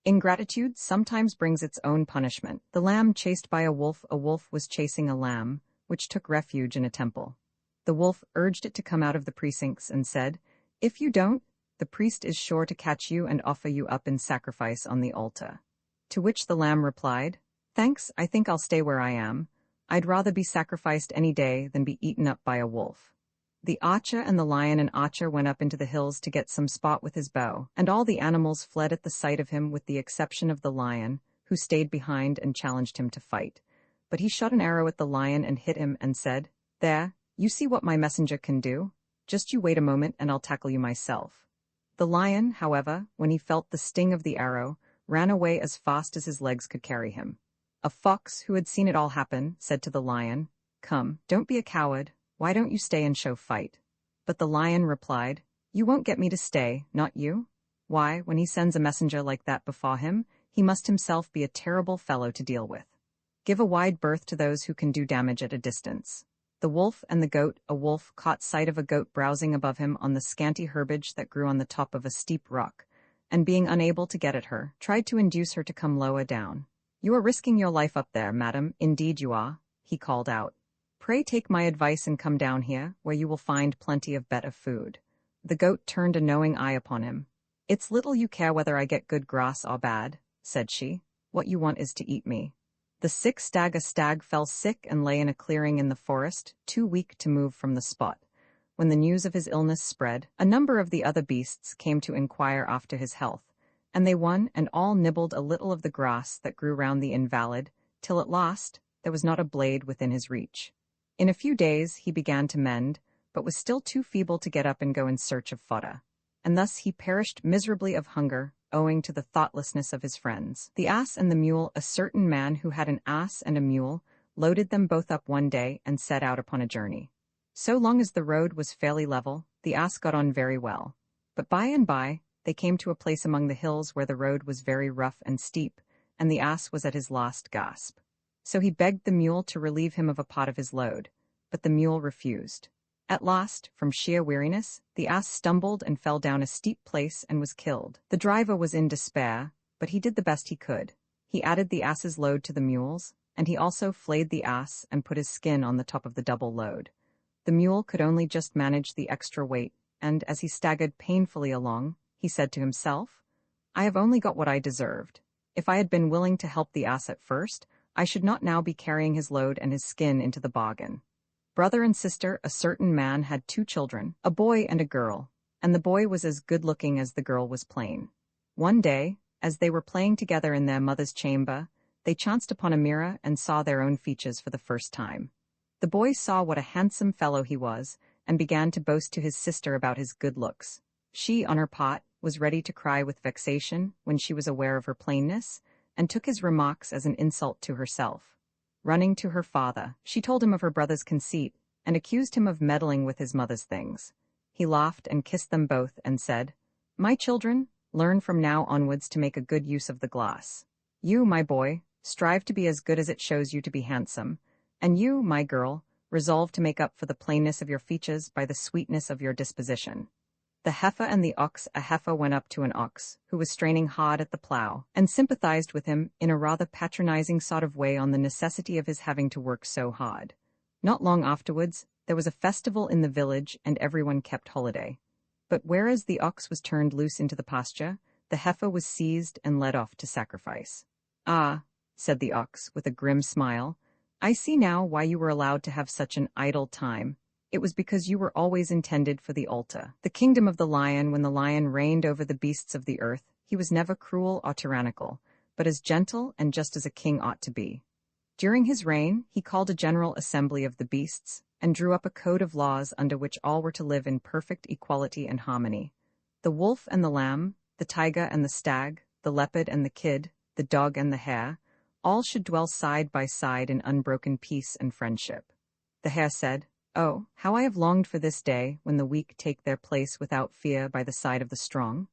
Ingratitude sometimes brings its own punishment. The lamb chased by a wolf was chasing a lamb, which took refuge in a temple. The wolf urged it to come out of the precincts and said, "If you don't, the priest is sure to catch you and offer you up in sacrifice on the altar." To which the lamb replied, "Thanks, I think I'll stay where I am. I'd rather be sacrificed any day than be eaten up by a wolf." The archer and the lion and archer went up into the hills to get some spot with his bow, and all the animals fled at the sight of him with the exception of the lion, who stayed behind and challenged him to fight. But he shot an arrow at the lion and hit him and said, "There, you see what my messenger can do. Just you wait a moment and I'll tackle you myself." The lion, however, when he felt the sting of the arrow, ran away as fast as his legs could carry him. A fox, who had seen it all happen, said to the lion, "Come, don't be a coward. Why don't you stay and show fight?" But the lion replied, "You won't get me to stay, not you. Why, when he sends a messenger like that before him, he must himself be a terrible fellow to deal with. Give a wide berth to those who can do damage at a distance." The wolf and the goat, a wolf caught sight of a goat browsing above him on the scanty herbage that grew on the top of a steep rock, and being unable to get at her, tried to induce her to come lower down. "You are risking your life up there, madam, indeed you are," he called out. "Pray take my advice and come down here, where you will find plenty of better food." The goat turned a knowing eye upon him. "It's little you care whether I get good grass or bad," said she. "What you want is to eat me." The sick stag. A stag fell sick and lay in a clearing in the forest, too weak to move from the spot. When the news of his illness spread, a number of the other beasts came to inquire after his health, and they one and all nibbled a little of the grass that grew round the invalid, till at last there was not a blade within his reach. In a few days he began to mend, but was still too feeble to get up and go in search of fodder, and thus he perished miserably of hunger, owing to the thoughtlessness of his friends. The ass and the mule. A certain man who had an ass and a mule loaded them both up one day and set out upon a journey. So long as the road was fairly level, the ass got on very well, but by and by they came to a place among the hills where the road was very rough and steep, and the ass was at his last gasp. So he begged the mule to relieve him of a part of his load, but the mule refused. At last, from sheer weariness, the ass stumbled and fell down a steep place and was killed. The driver was in despair, but he did the best he could. He added the ass's load to the mule's, and he also flayed the ass and put his skin on the top of the double load. The mule could only just manage the extra weight, and as he staggered painfully along, he said to himself, "I have only got what I deserved. If I had been willing to help the ass at first, I should not now be carrying his load and his skin into the bargain." Brother and sister. A certain man had 2 children, a boy and a girl, and the boy was as good-looking as the girl was plain. One day, as they were playing together in their mother's chamber, they chanced upon a mirror and saw their own features for the first time. The boy saw what a handsome fellow he was, and began to boast to his sister about his good looks. She, on her part, was ready to cry with vexation when she was aware of her plainness, and took his remarks as an insult to herself. Running to her father, she told him of her brother's conceit, and accused him of meddling with his mother's things. He laughed and kissed them both, and said, "My children, learn from now onwards to make a good use of the glass. You, my boy, strive to be as good as it shows you to be handsome, and you, my girl, resolve to make up for the plainness of your features by the sweetness of your disposition." The heifer and the ox. A heifer went up to an ox, who was straining hard at the plough, and sympathized with him in a rather patronizing sort of way on the necessity of his having to work so hard. Not long afterwards, there was a festival in the village, and everyone kept holiday. But whereas the ox was turned loose into the pasture, the heifer was seized and led off to sacrifice. "Ah," said the ox, with a grim smile, "I see now why you were allowed to have such an idle time. It was because you were always intended for the altar, the kingdom of the lion. When the lion reigned over the beasts of the earth, he was never cruel or tyrannical, but as gentle and just as a king ought to be. During his reign, he called a general assembly of the beasts, and drew up a code of laws under which all were to live in perfect equality and harmony. The wolf and the lamb, the tiger and the stag, the leopard and the kid, the dog and the hare, all should dwell side by side in unbroken peace and friendship." The hare said, "Oh, how I have longed for this day when the weak take their place without fear by the side of the strong."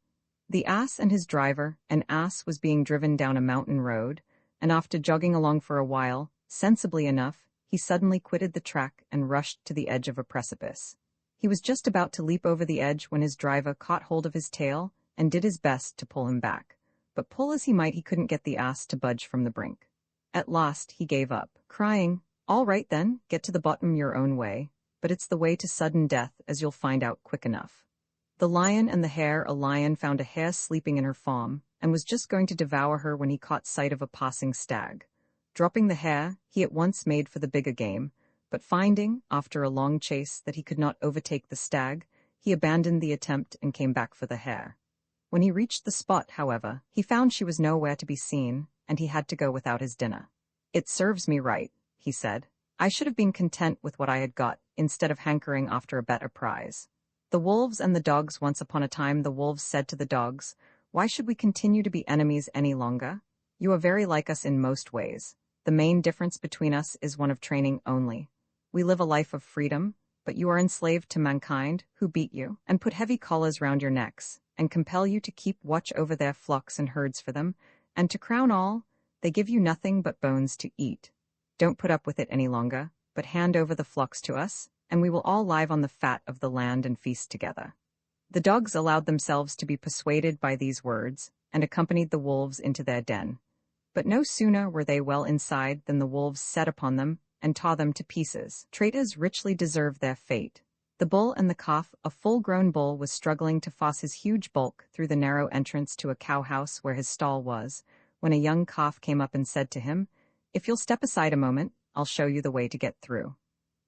The ass and his driver. An ass was being driven down a mountain road, and after jogging along for a while, sensibly enough, he suddenly quitted the track and rushed to the edge of a precipice. He was just about to leap over the edge when his driver caught hold of his tail and did his best to pull him back, but pull as he might, he couldn't get the ass to budge from the brink. At last he gave up, crying, "All right then, get to the bottom your own way, but it's the way to sudden death, as you'll find out quick enough." The lion and the hare. A lion found a hare sleeping in her form, and was just going to devour her when he caught sight of a passing stag. Dropping the hare, he at once made for the bigger game, but finding, after a long chase, that he could not overtake the stag, he abandoned the attempt and came back for the hare. When he reached the spot, however, he found she was nowhere to be seen, and he had to go without his dinner. "It serves me right," he said. "I should have been content with what I had got, instead of hankering after a better prize." The wolves and the dogs. Once upon a time the wolves said to the dogs, "Why should we continue to be enemies any longer? You are very like us in most ways. The main difference between us is one of training only. We live a life of freedom, but you are enslaved to mankind, who beat you, and put heavy collars round your necks, and compel you to keep watch over their flocks and herds for them, and to crown all, they give you nothing but bones to eat. Don't put up with it any longer, but hand over the flocks to us, and we will all live on the fat of the land and feast together." The dogs allowed themselves to be persuaded by these words, and accompanied the wolves into their den. But no sooner were they well inside than the wolves set upon them and tore them to pieces. Traitors richly deserved their fate. The bull and the calf. A full-grown bull was struggling to force his huge bulk through the narrow entrance to a cow-house where his stall was, when a young calf came up and said to him, If you'll step aside a moment, I'll show you the way to get through.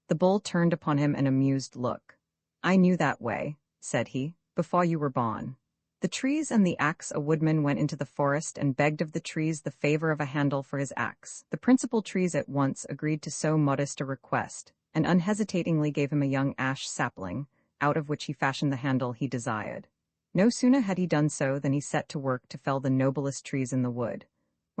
The bull turned upon him an amused look. I knew that way, said he, before you were born. The trees and the axe. A woodman went into the forest and begged of the trees the favor of a handle for his axe. The principal trees at once agreed to so modest a request, and unhesitatingly gave him a young ash sapling, out of which he fashioned the handle he desired. No sooner had he done so than he set to work to fell the noblest trees in the wood.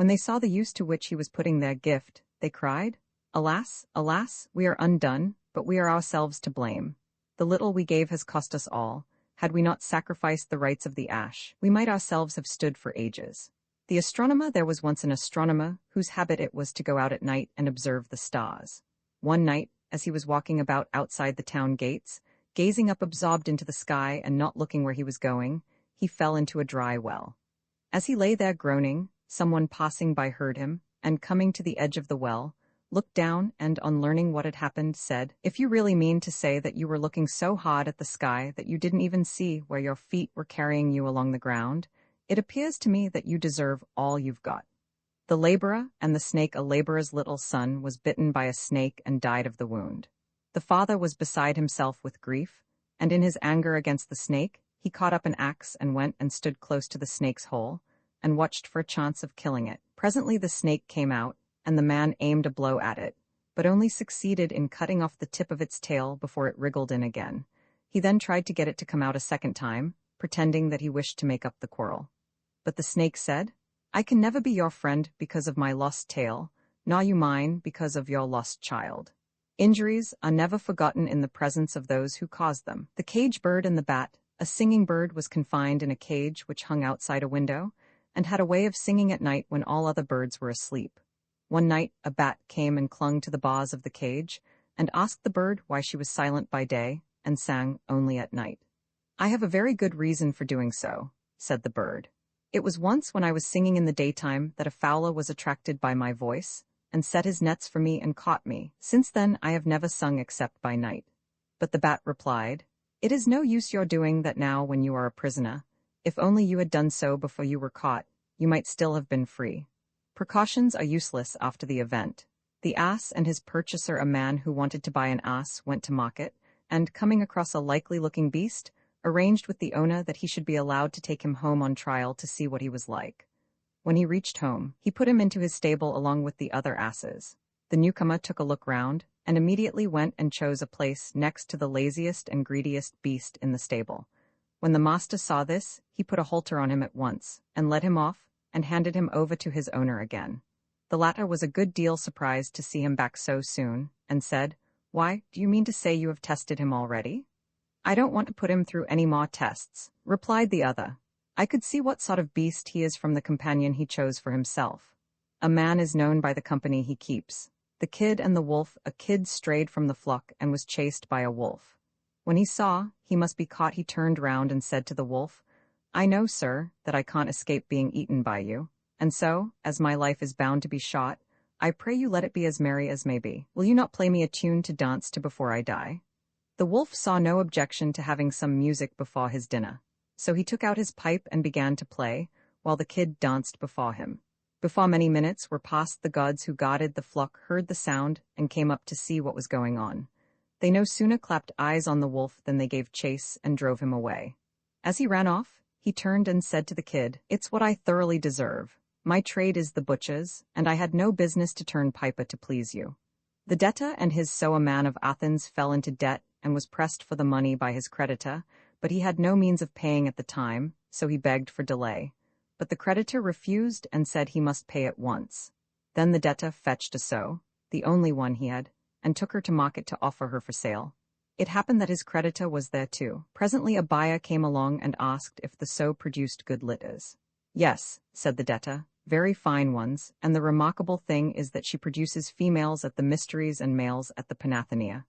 When they saw the use to which he was putting their gift, they cried, Alas, alas, we are undone, but we are ourselves to blame. The little we gave has cost us all. Had we not sacrificed the rights of the ash, we might ourselves have stood for ages. The astronomer. There was once an astronomer whose habit it was to go out at night and observe the stars. One night, as he was walking about outside the town gates, gazing up absorbed into the sky and not looking where he was going, he fell into a dry well. As he lay there groaning, someone passing by heard him, and coming to the edge of the well, looked down and, on learning what had happened, said, If you really mean to say that you were looking so hard at the sky that you didn't even see where your feet were carrying you along the ground, it appears to me that you deserve all you've got. The laborer and the snake. A laborer's little son was bitten by a snake and died of the wound. The father was beside himself with grief, and in his anger against the snake, he caught up an axe and went and stood close to the snake's hole, and watched for a chance of killing it. Presently the snake came out, and the man aimed a blow at it, but only succeeded in cutting off the tip of its tail before it wriggled in again. He then tried to get it to come out a second time, pretending that he wished to make up the quarrel. But the snake said, I can never be your friend because of my lost tail, nor you mine because of your lost child. Injuries are never forgotten in the presence of those who caused them. The cage bird and the bat. A singing bird was confined in a cage which hung outside a window, and had a way of singing at night when all other birds were asleep. One night a bat came and clung to the bars of the cage, and asked the bird why she was silent by day, and sang only at night. I have a very good reason for doing so, said the bird. It was once when I was singing in the daytime that a fowler was attracted by my voice, and set his nets for me and caught me. Since then I have never sung except by night. But the bat replied, It is no use your doing that now when you are a prisoner. If only you had done so before you were caught, you might still have been free. Precautions are useless after the event. The ass and his purchaser. A man who wanted to buy an ass went to market, and, coming across a likely-looking beast, arranged with the owner that he should be allowed to take him home on trial to see what he was like. When he reached home, he put him into his stable along with the other asses. The newcomer took a look round, and immediately went and chose a place next to the laziest and greediest beast in the stable. When the master saw this, he put a halter on him at once, and led him off, and handed him over to his owner again. The latter was a good deal surprised to see him back so soon, and said, Why, do you mean to say you have tested him already? I don't want to put him through any more tests, replied the other. I could see what sort of beast he is from the companion he chose for himself. A man is known by the company he keeps. The kid and the wolf. A kid strayed from the flock and was chased by a wolf. When he saw he must be caught, he turned round and said to the wolf, I know, sir, that I can't escape being eaten by you, and so, as my life is bound to be shot, I pray you let it be as merry as may be. Will you not play me a tune to dance to before I die? The wolf saw no objection to having some music before his dinner, so he took out his pipe and began to play, while the kid danced before him. Before many minutes were past, the gods who guarded the flock heard the sound and came up to see what was going on. They no sooner clapped eyes on the wolf than they gave chase and drove him away. As he ran off, he turned and said to the kid, It's what I thoroughly deserve. My trade is the butcher's, and I had no business to turn piper to please you. The debtor and his. So a man of Athens fell into debt and was pressed for the money by his creditor, but he had no means of paying at the time, so he begged for delay. But the creditor refused and said he must pay at once. Then the debtor fetched a sow, the only one he had, and took her to market to offer her for sale. It happened that his creditor was there too. Presently a buyer came along and asked if the sow produced good litters. Yes, said the debtor, very fine ones, and the remarkable thing is that she produces females at the mysteries and males at the Panathenaea.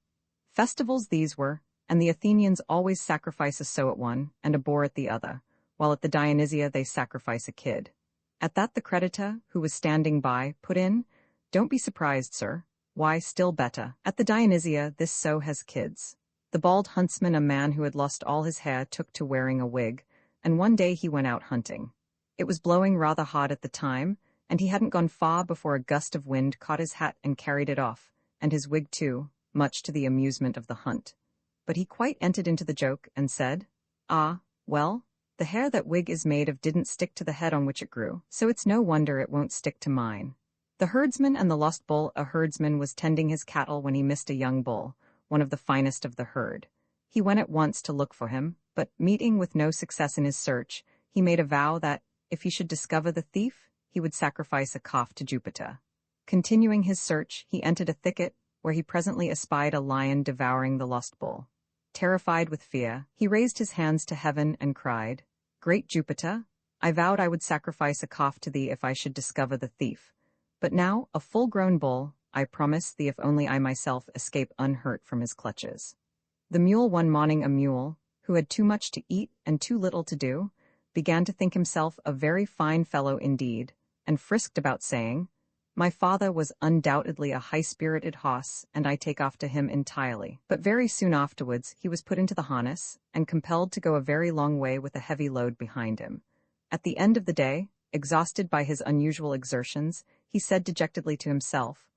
Festivals these were, and the Athenians always sacrifice a sow at one and a boar at the other, while at the Dionysia they sacrifice a kid. At that the creditor, who was standing by, put in, Don't be surprised, sir. Why, still better. At the Dionysia this sow has kids. The bald huntsman, a man who had lost all his hair, took to wearing a wig, and one day he went out hunting. It was blowing rather hard at the time, and he hadn't gone far before a gust of wind caught his hat and carried it off, and his wig too, much to the amusement of the hunt. But he quite entered into the joke and said, "Ah, well, the hair that wig is made of didn't stick to the head on which it grew, so it's no wonder it won't stick to mine." The herdsman and the lost bull. A herdsman was tending his cattle when he missed a young bull, one of the finest of the herd. He went at once to look for him, but meeting with no success in his search, he made a vow that, if he should discover the thief, he would sacrifice a calf to Jupiter. Continuing his search, he entered a thicket, where he presently espied a lion devouring the lost bull. Terrified with fear, he raised his hands to heaven and cried, "Great Jupiter, I vowed I would sacrifice a calf to thee if I should discover the thief. But now, a full-grown bull, I promise thee if only I myself escape unhurt from his clutches." The mule. One morning a mule, who had too much to eat and too little to do, began to think himself a very fine fellow indeed, and frisked about saying, "My father was undoubtedly a high-spirited hoss, and I take after him entirely." But very soon afterwards he was put into the harness, and compelled to go a very long way with a heavy load behind him. At the end of the day, exhausted by his unusual exertions, he said dejectedly to himself,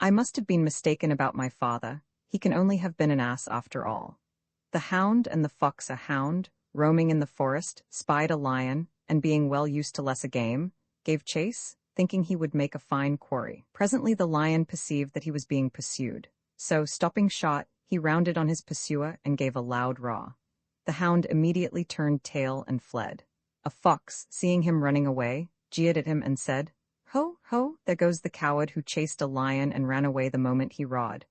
"I must have been mistaken about my father, he can only have been an ass after all." The hound and the fox. A hound, roaming in the forest, spied a lion, and being well used to lesser game, gave chase, thinking he would make a fine quarry. Presently the lion perceived that he was being pursued, so, stopping short, he rounded on his pursuer and gave a loud roar. The hound immediately turned tail and fled. A fox, seeing him running away, jeered at him and said, "Ho, ho, there goes the coward who chased a lion and ran away the moment he roared."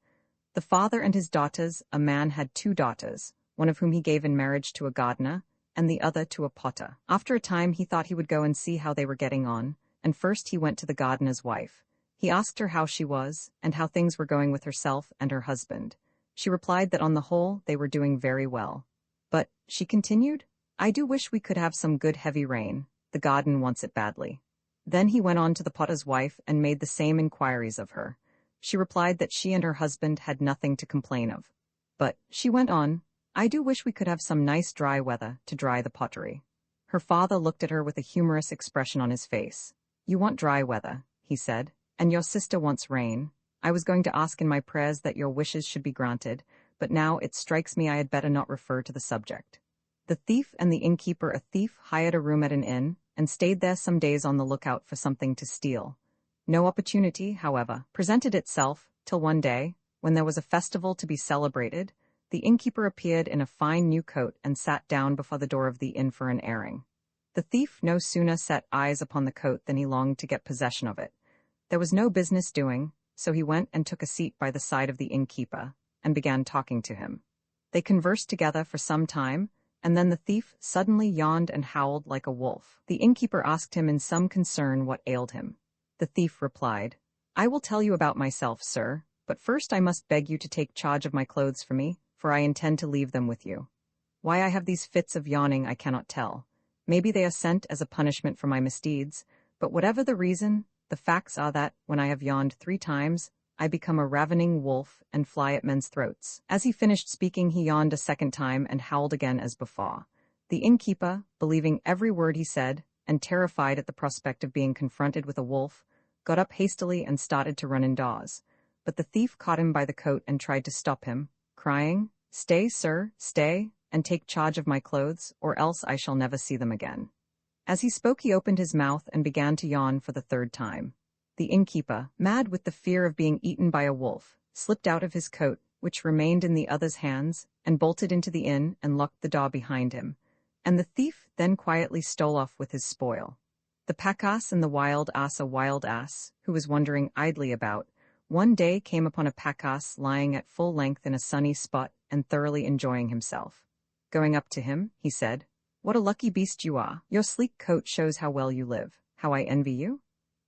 The father and his daughters. A man had 2 daughters, one of whom he gave in marriage to a gardener, and the other to a potter. After a time he thought he would go and see how they were getting on, and first he went to the gardener's wife. He asked her how she was, and how things were going with herself and her husband. She replied that on the whole they were doing very well. "But," she continued, "I do wish we could have some good heavy rain. The garden wants it badly." Then he went on to the potter's wife and made the same inquiries of her. She replied that she and her husband had nothing to complain of. "But," she went on, "I do wish we could have some nice dry weather to dry the pottery." Her father looked at her with a humorous expression on his face. "You want dry weather," he said, "and your sister wants rain. I was going to ask in my prayers that your wishes should be granted, but now it strikes me I had better not refer to the subject." The thief and the innkeeper. A thief hired a room at an inn, and stayed there some days on the lookout for something to steal. No opportunity, however, presented itself, till one day, when there was a festival to be celebrated, the innkeeper appeared in a fine new coat and sat down before the door of the inn for an airing. The thief no sooner set eyes upon the coat than he longed to get possession of it. There was no business doing, so he went and took a seat by the side of the innkeeper, and began talking to him. They conversed together for some time, and then the thief suddenly yawned and howled like a wolf. The innkeeper asked him in some concern what ailed him. The thief replied, "I will tell you about myself, sir, but first I must beg you to take charge of my clothes for me, for I intend to leave them with you. Why I have these fits of yawning I cannot tell. Maybe they are sent as a punishment for my misdeeds, but whatever the reason, the facts are that, when I have yawned 3 times, I become a ravening wolf and fly at men's throats." As he finished speaking, he yawned a second time and howled again as before. The innkeeper, believing every word he said, and terrified at the prospect of being confronted with a wolf, got up hastily and started to run indoors. But the thief caught him by the coat and tried to stop him, crying, "Stay, sir, stay, and take charge of my clothes, or else I shall never see them again." As he spoke he opened his mouth and began to yawn for the 3rd time. The innkeeper, mad with the fear of being eaten by a wolf, slipped out of his coat, which remained in the other's hands, and bolted into the inn and locked the door behind him. And the thief then quietly stole off with his spoil. The packass and the wild ass. A wild ass, who was wandering idly about, one day came upon a packass lying at full length in a sunny spot and thoroughly enjoying himself. Going up to him, he said, "What a lucky beast you are! Your sleek coat shows how well you live. How I envy you."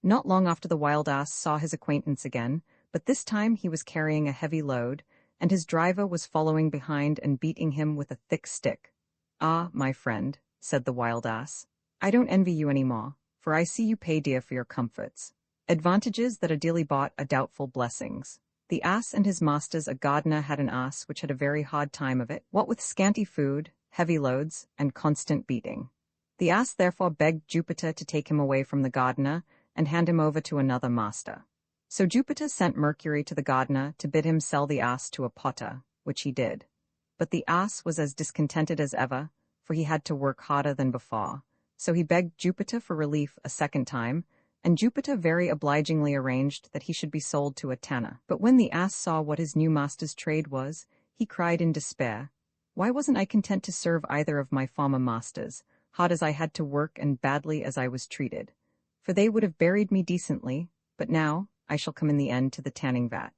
Not long after the wild ass saw his acquaintance again, but this time he was carrying a heavy load, and his driver was following behind and beating him with a thick stick. "Ah, my friend," said the wild ass, "I don't envy you any more, for I see you pay dear for your comforts. Advantages that are dearly bought are doubtful blessings." The ass and his masters. A gardener had an ass which had a very hard time of it, what with scanty food, heavy loads, and constant beating. The ass therefore begged Jupiter to take him away from the gardener, and hand him over to another master. So Jupiter sent Mercury to the gardener to bid him sell the ass to a potter, which he did. But the ass was as discontented as ever, for he had to work harder than before. So he begged Jupiter for relief a second time, and Jupiter very obligingly arranged that he should be sold to a tanner. But when the ass saw what his new master's trade was, he cried in despair, "Why wasn't I content to serve either of my former masters, hard as I had to work and badly as I was treated? For they would have buried me decently, but now I shall come in the end to the tanning vat."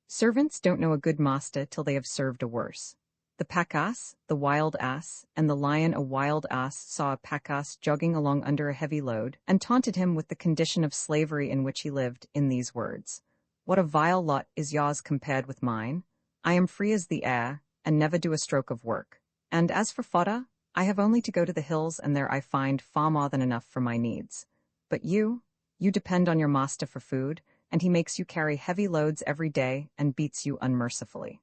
Servants don't know a good master till they have served a worse. The pack ass, the wild ass, and the lion a wild ass saw a pack ass jogging along under a heavy load, and taunted him with the condition of slavery in which he lived, in these words, "What a vile lot is yours compared with mine? I am free as the air, and never do a stroke of work. And as for fodder, I have only to go to the hills, and there I find far more than enough for my needs. But you depend on your master for food, and he makes you carry heavy loads every day and beats you unmercifully."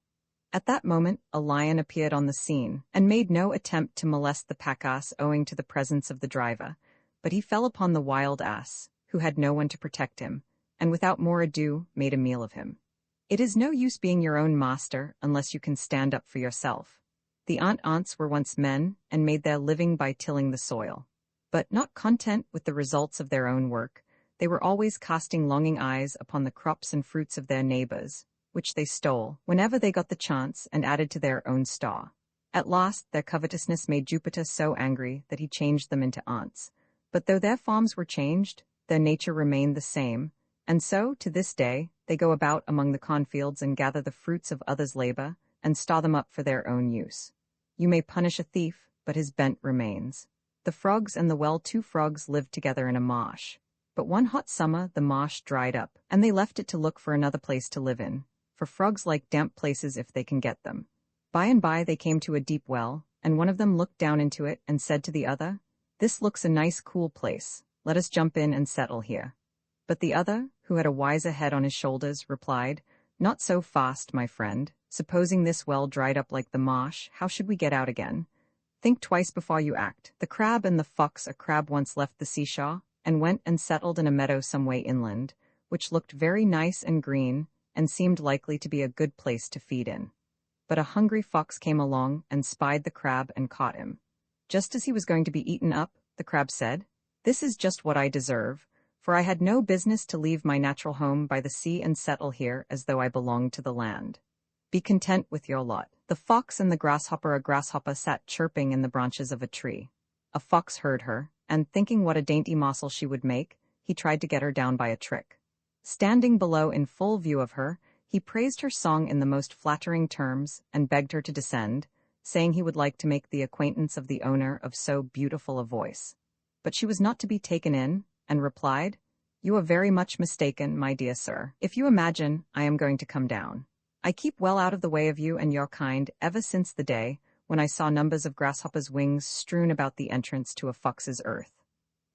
At that moment, a lion appeared on the scene, and made no attempt to molest the pack ass owing to the presence of the driver, but he fell upon the wild ass, who had no one to protect him, and without more ado made a meal of him. It is no use being your own master unless you can stand up for yourself. The ants were once men, and made their living by tilling the soil. But not content with the results of their own work, they were always casting longing eyes upon the crops and fruits of their neighbors, which they stole whenever they got the chance and added to their own store. At last, their covetousness made Jupiter so angry that he changed them into ants. But though their forms were changed, their nature remained the same, and so, to this day, they go about among the cornfields and gather the fruits of others' labor, and store them up for their own use. You may punish a thief, but his bent remains. The frogs and the well-two frogs lived together in a marsh. But one hot summer the marsh dried up, and they left it to look for another place to live in, for frogs like damp places if they can get them. By and by they came to a deep well, and one of them looked down into it and said to the other, "This looks a nice cool place, let us jump in and settle here." But the other, who had a wiser head on his shoulders, replied, "Not so fast, my friend. Supposing this well dried up like the marsh, how should we get out again? Think twice before you act." The crab and the fox. A crab once left the seashore, and went and settled in a meadow some way inland, which looked very nice and green, and seemed likely to be a good place to feed in. But a hungry fox came along and spied the crab and caught him. Just as he was going to be eaten up, the crab said, "This is just what I deserve, for I had no business to leave my natural home by the sea and settle here as though I belonged to the land. Be content with your lot." The fox and the grasshopper. A grasshopper sat chirping in the branches of a tree. A fox heard her, and thinking what a dainty morsel she would make, he tried to get her down by a trick. Standing below in full view of her, he praised her song in the most flattering terms and begged her to descend, saying he would like to make the acquaintance of the owner of so beautiful a voice. But she was not to be taken in, and replied, "You are very much mistaken, my dear sir, if you imagine I am going to come down. I keep well out of the way of you and your kind ever since the day when I saw numbers of grasshoppers' wings strewn about the entrance to a fox's earth.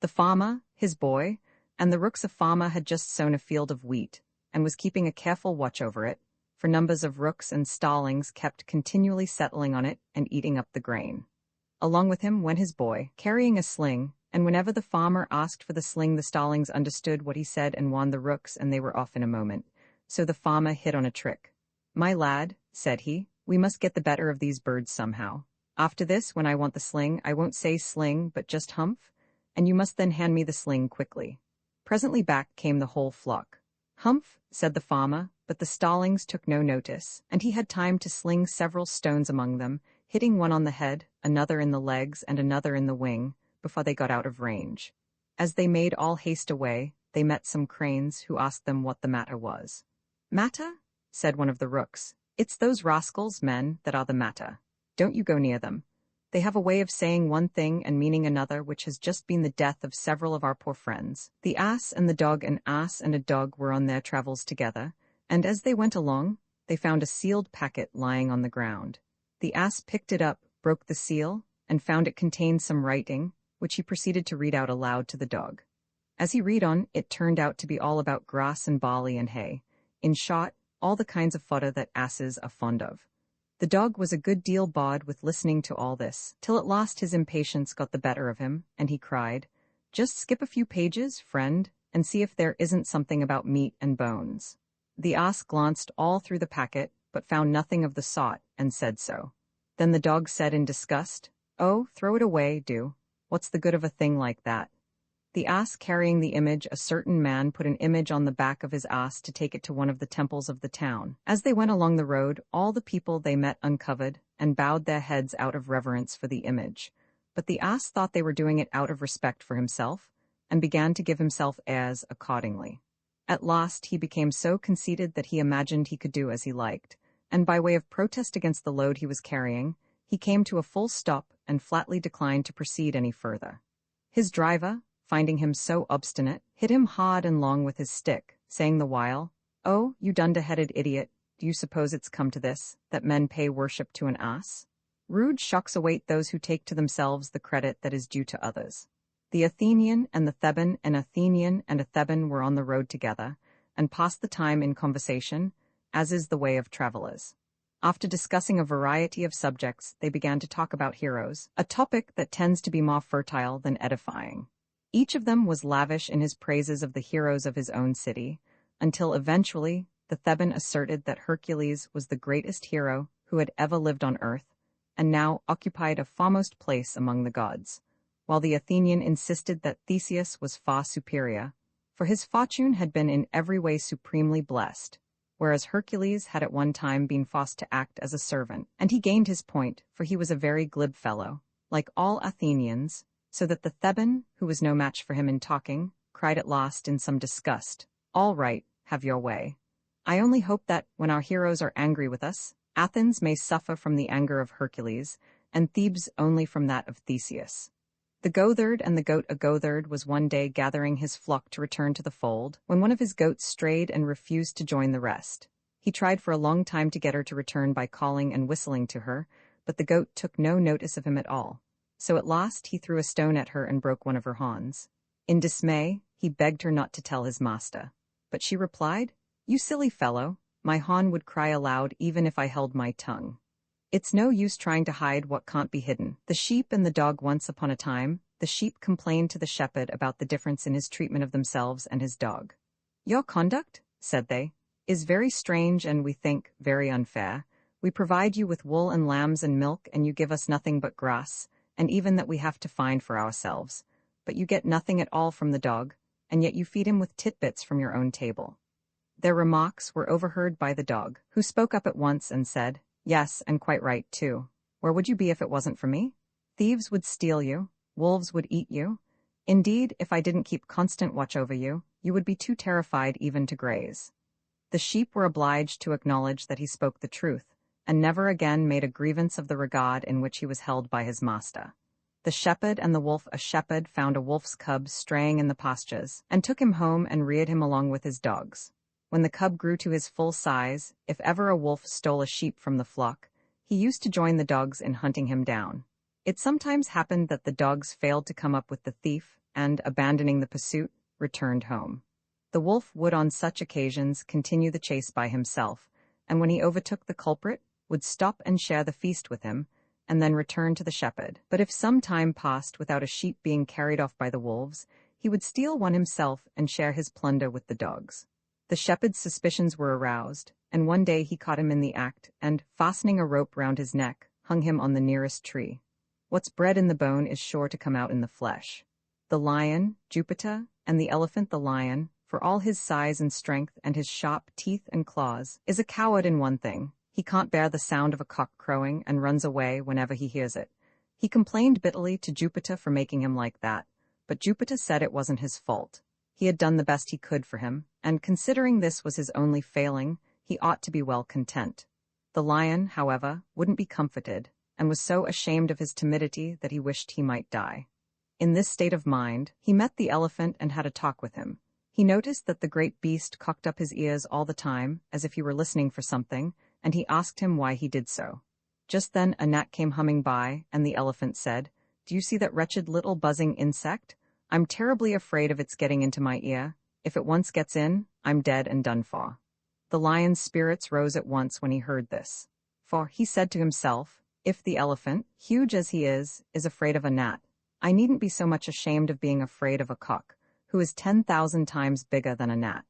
The farmer, his boy, and the rooks. A farmer had just sown a field of wheat, and was keeping a careful watch over it, for numbers of rooks and starlings kept continually settling on it and eating up the grain. Along with him went his boy, carrying a sling, and whenever the farmer asked for the sling the starlings understood what he said and warned the rooks, and they were off in a moment. So the farmer hit on a trick. "My lad," said he, "we must get the better of these birds somehow. After this, when I want the sling, I won't say sling, but just humph, and you must then hand me the sling quickly." Presently back came the whole flock. "Humph," said the farmer, but the starlings took no notice, and he had time to sling several stones among them, hitting one on the head, another in the legs, and another in the wing, before they got out of range. As they made all haste away, they met some cranes, who asked them what the matter was. "Matter?" said one of the rooks. "It's those rascals, men, that are the matter. Don't you go near them. They have a way of saying one thing and meaning another which has just been the death of several of our poor friends." The ass and the dog. An ass and a dog were on their travels together, and as they went along, they found a sealed packet lying on the ground. The ass picked it up, broke the seal, and found it contained some writing, which he proceeded to read out aloud to the dog. As he read on, it turned out to be all about grass and barley and hay. In short, all the kinds of fodder that asses are fond of. The dog was a good deal bored with listening to all this, till at last his impatience got the better of him, and he cried, "Just skip a few pages, friend, and see if there isn't something about meat and bones." The ass glanced all through the packet, but found nothing of the sort, and said so. Then the dog said in disgust, "Oh, throw it away, do. What's the good of a thing like that?" The ass carrying the image, a certain man put an image on the back of his ass to take it to one of the temples of the town. As they went along the road, all the people they met uncovered and bowed their heads out of reverence for the image. But the ass thought they were doing it out of respect for himself, and began to give himself airs accordingly. At last he became so conceited that he imagined he could do as he liked, and by way of protest against the load he was carrying, he came to a full stop and flatly declined to proceed any further. His driver, finding him so obstinate, hit him hard and long with his stick, saying the while, "Oh, you dunder-headed idiot, do you suppose it's come to this, that men pay worship to an ass? Rude shocks await those who take to themselves the credit that is due to others." The Athenian and the Theban, an Athenian and a Theban, were on the road together, and passed the time in conversation, as is the way of travelers. After discussing a variety of subjects, they began to talk about heroes, a topic that tends to be more fertile than edifying. Each of them was lavish in his praises of the heroes of his own city, until eventually the Theban asserted that Hercules was the greatest hero who had ever lived on earth, and now occupied a foremost place among the gods, while the Athenian insisted that Theseus was far superior, for his fortune had been in every way supremely blessed, whereas Hercules had at one time been forced to act as a servant, and he gained his point, for he was a very glib fellow, like all Athenians, so that the Theban, who was no match for him in talking, cried at last in some disgust, "All right, have your way. I only hope that, when our heroes are angry with us, Athens may suffer from the anger of Hercules, and Thebes only from that of Theseus." The goatherd and the goat a goatherd was one day gathering his flock to return to the fold, when one of his goats strayed and refused to join the rest. He tried for a long time to get her to return by calling and whistling to her, but the goat took no notice of him at all. So at last he threw a stone at her and broke one of her horns. In dismay, he begged her not to tell his master. But she replied, "You silly fellow, my horn would cry aloud even if I held my tongue. It's no use trying to hide what can't be hidden." The sheep and the dog. Once upon a time, the sheep complained to the shepherd about the difference in his treatment of themselves and his dog. "Your conduct," said they, "is very strange and, we think, very unfair. We provide you with wool and lambs and milk, and you give us nothing but grass, and even that we have to find for ourselves. But you get nothing at all from the dog, and yet you feed him with titbits from your own table." Their remarks were overheard by the dog, who spoke up at once and said, "Yes, and quite right, too. Where would you be if it wasn't for me? Thieves would steal you, wolves would eat you. Indeed, if I didn't keep constant watch over you, you would be too terrified even to graze." The sheep were obliged to acknowledge that he spoke the truth, and never again made a grievance of the regard in which he was held by his master. The shepherd and the wolf. A shepherd found a wolf's cub straying in the pastures, and took him home and reared him along with his dogs. When the cub grew to his full size, if ever a wolf stole a sheep from the flock, he used to join the dogs in hunting him down. It sometimes happened that the dogs failed to come up with the thief, and, abandoning the pursuit, returned home. The wolf would on such occasions continue the chase by himself, and when he overtook the culprit, would stop and share the feast with him, and then return to the shepherd. But if some time passed without a sheep being carried off by the wolves, he would steal one himself and share his plunder with the dogs. The shepherd's suspicions were aroused, and one day he caught him in the act, and, fastening a rope round his neck, hung him on the nearest tree. What's bred in the bone is sure to come out in the flesh. The lion, Jupiter, and the elephant, the lion, for all his size and strength and his sharp teeth and claws, is a coward in one thing. He can't bear the sound of a cock crowing and runs away whenever he hears it. He complained bitterly to Jupiter for making him like that, but Jupiter said it wasn't his fault. He had done the best he could for him, and considering this was his only failing, he ought to be well content. The lion, however, wouldn't be comforted, and was so ashamed of his timidity that he wished he might die. In this state of mind, he met the elephant and had a talk with him. He noticed that the great beast cocked up his ears all the time, as if he were listening for something, and he asked him why he did so. Just then a gnat came humming by, and the elephant said, "Do you see that wretched little buzzing insect? I'm terribly afraid of its getting into my ear. If it once gets in, I'm dead and done for." The lion's spirits rose at once when he heard this. For, he said to himself, if the elephant, huge as he is afraid of a gnat, I needn't be so much ashamed of being afraid of a cock, who is 10,000 times bigger than a gnat.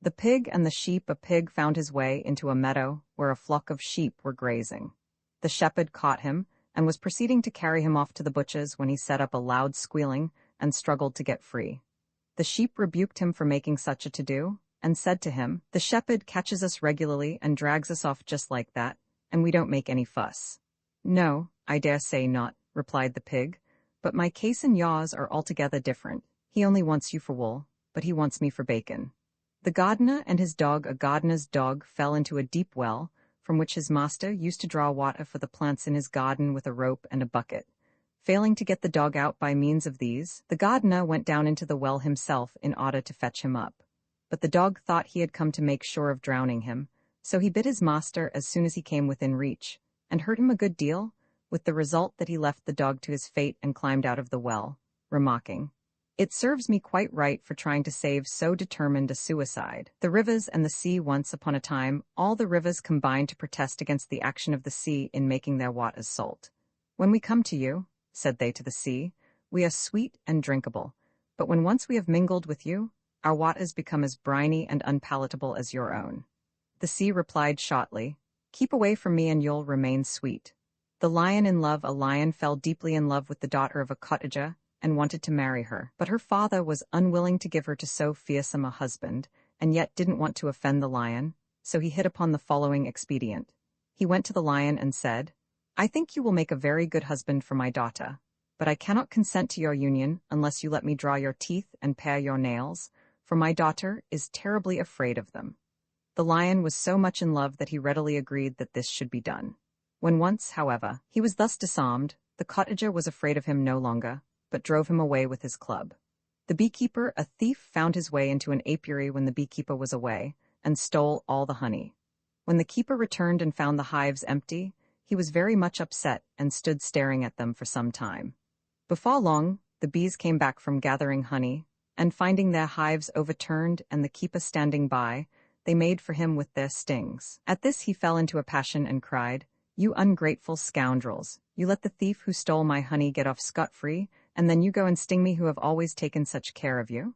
The pig and the sheep. A pig found his way into a meadow where a flock of sheep were grazing. The shepherd caught him and was proceeding to carry him off to the butcher's when he set up a loud squealing and struggled to get free. The sheep rebuked him for making such a to-do and said to him, "The shepherd catches us regularly and drags us off just like that, and we don't make any fuss." "No, I dare say not," replied the pig, "but my case and yours are altogether different. He only wants you for wool, but he wants me for bacon." The gardener and his dog. A gardener's dog fell into a deep well, from which his master used to draw water for the plants in his garden with a rope and a bucket. Failing to get the dog out by means of these, the gardener went down into the well himself in order to fetch him up. But the dog thought he had come to make sure of drowning him, so he bit his master as soon as he came within reach, and hurt him a good deal, with the result that he left the dog to his fate and climbed out of the well, remarking, "It serves me quite right for trying to save so determined a suicide." The rivers and the sea. Once upon a time, all the rivers combined to protest against the action of the sea in making their waters salt. "When we come to you," said they to the sea, "we are sweet and drinkable, but when once we have mingled with you, our waters become as briny and unpalatable as your own." The sea replied shortly, "Keep away from me and you'll remain sweet." The lion in love. A lion fell deeply in love with the daughter of a cottager and wanted to marry her, but her father was unwilling to give her to so fearsome a husband, and yet didn't want to offend the lion, so he hit upon the following expedient. He went to the lion and said, "I think you will make a very good husband for my daughter, but I cannot consent to your union unless you let me draw your teeth and pare your nails, for my daughter is terribly afraid of them." The lion was so much in love that he readily agreed that this should be done. When once, however, he was thus disarmed, the cottager was afraid of him no longer, but drove him away with his club. The beekeeper. A thief found his way into an apiary when the beekeeper was away, and stole all the honey. When the keeper returned and found the hives empty, he was very much upset and stood staring at them for some time. Before long, the bees came back from gathering honey, and finding their hives overturned and the keeper standing by, they made for him with their stings. At this he fell into a passion and cried, "You ungrateful scoundrels, you let the thief who stole my honey get off scot-free, and then you go and sting me who have always taken such care of you?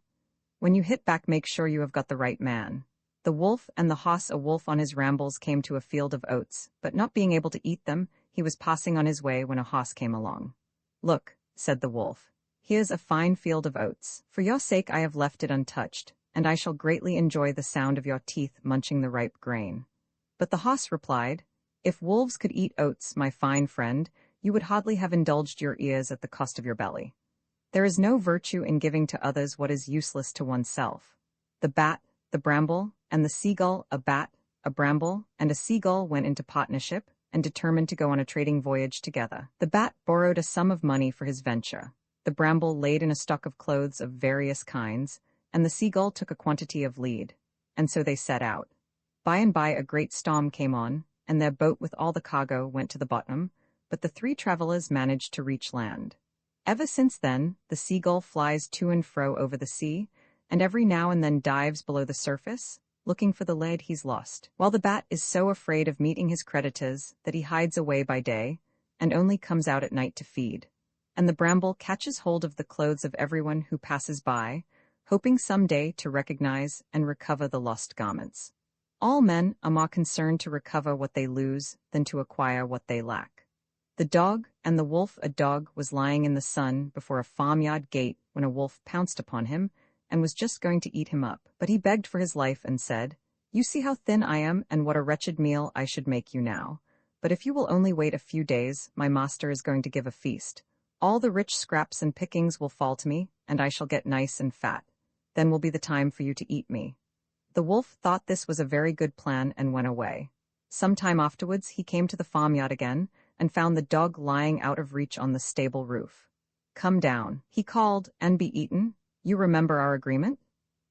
When you hit back, make sure you have got the right man." The wolf and the hoss. A wolf on his rambles came to a field of oats, but not being able to eat them, he was passing on his way when a hoss came along. "Look," said the wolf, "here's a fine field of oats. For your sake I have left it untouched, and I shall greatly enjoy the sound of your teeth munching the ripe grain." But the hoss replied, "If wolves could eat oats, my fine friend, you would hardly have indulged your ears at the cost of your belly. There is no virtue in giving to others what is useless to oneself." The bat, the bramble, and the seagull. A bat, a bramble, and a seagull went into partnership and determined to go on a trading voyage together. The bat borrowed a sum of money for his venture. The bramble laid in a stock of clothes of various kinds, and the seagull took a quantity of lead, and so they set out. By and by a great storm came on, and their boat with all the cargo went to the bottom, but the three travelers managed to reach land. Ever since then, the seagull flies to and fro over the sea, and every now and then dives below the surface, looking for the lead he's lost, while the bat is so afraid of meeting his creditors that he hides away by day, and only comes out at night to feed. And the bramble catches hold of the clothes of everyone who passes by, hoping some day to recognize and recover the lost garments. All men are more concerned to recover what they lose than to acquire what they lack. The dog and the wolf. A dog was lying in the sun before a farmyard gate when a wolf pounced upon him and was just going to eat him up, but he begged for his life and said, "You see how thin I am and what a wretched meal I should make you now. But if you will only wait a few days, my master is going to give a feast. All the rich scraps and pickings will fall to me, and I shall get nice and fat. Then will be the time for you to eat me." The wolf thought this was a very good plan and went away. Some time afterwards he came to the farmyard again and found the dog lying out of reach on the stable roof. "Come down," he called, "and be eaten. You remember our agreement?"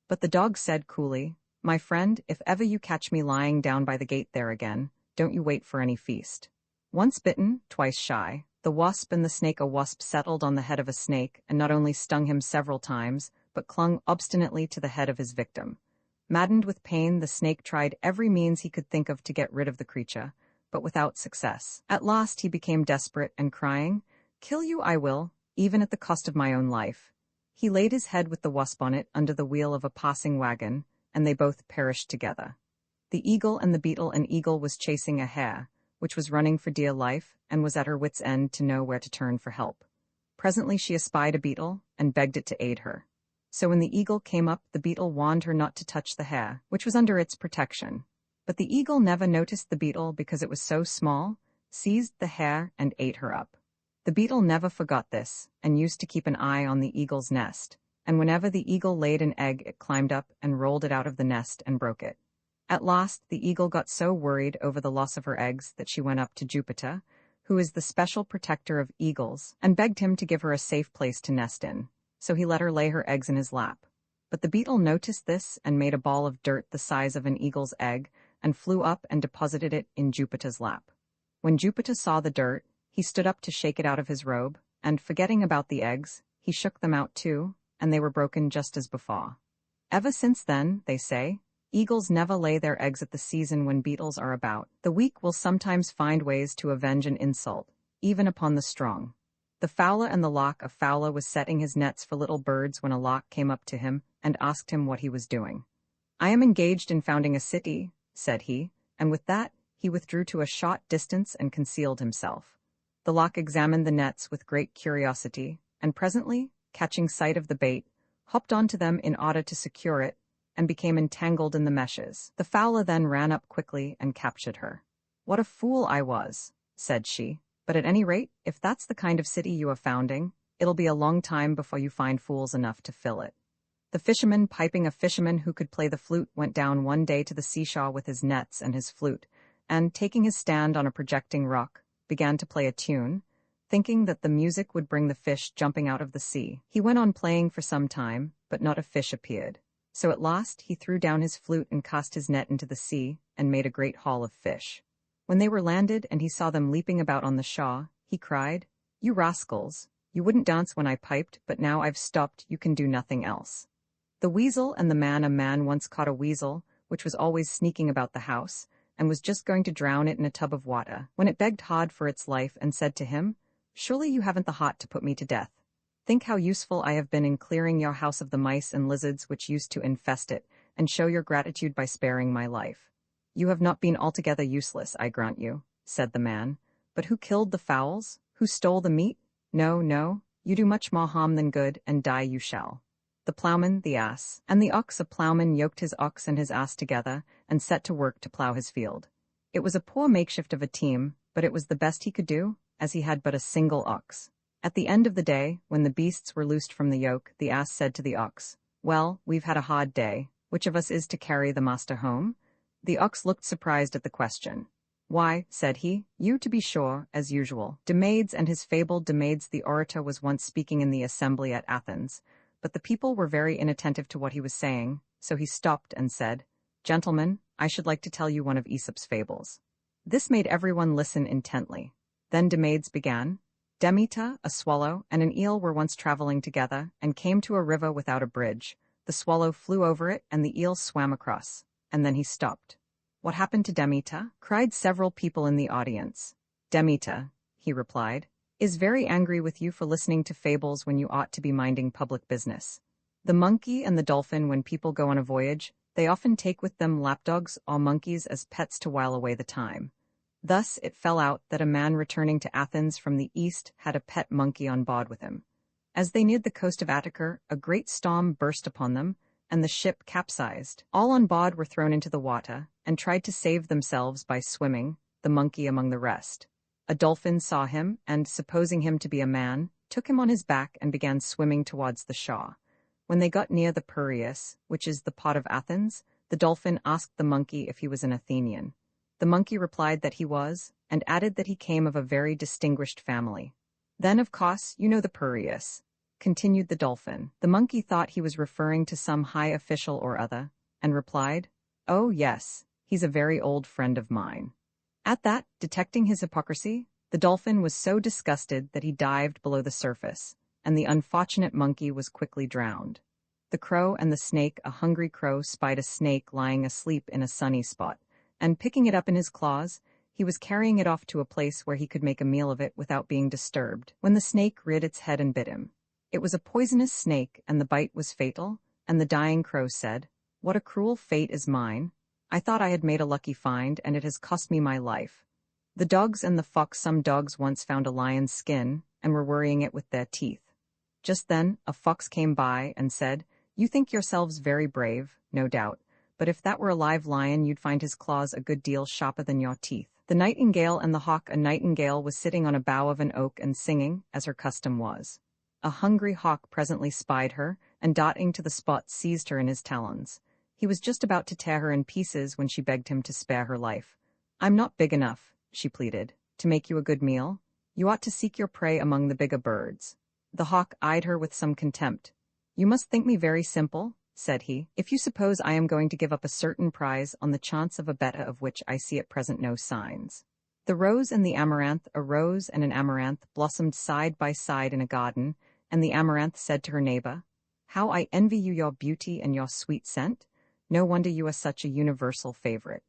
But the dog said coolly, "My friend, if ever you catch me lying down by the gate there again, don't you wait for any feast." Once bitten, twice shy. The wasp and the snake. A wasp settled on the head of a snake and not only stung him several times, but clung obstinately to the head of his victim. Maddened with pain, the snake tried every means he could think of to get rid of the creature, but without success. At last he became desperate and crying, "Kill you I will, even at the cost of my own life." He laid his head with the wasp on it under the wheel of a passing wagon, and they both perished together. The eagle and the beetle. An eagle was chasing a hare, which was running for dear life and was at her wit's end to know where to turn for help. Presently she espied a beetle and begged it to aid her. So when the eagle came up, the beetle warned her not to touch the hare, which was under its protection. But the eagle never noticed the beetle because it was so small, seized the hare and ate her up. The beetle never forgot this, and used to keep an eye on the eagle's nest, and whenever the eagle laid an egg it climbed up and rolled it out of the nest and broke it. At last the eagle got so worried over the loss of her eggs that she went up to Jupiter, who is the special protector of eagles, and begged him to give her a safe place to nest in, so he let her lay her eggs in his lap. But the beetle noticed this and made a ball of dirt the size of an eagle's egg and flew up and deposited it in Jupiter's lap. When Jupiter saw the dirt, he stood up to shake it out of his robe, and forgetting about the eggs, he shook them out too, and they were broken just as before. Ever since then, they say, eagles never lay their eggs at the season when beetles are about. The weak will sometimes find ways to avenge an insult, even upon the strong. The fowler and the lark. A fowler was setting his nets for little birds when a lark came up to him and asked him what he was doing. "I am engaged in founding a city," said he, and with that, he withdrew to a short distance and concealed himself. The lark examined the nets with great curiosity, and presently, catching sight of the bait, hopped onto them in order to secure it, and became entangled in the meshes. The fowler then ran up quickly and captured her. "What a fool I was," said she, "but at any rate, if that's the kind of city you are founding, it'll be a long time before you find fools enough to fill it." The fisherman piping. A fisherman who could play the flute went down one day to the seashore with his nets and his flute, and, taking his stand on a projecting rock, began to play a tune, thinking that the music would bring the fish jumping out of the sea. He went on playing for some time, but not a fish appeared. So at last he threw down his flute and cast his net into the sea, and made a great haul of fish. When they were landed and he saw them leaping about on the shore, he cried, "You rascals, you wouldn't dance when I piped, but now I've stopped, you can do nothing else." The weasel and the man. A man once caught a weasel, which was always sneaking about the house, and was just going to drown it in a tub of water, when it begged hard for its life and said to him, "Surely you haven't the heart to put me to death. Think how useful I have been in clearing your house of the mice and lizards which used to infest it, and show your gratitude by sparing my life." "You have not been altogether useless, I grant you," said the man. "But who killed the fowls? Who stole the meat? No, no, you do much more harm than good, and die you shall." The ploughman, the ass, and the ox. A ploughman yoked his ox and his ass together, and set to work to plough his field. It was a poor makeshift of a team, but it was the best he could do, as he had but a single ox. At the end of the day, when the beasts were loosed from the yoke, the ass said to the ox, "Well, we've had a hard day. Which of us is to carry the master home?" The ox looked surprised at the question. "Why," said he, "you to be sure, as usual." Demades and his fable. Demades the orator was once speaking in the assembly at Athens, but the people were very inattentive to what he was saying, so he stopped and said, "Gentlemen, I should like to tell you one of Aesop's fables." This made everyone listen intently. Then Demades began. Demeter, a swallow, and an eel were once traveling together, and came to a river without a bridge. The swallow flew over it, and the eel swam across, and then he stopped. "What happened to Demeter?" cried several people in the audience. "Demeter," he replied, "is very angry with you for listening to fables when you ought to be minding public business. The monkey and the dolphin. When people go on a voyage, they often take with them lapdogs or monkeys as pets to while away the time. Thus it fell out that a man returning to Athens from the east had a pet monkey on board with him. As they neared the coast of Attica, a great storm burst upon them, and the ship capsized. All on board were thrown into the water, and tried to save themselves by swimming, the monkey among the rest. A dolphin saw him, and, supposing him to be a man, took him on his back and began swimming towards the shore. When they got near the Piraeus, which is the port of Athens, the dolphin asked the monkey if he was an Athenian. The monkey replied that he was, and added that he came of a very distinguished family. "Then, of course, you know the Piraeus," continued the dolphin. The monkey thought he was referring to some high official or other, and replied, "Oh, yes, he's a very old friend of mine." At that, detecting his hypocrisy, the dolphin was so disgusted that he dived below the surface, and the unfortunate monkey was quickly drowned. The crow and the snake. A hungry crow spied a snake lying asleep in a sunny spot, and picking it up in his claws, he was carrying it off to a place where he could make a meal of it without being disturbed, when the snake reared its head and bit him. It was a poisonous snake, and the bite was fatal, and the dying crow said, "What a cruel fate is mine. I thought I had made a lucky find, and it has cost me my life." The dogs and the fox. Some dogs once found a lion's skin, and were worrying it with their teeth. Just then, a fox came by and said, "You think yourselves very brave, no doubt, but if that were a live lion you'd find his claws a good deal sharper than your teeth." The nightingale and the hawk. A nightingale was sitting on a bough of an oak and singing, as her custom was. A hungry hawk presently spied her, and darting to the spot seized her in his talons. He was just about to tear her in pieces when she begged him to spare her life. "I'm not big enough," she pleaded, "to make you a good meal. You ought to seek your prey among the bigger birds." The hawk eyed her with some contempt. "You must think me very simple," said he, "if you suppose I am going to give up a certain prize on the chance of a better of which I see at present no signs." The rose and the amaranth. A rose and an amaranth blossomed side by side in a garden, and the amaranth said to her neighbor, "How I envy you your beauty and your sweet scent. No wonder you are such a universal favorite."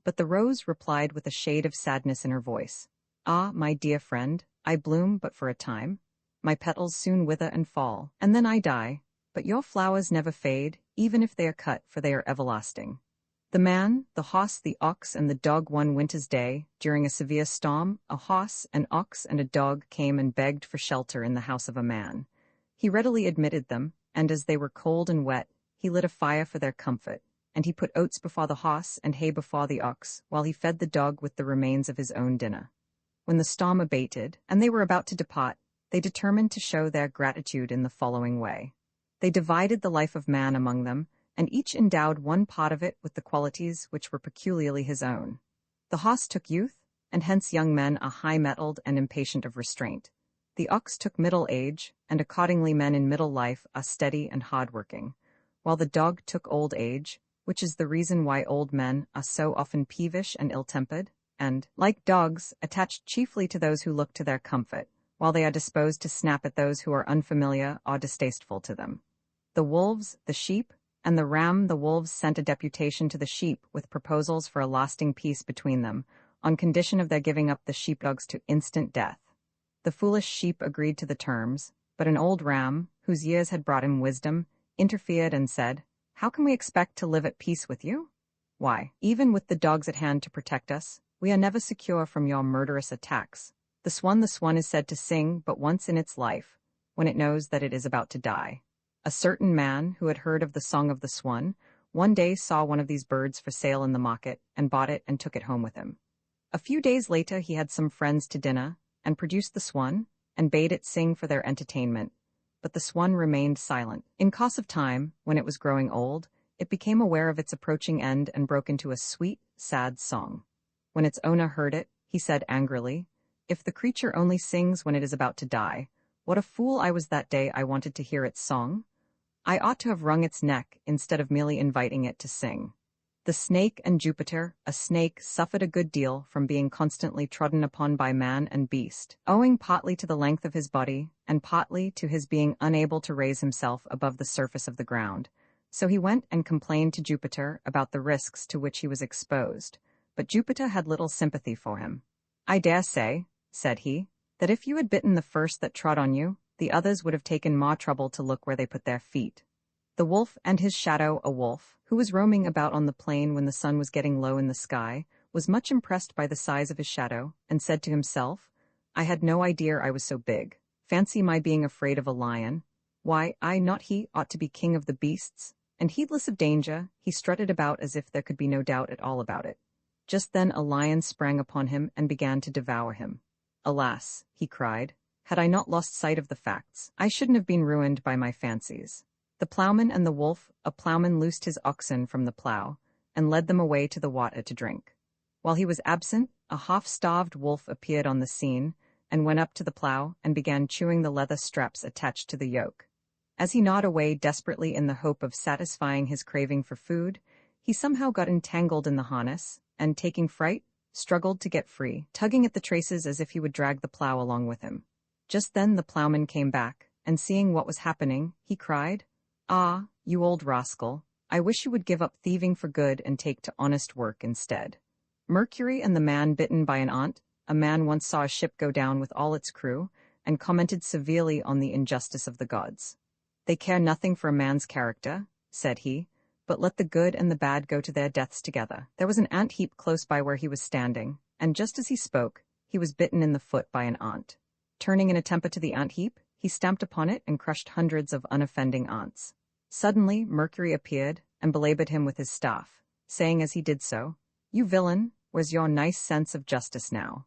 But the rose replied with a shade of sadness in her voice, "Ah, my dear friend, I bloom but for a time. My petals soon wither and fall, and then I die. But your flowers never fade, even if they are cut, for they are everlasting." The man, the horse, the ox, and the dog. One winter's day, during a severe storm, a horse, an ox, and a dog came and begged for shelter in the house of a man. He readily admitted them, and as they were cold and wet, he lit a fire for their comfort, and he put oats before the horse and hay before the ox, while he fed the dog with the remains of his own dinner. When the storm abated, and they were about to depart, they determined to show their gratitude in the following way. They divided the life of man among them, and each endowed one part of it with the qualities which were peculiarly his own. The horse took youth, and hence young men are high-mettled and impatient of restraint. The ox took middle age, and accordingly men in middle life are steady and hard-working, while the dog took old age, which is the reason why old men are so often peevish and ill-tempered, and, like dogs, attached chiefly to those who look to their comfort, while they are disposed to snap at those who are unfamiliar or distasteful to them. The wolves, the sheep, and the ram. The wolves sent a deputation to the sheep with proposals for a lasting peace between them, on condition of their giving up the sheepdogs to instant death. The foolish sheep agreed to the terms, but an old ram, whose years had brought him wisdom, interfered and said, "How can we expect to live at peace with you? Why, even with the dogs at hand to protect us, we are never secure from your murderous attacks. The swan is said to sing but once in its life, when it knows that it is about to die." A certain man, who had heard of the song of the swan, one day saw one of these birds for sale in the market, and bought it and took it home with him. A few days later he had some friends to dinner, and produced the swan, and bade it sing for their entertainment. But the swan remained silent. In course of time, when it was growing old, it became aware of its approaching end and broke into a sweet, sad song. When its owner heard it, he said angrily, "If the creature only sings when it is about to die, what a fool I was that day I wanted to hear its song. I ought to have wrung its neck instead of merely inviting it to sing." The snake and Jupiter. A snake suffered a good deal from being constantly trodden upon by man and beast, owing partly to the length of his body, and partly to his being unable to raise himself above the surface of the ground. So he went and complained to Jupiter about the risks to which he was exposed, but Jupiter had little sympathy for him. "I dare say," said he, "that if you had bitten the first that trod on you, the others would have taken more trouble to look where they put their feet." The wolf and his shadow. A wolf, who was roaming about on the plain when the sun was getting low in the sky, was much impressed by the size of his shadow, and said to himself, "I had no idea I was so big. Fancy my being afraid of a lion. Why, I, not he, ought to be king of the beasts." And heedless of danger, he strutted about as if there could be no doubt at all about it. Just then a lion sprang upon him and began to devour him. "Alas," he cried, "had I not lost sight of the facts, I shouldn't have been ruined by my fancies." The plowman and the wolf. A plowman loosed his oxen from the plow, and led them away to the water to drink. While he was absent, a half-starved wolf appeared on the scene, and went up to the plow, and began chewing the leather straps attached to the yoke. As he gnawed away desperately in the hope of satisfying his craving for food, he somehow got entangled in the harness, and, taking fright, struggled to get free, tugging at the traces as if he would drag the plow along with him. Just then the plowman came back, and seeing what was happening, he cried, "Ah, you old rascal, I wish you would give up thieving for good and take to honest work instead." Mercury and the man bitten by an ant. A man once saw a ship go down with all its crew, and commented severely on the injustice of the gods. "They care nothing for a man's character," said he, "but let the good and the bad go to their deaths together." There was an ant heap close by where he was standing, and just as he spoke, he was bitten in the foot by an ant. Turning in a temper to the ant heap, he stamped upon it and crushed hundreds of unoffending ants. Suddenly, Mercury appeared and belabored him with his staff, saying as he did so, "You villain, where's your nice sense of justice now?"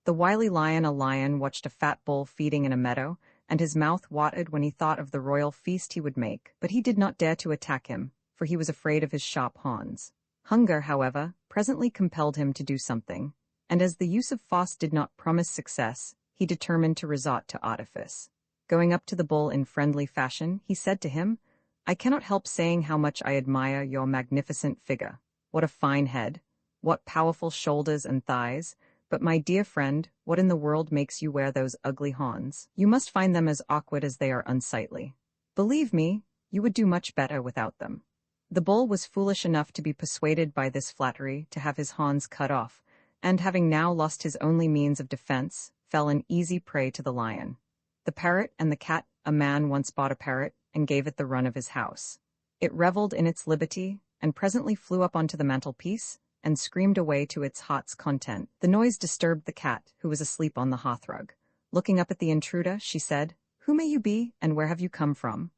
The wily lion watched a fat bull feeding in a meadow, and his mouth watered when he thought of the royal feast he would make, but he did not dare to attack him, for he was afraid of his sharp horns. Hunger, however, presently compelled him to do something, and as the use of force did not promise success, he determined to resort to artifice. Going up to the bull in friendly fashion, he said to him, "I cannot help saying how much I admire your magnificent figure. What a fine head! What powerful shoulders and thighs! But my dear friend, what in the world makes you wear those ugly horns? You must find them as awkward as they are unsightly. Believe me, you would do much better without them." The bull was foolish enough to be persuaded by this flattery to have his horns cut off, and having now lost his only means of defense, fell an easy prey to the lion. The parrot and the cat. A man once bought a parrot and gave it the run of his house. It reveled in its liberty, and presently flew up onto the mantelpiece, and screamed away to its heart's content. The noise disturbed the cat, who was asleep on the hearthrug. Looking up at the intruder, she said, "Who may you be, and where have you come from?"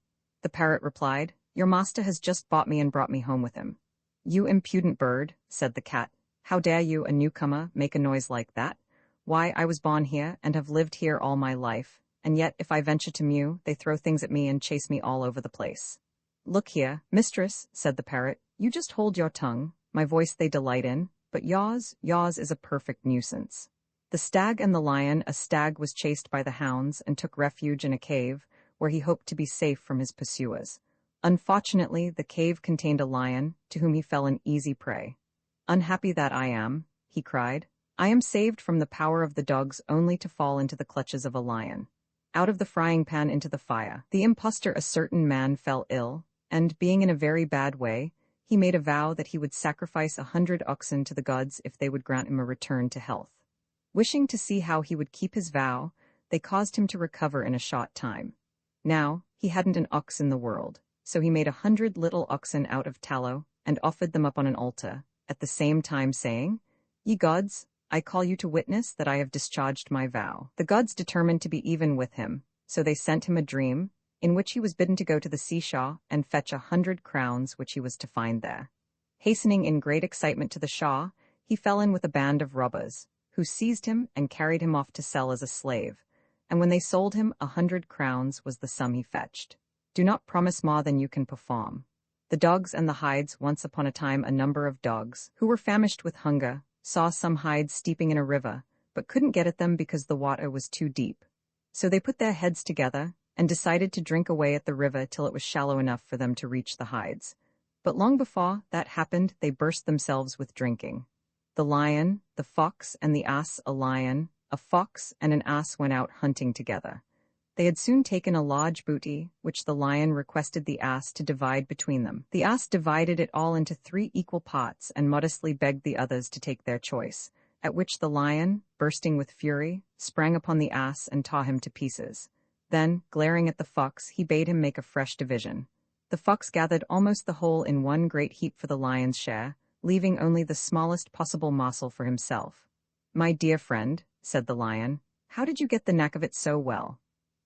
The parrot replied, "Your master has just bought me and brought me home with him." "You impudent bird," said the cat, "how dare you, a newcomer, make a noise like that? Why, I was born here, and have lived here all my life, and yet if I venture to mew, they throw things at me and chase me all over the place." "Look here, mistress," said the parrot, "you just hold your tongue. My voice they delight in, but yours is a perfect nuisance." The stag and the lion. A stag was chased by the hounds and took refuge in a cave, where he hoped to be safe from his pursuers. Unfortunately, the cave contained a lion, to whom he fell an easy prey. "Unhappy that I am," he cried. "I am saved from the power of the dogs only to fall into the clutches of a lion." Out of the frying pan into the fire. The impostor. A certain man fell ill, and, being in a very bad way, he made a vow that he would sacrifice 100 oxen to the gods if they would grant him a return to health. Wishing to see how he would keep his vow, they caused him to recover in a short time. Now, he hadn't an ox in the world, so he made 100 little oxen out of tallow and offered them up on an altar, at the same time saying, "Ye gods, I call you to witness that I have discharged my vow." The gods determined to be even with him, so they sent him a dream, in which he was bidden to go to the seashore and fetch 100 crowns which he was to find there. Hastening in great excitement to the shore, he fell in with a band of robbers, who seized him and carried him off to sell as a slave, and when they sold him, 100 crowns was the sum he fetched. Do not promise more than you can perform. The dogs and the hides. Once upon a time a number of dogs, who were famished with hunger, saw some hides steeping in a river, but couldn't get at them because the water was too deep. So they put their heads together and decided to drink away at the river till it was shallow enough for them to reach the hides. But long before that happened, they burst themselves with drinking. The lion, the fox, and the ass. A lion, a fox, and an ass went out hunting together. They had soon taken a large booty, which the lion requested the ass to divide between them. The ass divided it all into 3 equal parts and modestly begged the others to take their choice, at which the lion, bursting with fury, sprang upon the ass and tore him to pieces. Then, glaring at the fox, he bade him make a fresh division. The fox gathered almost the whole in one great heap for the lion's share, leaving only the smallest possible morsel for himself. "My dear friend," said the lion, "how did you get the knack of it so well?"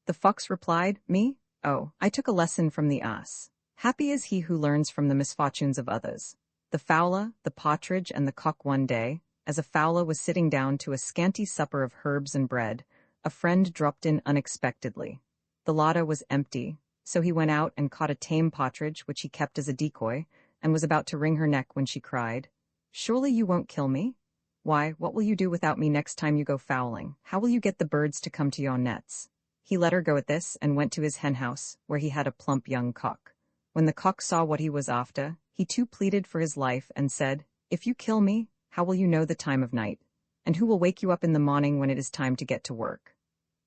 The fox replied, "Me? Oh, I took a lesson from the ass. Happy is he who learns from the misfortunes of others." The fowler, the partridge, and the cock. One day, as a fowler was sitting down to a scanty supper of herbs and bread, a friend dropped in unexpectedly. The larder was empty, so he went out and caught a tame partridge which he kept as a decoy, and was about to wring her neck when she cried, "Surely you won't kill me? Why, what will you do without me next time you go fowling? How will you get the birds to come to your nets?" He let her go at this and went to his henhouse, where he had a plump young cock. When the cock saw what he was after, he too pleaded for his life and said, "If you kill me, how will you know the time of night? And who will wake you up in the morning when it is time to get to work?"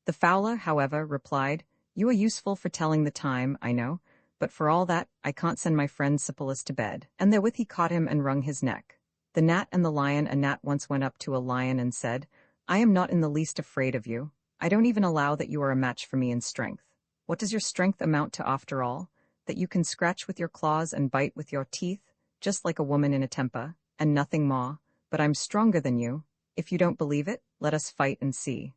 The fowler, however, replied, "You are useful for telling the time, I know, but for all that, I can't send my friend Syphilis to bed." And therewith he caught him and wrung his neck. The gnat and the lion. A gnat once went up to a lion and said, "I am not in the least afraid of you. I don't even allow that you are a match for me in strength. What does your strength amount to after all? That you can scratch with your claws and bite with your teeth, just like a woman in a temper, and nothing more, but I'm stronger than you. If you don't believe it, let us fight and see."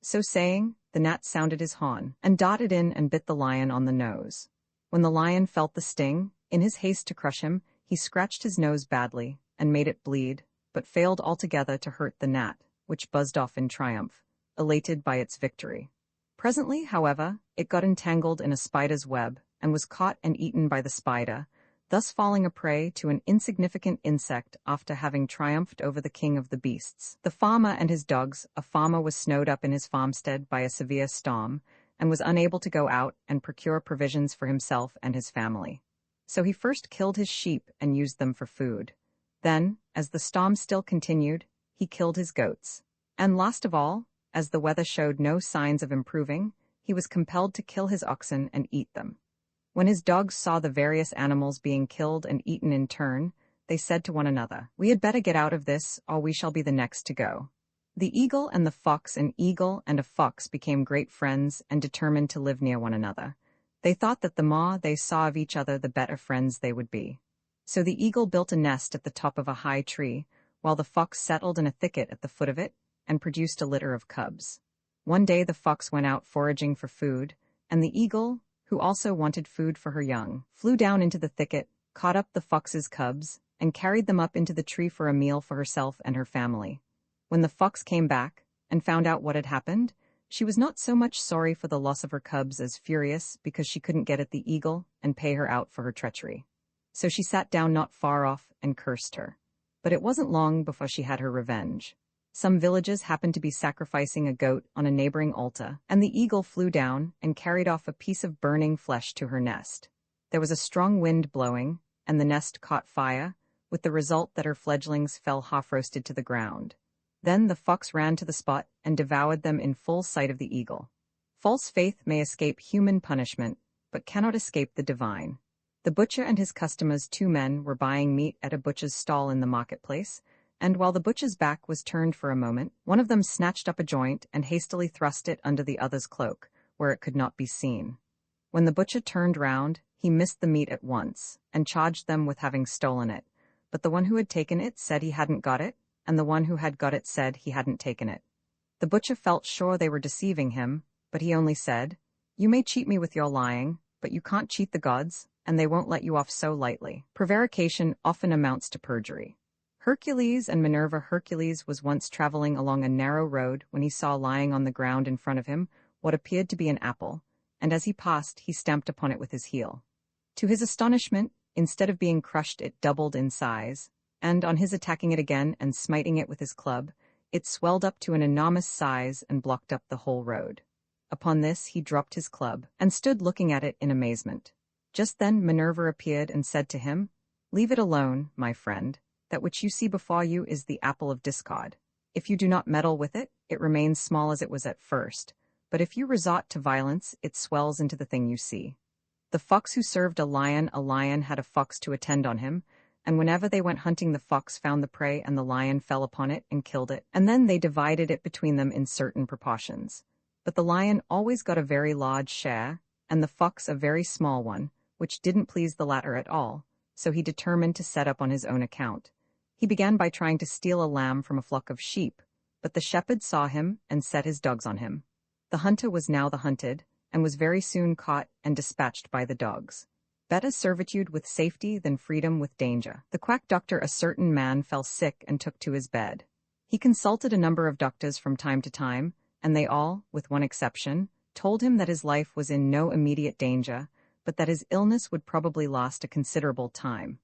So saying, the gnat sounded his horn, and darted in and bit the lion on the nose. When the lion felt the sting, in his haste to crush him, he scratched his nose badly, and made it bleed, but failed altogether to hurt the gnat, which buzzed off in triumph, elated by its victory. Presently, however, it got entangled in a spider's web, and was caught and eaten by the spider, thus falling a prey to an insignificant insect after having triumphed over the king of the beasts. The farmer and his dogs. A farmer was snowed up in his farmstead by a severe storm, and was unable to go out and procure provisions for himself and his family. So he first killed his sheep and used them for food. Then, as the storm still continued, he killed his goats. And last of all, as the weather showed no signs of improving, he was compelled to kill his oxen and eat them. When his dogs saw the various animals being killed and eaten in turn, they said to one another, "We had better get out of this, or we shall be the next to go." The eagle and the fox. An eagle and a fox became great friends and determined to live near one another. They thought that the more they saw of each other, the better friends they would be. So the eagle built a nest at the top of a high tree, while the fox settled in a thicket at the foot of it, and produced a litter of cubs. One day the fox went out foraging for food, and the eagle, who also wanted food for her young, flew down into the thicket, caught up the fox's cubs, and carried them up into the tree for a meal for herself and her family. When the fox came back and found out what had happened, she was not so much sorry for the loss of her cubs as furious because she couldn't get at the eagle and pay her out for her treachery. So she sat down not far off and cursed her. But it wasn't long before she had her revenge. Some villagers happened to be sacrificing a goat on a neighboring altar, and the eagle flew down and carried off a piece of burning flesh to her nest. There was a strong wind blowing, and the nest caught fire, with the result that her fledglings fell half-roasted to the ground. Then the fox ran to the spot and devoured them in full sight of the eagle. False faith may escape human punishment, but cannot escape the divine. The butcher and his customers, 2 men, were buying meat at a butcher's stall in the marketplace, and while the butcher's back was turned for a moment, one of them snatched up a joint and hastily thrust it under the other's cloak, where it could not be seen. When the butcher turned round, he missed the meat at once, and charged them with having stolen it, but the one who had taken it said he hadn't got it, and the one who had got it said he hadn't taken it. The butcher felt sure they were deceiving him, but he only said, "You may cheat me with your lying, but you can't cheat the gods, and they won't let you off so lightly." Prevarication often amounts to perjury. Hercules and Minerva. Hercules was once traveling along a narrow road when he saw lying on the ground in front of him what appeared to be an apple, and as he passed he stamped upon it with his heel. To his astonishment, instead of being crushed, it doubled in size, and on his attacking it again and smiting it with his club, it swelled up to an enormous size and blocked up the whole road. Upon this he dropped his club, and stood looking at it in amazement. Just then Minerva appeared and said to him, "Leave it alone, my friend. That which you see before you is the apple of discord. If you do not meddle with it, it remains small as it was at first, but if you resort to violence, it swells into the thing you see." The fox who served a lion had a fox to attend on him, and whenever they went hunting the fox found the prey and the lion fell upon it and killed it, and then they divided it between them in certain proportions. But the lion always got a very large share, and the fox a very small one, which didn't please the latter at all, so he determined to set up on his own account. He began by trying to steal a lamb from a flock of sheep, but the shepherd saw him and set his dogs on him. The hunter was now the hunted, and was very soon caught and dispatched by the dogs. Better servitude with safety than freedom with danger. The quack doctor. A certain man fell sick and took to his bed. He consulted a number of doctors from time to time, and they all, with one exception, told him that his life was in no immediate danger, but that his illness would probably last a considerable time.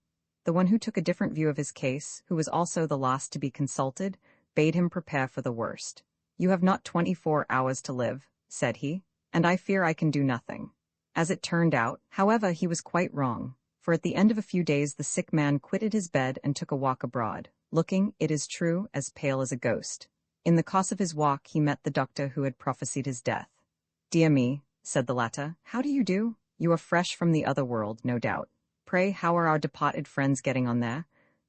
The one who took a different view of his case, who was also the last to be consulted, bade him prepare for the worst. "You have not 24 hours to live," said he, "and I fear I can do nothing." As it turned out, however, he was quite wrong, for at the end of a few days the sick man quitted his bed and took a walk abroad, looking, it is true, as pale as a ghost. In the course of his walk he met the doctor who had prophesied his death. "Dear me," said the latter, "how do you do? You are fresh from the other world, no doubt. Pray, how are our departed friends getting on there?"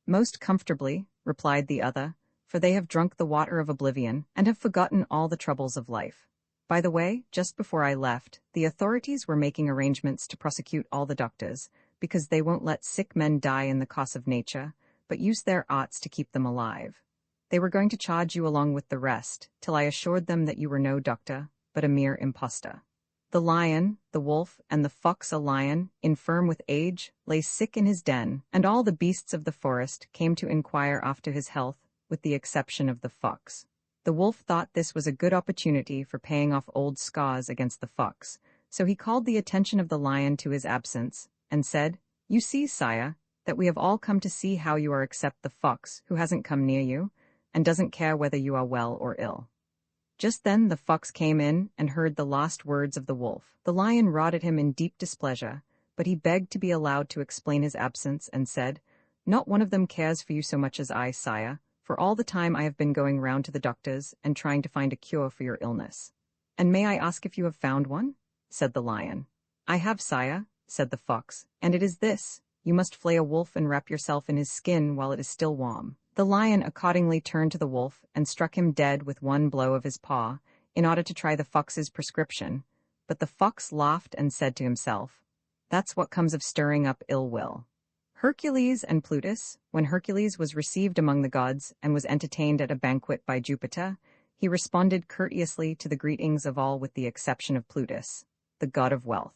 "Most comfortably," replied the other, "for they have drunk the water of oblivion, and have forgotten all the troubles of life." By the way, just before I left, the authorities were making arrangements to prosecute all the doctors, because they won't let sick men die in the cause of nature, but use their arts to keep them alive. They were going to charge you along with the rest, till I assured them that you were no doctor, but a mere impostor. The lion, the wolf, and the fox, a lion, infirm with age, lay sick in his den, and all the beasts of the forest came to inquire after his health, with the exception of the fox. The wolf thought this was a good opportunity for paying off old scars against the fox, so he called the attention of the lion to his absence, and said, "You see, sire, that we have all come to see how you are except the fox, who hasn't come near you, and doesn't care whether you are well or ill." Just then the fox came in and heard the last words of the wolf. The lion roared at him in deep displeasure, but he begged to be allowed to explain his absence and said, "Not one of them cares for you so much as I, sire, for all the time I have been going round to the doctors and trying to find a cure for your illness." "And may I ask if you have found one?" said the lion. "I have, sire," said the fox, "and it is this: you must flay a wolf and wrap yourself in his skin while it is still warm." The lion accordingly turned to the wolf and struck him dead with one blow of his paw, in order to try the fox's prescription, but the fox laughed and said to himself, "That's what comes of stirring up ill will." Hercules and Plutus. When Hercules was received among the gods and was entertained at a banquet by Jupiter, he responded courteously to the greetings of all with the exception of Plutus, the god of wealth.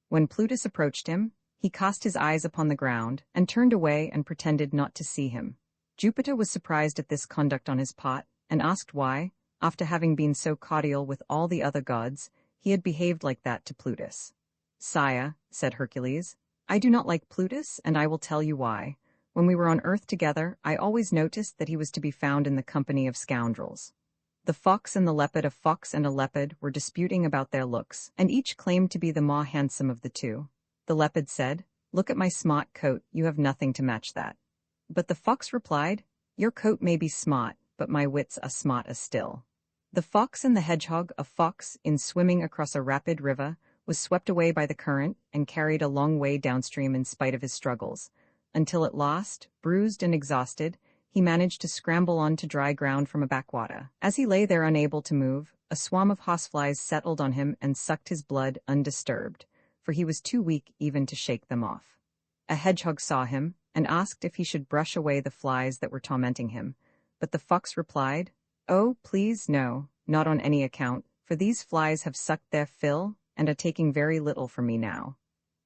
When Plutus approached him, he cast his eyes upon the ground and turned away and pretended not to see him. Jupiter was surprised at this conduct on his part, and asked why, after having been so cordial with all the other gods, he had behaved like that to Plutus. "Sire," said Hercules, "I do not like Plutus, and I will tell you why. When we were on earth together, I always noticed that he was to be found in the company of scoundrels. The fox and the leopard, a fox and a leopard, were disputing about their looks, and each claimed to be the more handsome of the two. The leopard said, 'Look at my smart coat, you have nothing to match that.' But the fox replied, 'Your coat may be smart, but my wits are smarter still.' The fox and the hedgehog, a fox, in swimming across a rapid river, was swept away by the current and carried a long way downstream in spite of his struggles, until at last, bruised and exhausted, he managed to scramble on to dry ground from a backwater. As he lay there unable to move, a swarm of horseflies settled on him and sucked his blood undisturbed, for he was too weak even to shake them off. A hedgehog saw him, and asked if he should brush away the flies that were tormenting him, but the fox replied, "Oh, please no, not on any account, for these flies have sucked their fill and are taking very little from me now.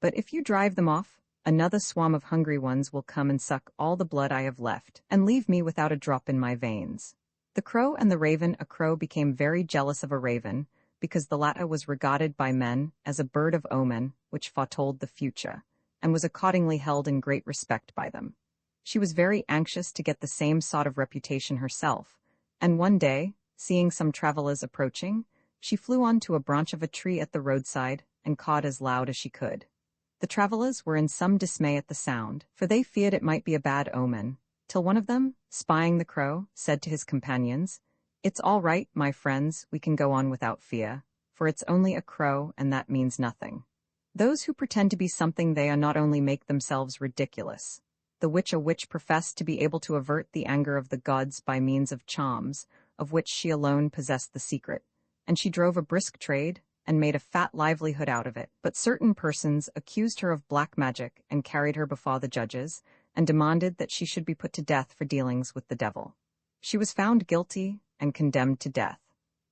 But if you drive them off, another swarm of hungry ones will come and suck all the blood I have left, and leave me without a drop in my veins." The crow and the raven. A crow became very jealous of a raven, because the latter was regarded by men as a bird of omen which foretold the future, and was accordingly held in great respect by them. She was very anxious to get the same sort of reputation herself, and one day, seeing some travelers approaching, she flew on to a branch of a tree at the roadside and cawed as loud as she could. The travelers were in some dismay at the sound, for they feared it might be a bad omen, till one of them, spying the crow, said to his companions, "It's all right, my friends, we can go on without fear, for it's only a crow and that means nothing." Those who pretend to be something they are not only make themselves ridiculous. The witch, a witch, professed to be able to avert the anger of the gods by means of charms, of which she alone possessed the secret, and she drove a brisk trade and made a fat livelihood out of it. But certain persons accused her of black magic and carried her before the judges, and demanded that she should be put to death for dealings with the devil. She was found guilty and condemned to death,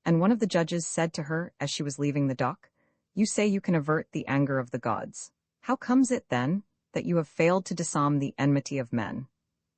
and one of the judges said to her as she was leaving the dock, "You say you can avert the anger of the gods. How comes it, then, that you have failed to disarm the enmity of men?"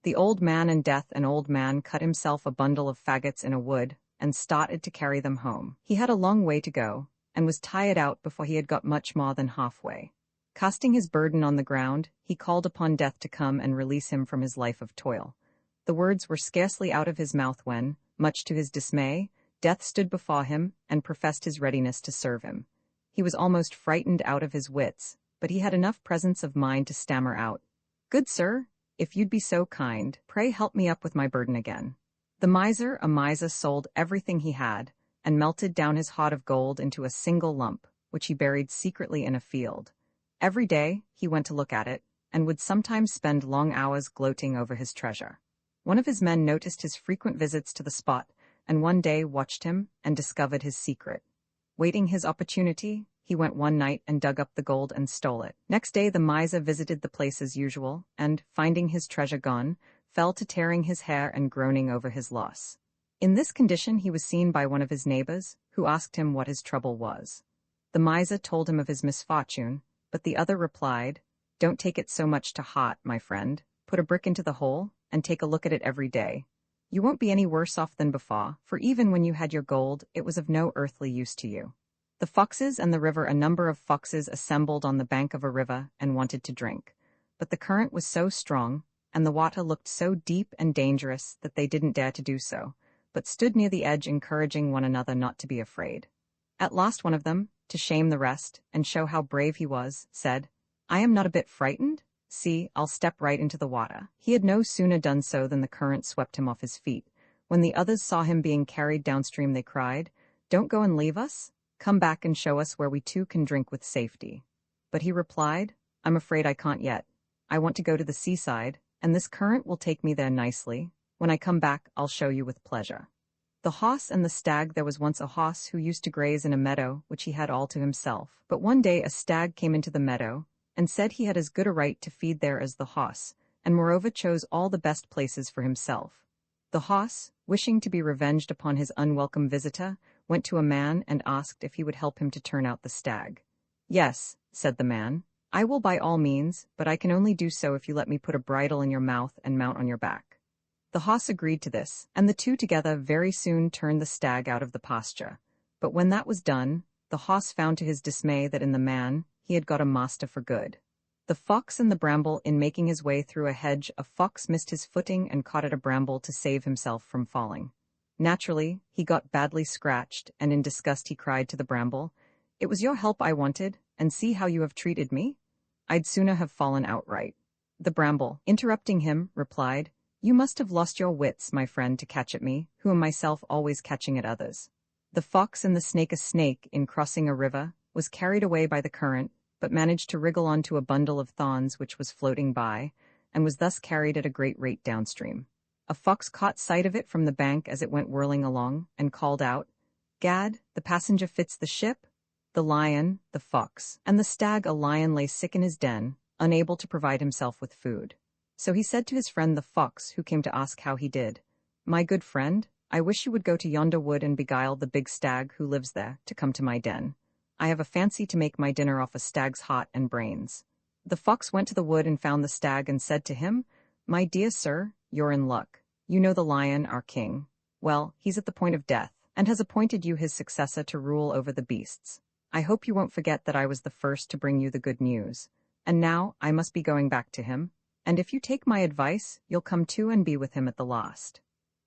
The old man and death. An old man cut himself a bundle of faggots in a wood and started to carry them home. He had a long way to go, and was tired out before he had got much more than halfway. Casting his burden on the ground, he called upon death to come and release him from his life of toil. The words were scarcely out of his mouth when, much to his dismay, death stood before him and professed his readiness to serve him. He was almost frightened out of his wits, but he had enough presence of mind to stammer out, "Good sir, if you'd be so kind, pray help me up with my burden again." The miser, a miser, sold everything he had, and melted down his hod of gold into a single lump, which he buried secretly in a field. Every day he went to look at it, and would sometimes spend long hours gloating over his treasure. One of his men noticed his frequent visits to the spot, and one day watched him and discovered his secret. Waiting his opportunity, he went one night and dug up the gold and stole it. Next day the miser visited the place as usual, and, finding his treasure gone, fell to tearing his hair and groaning over his loss. In this condition he was seen by one of his neighbors, who asked him what his trouble was. The miser told him of his misfortune, but the other replied, "Don't take it so much to heart, my friend. Put a brick into the hole, and take a look at it every day. You won't be any worse off than before, for even when you had your gold, it was of no earthly use to you." The foxes and the river. A number of foxes assembled on the bank of a river and wanted to drink. But the current was so strong, and the water looked so deep and dangerous that they didn't dare to do so, but stood near the edge encouraging one another not to be afraid. At last one of them, to shame the rest, and show how brave he was, said, "I am not a bit frightened. See, I'll step right into the water." He had no sooner done so than the current swept him off his feet. When the others saw him being carried downstream they cried, "Don't go and leave us. Come back and show us where we too can drink with safety." But he replied, "I'm afraid I can't yet. I want to go to the seaside, and this current will take me there nicely. When I come back, I'll show you with pleasure." The horse and the stag. There was once a horse who used to graze in a meadow which he had all to himself. But one day a stag came into the meadow, and said he had as good a right to feed there as the horse, and moreover chose all the best places for himself. The horse, wishing to be revenged upon his unwelcome visitor, went to a man and asked if he would help him to turn out the stag. "Yes," said the man, "I will by all means, but I can only do so if you let me put a bridle in your mouth and mount on your back." The horse agreed to this, and the two together very soon turned the stag out of the pasture. But when that was done, the horse found to his dismay that in the man he had got a master for good. The fox and the bramble. In making his way through a hedge, a fox missed his footing and caught at a bramble to save himself from falling. Naturally, he got badly scratched, and in disgust he cried to the bramble, "It was your help I wanted, and see how you have treated me. I'd sooner have fallen outright." The bramble, interrupting him, replied, "You must have lost your wits, my friend, to catch at me, who am myself always catching at others." The fox and the snake. A snake, in crossing a river, was carried away by the current, but managed to wriggle onto a bundle of thorns which was floating by, and was thus carried at a great rate downstream. A fox caught sight of it from the bank as it went whirling along, and called out, "Gad, the passenger fits the ship." The lion, the fox, and the stag. A lion lay sick in his den, unable to provide himself with food. So he said to his friend the fox, who came to ask how he did, "My good friend, I wish you would go to yonder wood and beguile the big stag who lives there to come to my den. I have a fancy to make my dinner off a stag's heart and brains." The fox went to the wood and found the stag and said to him, "My dear sir, you're in luck. You know the lion, our king. Well, he's at the point of death, and has appointed you his successor to rule over the beasts. I hope you won't forget that I was the first to bring you the good news. And now I must be going back to him, and if you take my advice, you'll come too and be with him at the last."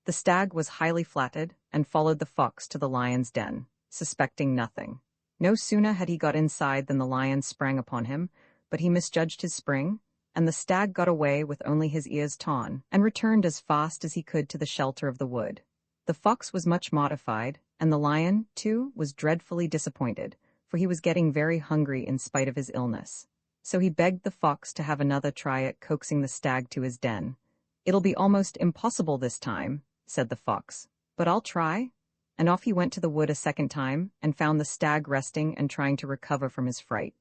The stag was highly flattered, and followed the fox to the lion's den, suspecting nothing. No sooner had he got inside than the lion sprang upon him, but he misjudged his spring, and the stag got away with only his ears torn, and returned as fast as he could to the shelter of the wood. The fox was much mortified, and the lion, too, was dreadfully disappointed, for he was getting very hungry in spite of his illness. So he begged the fox to have another try at coaxing the stag to his den. "It'll be almost impossible this time," said the fox, "but I'll try." And off he went to the wood a second time, and found the stag resting and trying to recover from his fright.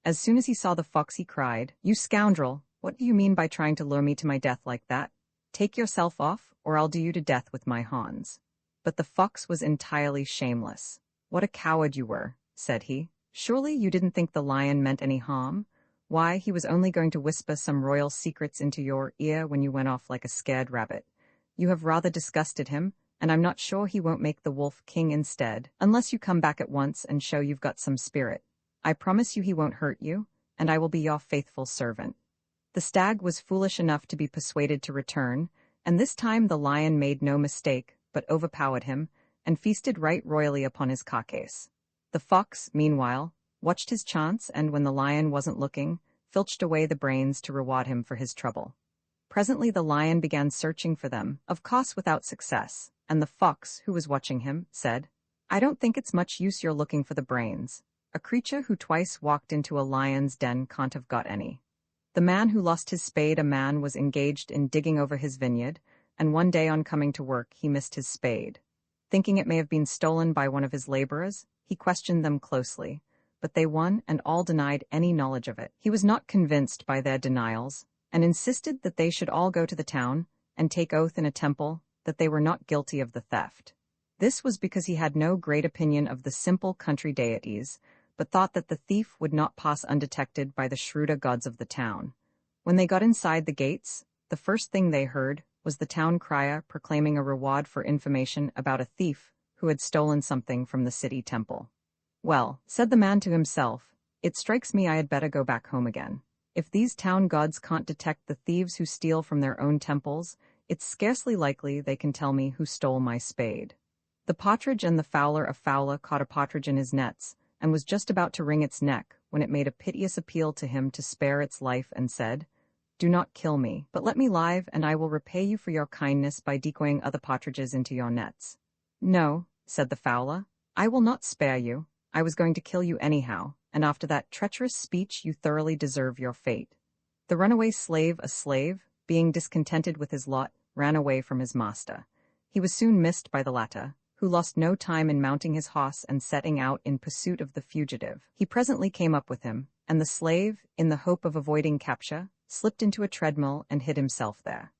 As soon as he saw the fox he cried, "You scoundrel, what do you mean by trying to lure me to my death like that? Take yourself off, or I'll do you to death with my horns." But the fox was entirely shameless. "What a coward you were," said he. "Surely you didn't think the lion meant any harm? Why, he was only going to whisper some royal secrets into your ear when you went off like a scared rabbit. You have rather disgusted him, and I'm not sure he won't make the wolf king instead, unless you come back at once and show you've got some spirit. I promise you he won't hurt you, and I will be your faithful servant." The stag was foolish enough to be persuaded to return, and this time the lion made no mistake, but overpowered him, and feasted right royally upon his carcass. The fox, meanwhile, watched his chance, and when the lion wasn't looking, filched away the brains to reward him for his trouble. Presently the lion began searching for them, of course without success, and the fox, who was watching him, said, "I don't think it's much use your looking for the brains. A creature who twice walked into a lion's den can't have got any." The man who lost his spade. A man was engaged in digging over his vineyard, and one day on coming to work he missed his spade. Thinking it may have been stolen by one of his laborers, he questioned them closely, but they won and all denied any knowledge of it. He was not convinced by their denials, and insisted that they should all go to the town and take oath in a temple that they were not guilty of the theft. This was because he had no great opinion of the simple country deities, but thought that the thief would not pass undetected by the shrewder gods of the town. When they got inside the gates, the first thing they heard was the town crier proclaiming a reward for information about a thief who had stolen something from the city temple. "Well," said the man to himself, "it strikes me I had better go back home again. If these town gods can't detect the thieves who steal from their own temples, it's scarcely likely they can tell me who stole my spade." The partridge and the fowler of Fowler caught a partridge in his nets, and was just about to wring its neck when it made a piteous appeal to him to spare its life and said, "Do not kill me, but let me live, and I will repay you for your kindness by decoying other partridges into your nets." "No," said the fowler, "I will not spare you. I was going to kill you anyhow, and after that treacherous speech you thoroughly deserve your fate." The runaway slave, a slave, being discontented with his lot, ran away from his master. He was soon missed by the latter, who lost no time in mounting his horse and setting out in pursuit of the fugitive. He presently came up with him, and the slave, in the hope of avoiding capture, slipped into a treadmill and hid himself there.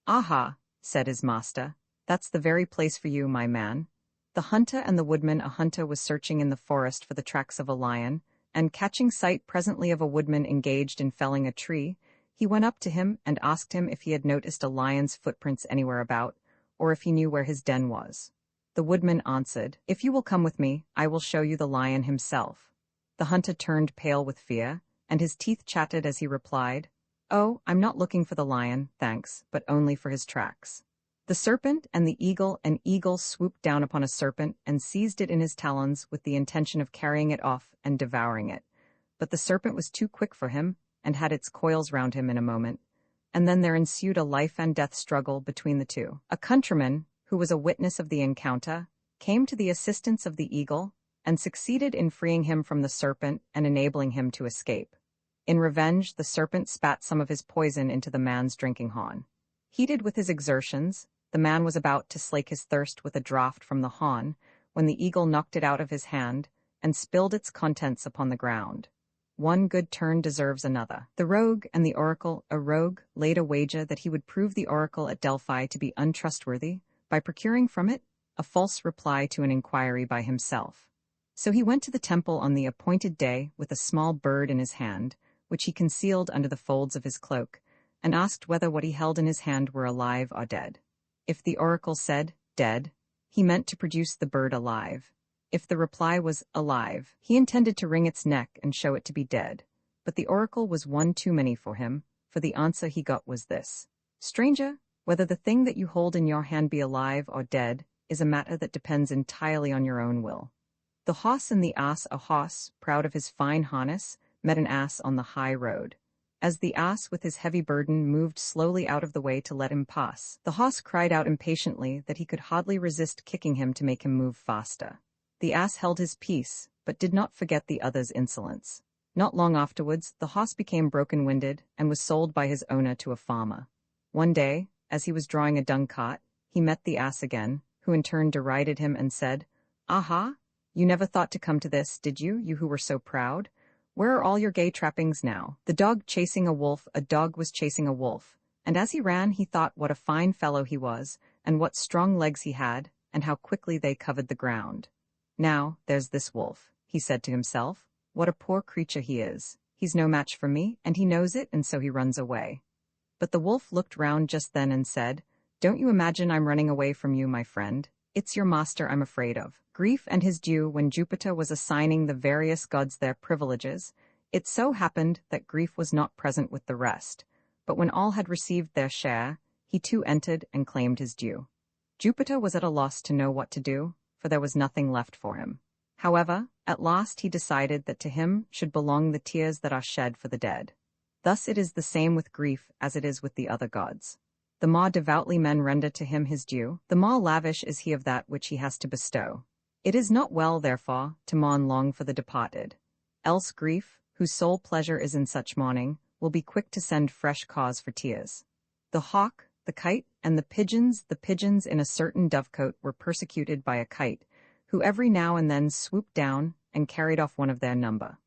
"Aha," said his master, "that's the very place for you, my man." The hunter and the woodman. A hunter was searching in the forest for the tracks of a lion, and catching sight presently of a woodman engaged in felling a tree, he went up to him and asked him if he had noticed a lion's footprints anywhere about, or if he knew where his den was. The woodman answered, "If you will come with me, I will show you the lion himself." The hunter turned pale with fear, and his teeth chattered as he replied, "Oh, I'm not looking for the lion, thanks, but only for his tracks." The serpent and the eagle. An eagle swooped down upon a serpent and seized it in his talons with the intention of carrying it off and devouring it. But the serpent was too quick for him, and had its coils round him in a moment, and then there ensued a life-and-death struggle between the two. A countryman, who was a witness of the encounter, came to the assistance of the eagle, and succeeded in freeing him from the serpent and enabling him to escape. In revenge, the serpent spat some of his poison into the man's drinking horn. Heated with his exertions, the man was about to slake his thirst with a draught from the horn, when the eagle knocked it out of his hand, and spilled its contents upon the ground. One good turn deserves another. The rogue and the oracle. A rogue laid a wager that he would prove the oracle at Delphi to be untrustworthy, by procuring from it a false reply to an inquiry by himself. So he went to the temple on the appointed day with a small bird in his hand, which he concealed under the folds of his cloak, and asked whether what he held in his hand were alive or dead. If the oracle said, "Dead," he meant to produce the bird alive. If the reply was alive, he intended to wring its neck and show it to be dead. But the oracle was one too many for him, for the answer he got was this: "Stranger, whether the thing that you hold in your hand be alive or dead is a matter that depends entirely on your own will." The horse and the ass. A horse, proud of his fine harness, met an ass on the high road. As the ass with his heavy burden moved slowly out of the way to let him pass, the horse cried out impatiently that he could hardly resist kicking him to make him move faster. The ass held his peace, but did not forget the other's insolence. Not long afterwards, the horse became broken-winded and was sold by his owner to a farmer. One day, as he was drawing a dung cart, he met the ass again, who in turn derided him and said, "Aha! You never thought to come to this, did you, you who were so proud? Where are all your gay trappings now?" The dog chasing a wolf. A dog was chasing a wolf, and as he ran he thought what a fine fellow he was, and what strong legs he had, and how quickly they covered the ground. "Now, there's this wolf," he said to himself. "What a poor creature he is. He's no match for me, and he knows it, and so he runs away." But the wolf looked round just then and said, "Don't you imagine I'm running away from you, my friend? It's your master I'm afraid of." Grief and his due. When Jupiter was assigning the various gods their privileges, it so happened that Grief was not present with the rest, but when all had received their share, he too entered and claimed his due. Jupiter was at a loss to know what to do, for there was nothing left for him. However, at last he decided that to him should belong the tears that are shed for the dead. Thus it is the same with Grief as it is with the other gods. The more devoutly men render to him his due, the more lavish is he of that which he has to bestow. It is not well, therefore, to mourn long for the departed. Else Grief, whose sole pleasure is in such mourning, will be quick to send fresh cause for tears. The hawk, the kite, and the pigeons in a certain dovecote were persecuted by a kite, who every now and then swooped down and carried off one of their number.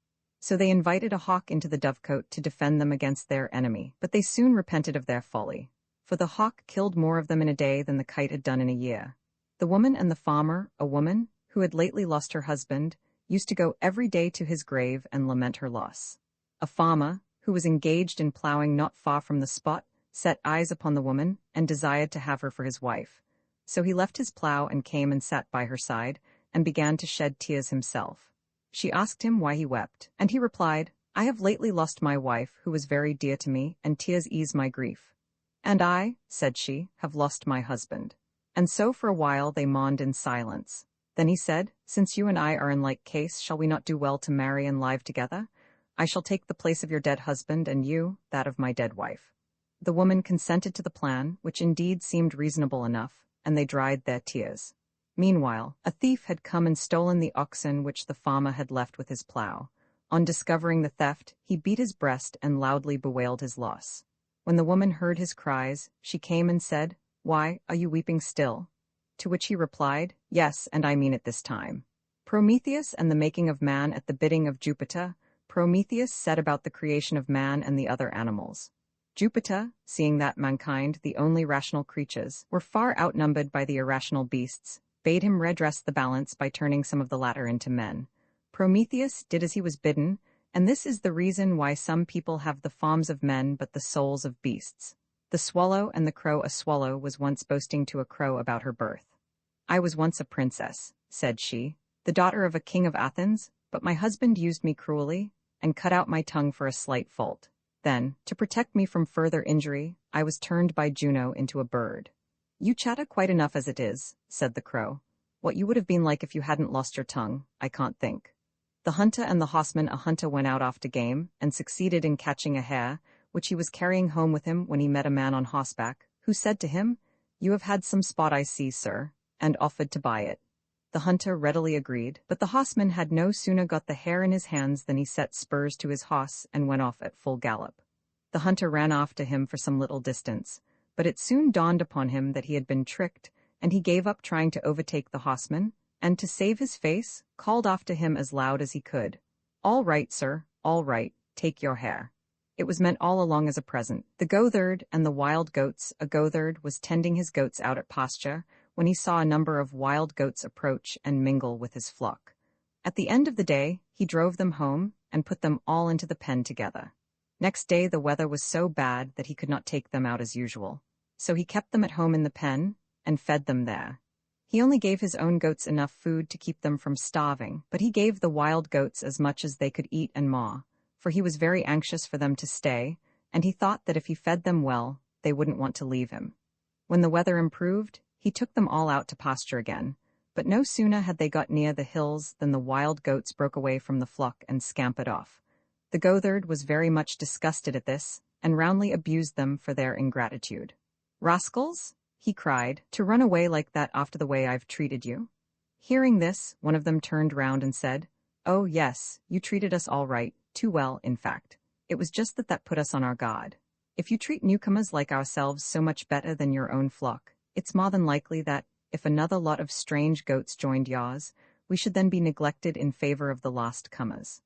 So they invited a hawk into the dovecote to defend them against their enemy, but they soon repented of their folly. For the hawk killed more of them in a day than the kite had done in a year. The woman and the farmer, a woman, who had lately lost her husband, used to go every day to his grave and lament her loss. A farmer, who was engaged in plowing not far from the spot, set eyes upon the woman and desired to have her for his wife. So he left his plow and came and sat by her side, and began to shed tears himself. She asked him why he wept, and he replied, "I have lately lost my wife, who was very dear to me, and tears ease my grief." "And I," said she, "have lost my husband." And so for a while they mourned in silence. Then he said, "Since you and I are in like case, shall we not do well to marry and live together? I shall take the place of your dead husband, and you, that of my dead wife." The woman consented to the plan, which indeed seemed reasonable enough, and they dried their tears. Meanwhile, a thief had come and stolen the oxen which the farmer had left with his plow. On discovering the theft, he beat his breast and loudly bewailed his loss. When the woman heard his cries, she came and said, "Why, are you weeping still?" To which he replied, "Yes, and I mean it this time." Prometheus and the making of man at the bidding of Jupiter. Prometheus set about the creation of man and the other animals. Jupiter, seeing that mankind, the only rational creatures, were far outnumbered by the irrational beasts, bade him redress the balance by turning some of the latter into men. Prometheus did as he was bidden, and this is the reason why some people have the forms of men but the souls of beasts. The swallow and the crow. A swallow was once boasting to a crow about her birth. "I was once a princess," said she, "the daughter of a king of Athens, but my husband used me cruelly, and cut out my tongue for a slight fault. Then, to protect me from further injury, I was turned by Juno into a bird." "You chatter quite enough as it is," said the crow. "What you would have been like if you hadn't lost your tongue, I can't think." The hunter and the horseman. A hunter went out after game, and succeeded in catching a hare, which he was carrying home with him when he met a man on horseback, who said to him, "You have had some sport, I see, sir," and offered to buy it. The hunter readily agreed, but the horseman had no sooner got the hare in his hands than he set spurs to his horse and went off at full gallop. The hunter ran after him for some little distance, but it soon dawned upon him that he had been tricked, and he gave up trying to overtake the horseman, and to save his face, called after him as loud as he could, "All right, sir, all right, take your hare." It was meant all along as a present. The goatherd and the wild goats. A goatherd was tending his goats out at pasture, when he saw a number of wild goats approach and mingle with his flock. At the end of the day, he drove them home, and put them all into the pen together. Next day the weather was so bad that he could not take them out as usual, so he kept them at home in the pen, and fed them there. He only gave his own goats enough food to keep them from starving, but he gave the wild goats as much as they could eat and maw, for he was very anxious for them to stay, and he thought that if he fed them well, they wouldn't want to leave him. When the weather improved, he took them all out to pasture again, but no sooner had they got near the hills than the wild goats broke away from the flock and scampered off. The goatherd was very much disgusted at this, and roundly abused them for their ingratitude. "Rascals," he cried, "to run away like that after the way I've treated you." Hearing this, one of them turned round and said, "Oh yes, you treated us all right, too well, in fact. It was just that put us on our guard. If you treat newcomers like ourselves so much better than your own flock, it's more than likely that, if another lot of strange goats joined yours, we should then be neglected in favor of the lost comers."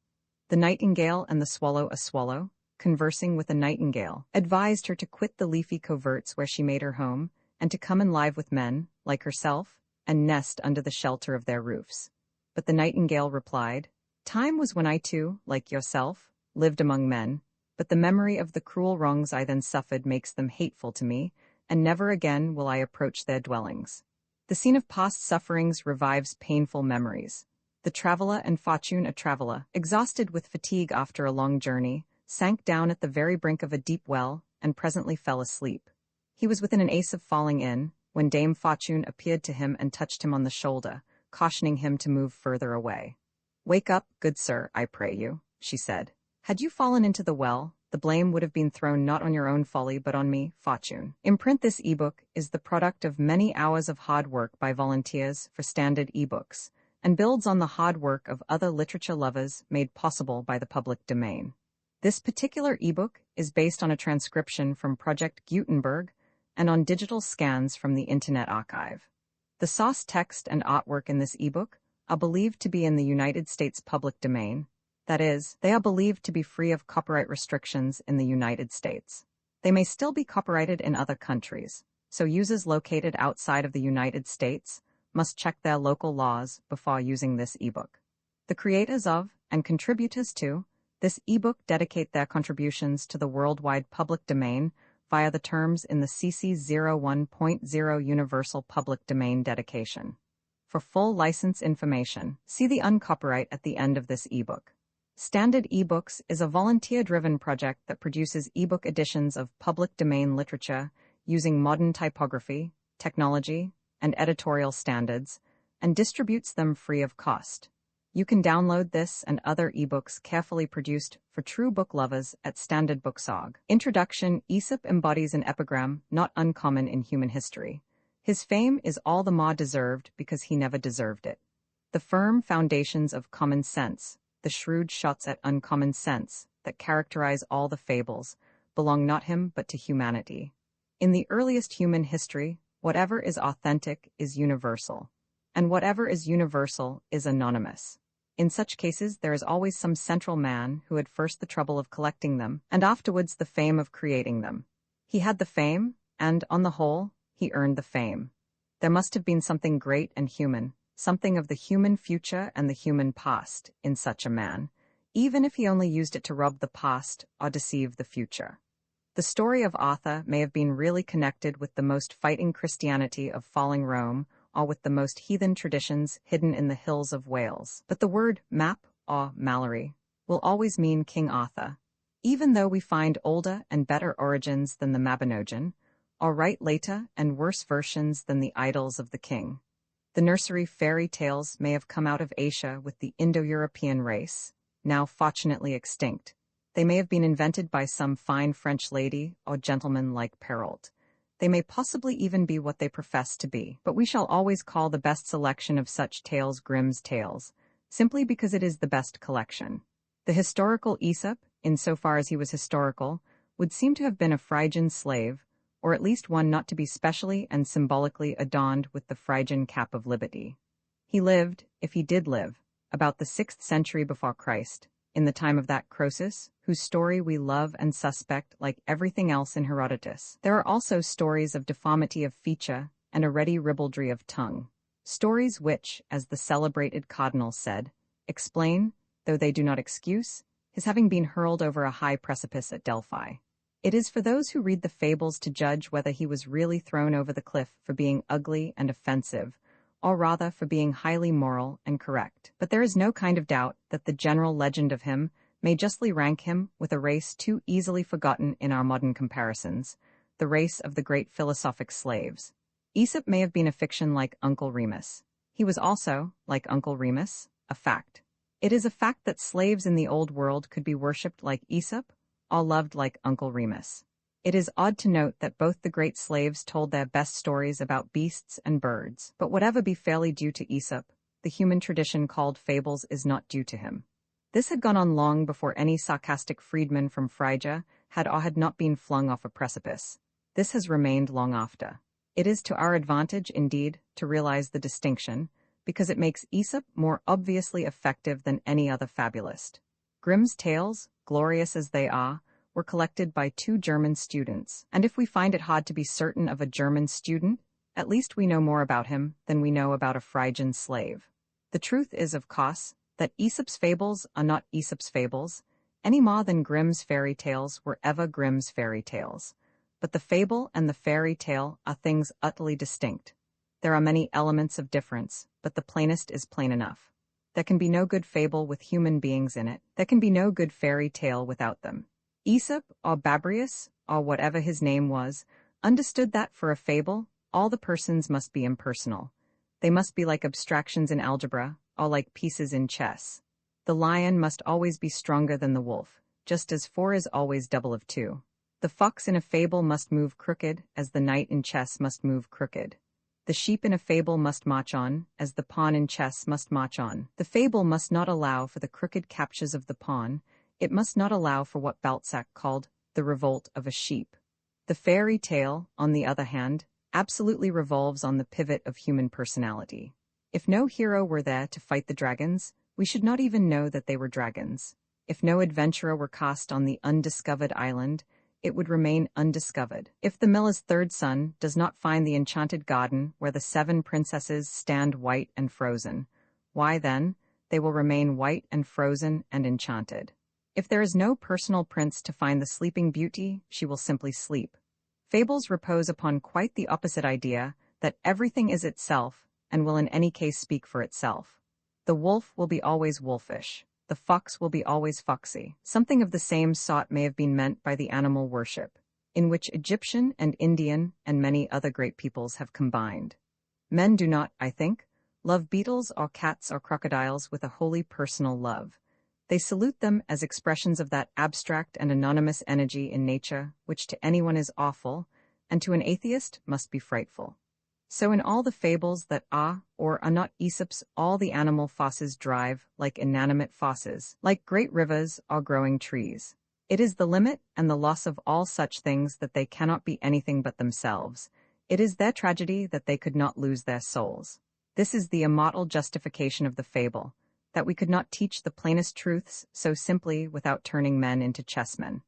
The nightingale and the swallow. A swallow, conversing with a nightingale, advised her to quit the leafy coverts where she made her home, and to come and live with men, like herself, and nest under the shelter of their roofs. But the nightingale replied, "Time was when I too, like yourself, lived among men, but the memory of the cruel wrongs I then suffered makes them hateful to me, and never again will I approach their dwellings. The scene of past sufferings revives painful memories. The traveler and Fortune. A traveler, exhausted with fatigue after a long journey, sank down at the very brink of a deep well, and presently fell asleep. He was within an ace of falling in, when Dame Fortune appeared to him and touched him on the shoulder, cautioning him to move further away. "Wake up, good sir, I pray you," she said. "Had you fallen into the well, the blame would have been thrown not on your own folly but on me, Fortune." Imprint. This ebook is the product of many hours of hard work by volunteers for Standard eBooks, and builds on the hard work of other literature lovers made possible by the public domain. This particular ebook is based on a transcription from Project Gutenberg and on digital scans from the Internet Archive. The source text and artwork in this ebook are believed to be in the United States public domain. That is, they are believed to be free of copyright restrictions in the United States. They may still be copyrighted in other countries, so users located outside of the United States must check their local laws before using this ebook. The creators of, and contributors to, this ebook dedicate their contributions to the worldwide public domain via the terms in the CC 01.0 Universal Public Domain Dedication. For full license information, see the uncopyright at the end of this ebook. Standard eBooks is a volunteer-driven project that produces ebook editions of public domain literature using modern typography, technology, and editorial standards, and distributes them free of cost. You can download this and other ebooks carefully produced for true book lovers at standardbooks.org. Introduction: Aesop embodies an epigram not uncommon in human history. His fame is all the more deserved because he never deserved it. The firm foundations of common sense, the shrewd shots at uncommon sense that characterize all the fables, belong not him but to humanity. In the earliest human history, whatever is authentic is universal, and whatever is universal is anonymous. In such cases, there is always some central man who had first the trouble of collecting them, and afterwards the fame of creating them. He had the fame, and, on the whole, he earned the fame. There must have been something great and human, something of the human future and the human past, in such a man, even if he only used it to rob the past or deceive the future. The story of Arthur may have been really connected with the most fighting Christianity of falling Rome, or with the most heathen traditions hidden in the hills of Wales. But the word map, or Mallory, will always mean King Arthur, even though we find older and better origins than the Mabinogion, or write later and worse versions than the Idylls of the King. The nursery fairy tales may have come out of Asia with the Indo-European race, now fortunately extinct. They may have been invented by some fine French lady or gentleman like Perrault. They may possibly even be what they profess to be, but we shall always call the best selection of such tales Grimm's Tales, simply because it is the best collection. The historical Aesop, insofar as he was historical, would seem to have been a Phrygian slave, or at least one not to be specially and symbolically adorned with the Phrygian cap of liberty. He lived, if he did live, about the 6th century before Christ, in the time of that Croesus, whose story we love and suspect like everything else in Herodotus. There are also stories of deformity of feature and a ready ribaldry of tongue. Stories which, as the celebrated Cardinal said, explain, though they do not excuse, his having been hurled over a high precipice at Delphi. It is for those who read the Fables to judge whether he was really thrown over the cliff for being ugly and offensive, or rather for being highly moral and correct. But there is no kind of doubt that the general legend of him may justly rank him with a race too easily forgotten in our modern comparisons, the race of the great philosophic slaves. Aesop may have been a fiction like Uncle Remus. He was also, like Uncle Remus, a fact. It is a fact that slaves in the old world could be worshipped like Aesop, or loved like Uncle Remus. It is odd to note that both the great slaves told their best stories about beasts and birds, but whatever be fairly due to Aesop, the human tradition called Fables is not due to him. This had gone on long before any sarcastic freedman from Phrygia had or had not been flung off a precipice. This has remained long after. It is to our advantage, indeed, to realize the distinction, because it makes Aesop more obviously effective than any other fabulist. Grimm's tales, glorious as they are, were collected by 2 German students, and if we find it hard to be certain of a German student, at least we know more about him than we know about a Phrygian slave. The truth is, of course, that Aesop's fables are not Aesop's fables, any more than Grimm's fairy tales were ever Grimm's fairy tales. But the fable and the fairy tale are things utterly distinct. There are many elements of difference, but the plainest is plain enough. There can be no good fable with human beings in it. There can be no good fairy tale without them. Aesop, or Babrius, or whatever his name was, understood that for a fable, all the persons must be impersonal. They must be like abstractions in algebra, or like pieces in chess. The lion must always be stronger than the wolf, just as 4 is always double of 2. The fox in a fable must move crooked, as the knight in chess must move crooked. The sheep in a fable must march on, as the pawn in chess must march on. The fable must not allow for the crooked captures of the pawn. It must not allow for what Balzac called the revolt of a sheep. The fairy tale, on the other hand, absolutely revolves on the pivot of human personality. If no hero were there to fight the dragons, we should not even know that they were dragons. If no adventurer were cast on the undiscovered island, it would remain undiscovered. If the miller's third son does not find the enchanted garden where the 7 princesses stand white and frozen, why then, they will remain white and frozen and enchanted. If there is no personal prince to find the sleeping beauty, she will simply sleep. Fables repose upon quite the opposite idea, that everything is itself, and will in any case speak for itself. The wolf will be always wolfish. The fox will be always foxy. Something of the same sort may have been meant by the animal worship, in which Egyptian and Indian and many other great peoples have combined. Men do not, I think, love beetles or cats or crocodiles with a wholly personal love. They salute them as expressions of that abstract and anonymous energy in nature which to anyone is awful, and to an atheist must be frightful. So in all the fables that are or are not Aesop's, all the animal forces drive like inanimate forces, like great rivers or growing trees. It is the limit and the loss of all such things that they cannot be anything but themselves. It is their tragedy that they could not lose their souls. This is the immortal justification of the fable, that we could not teach the plainest truths so simply without turning men into chessmen.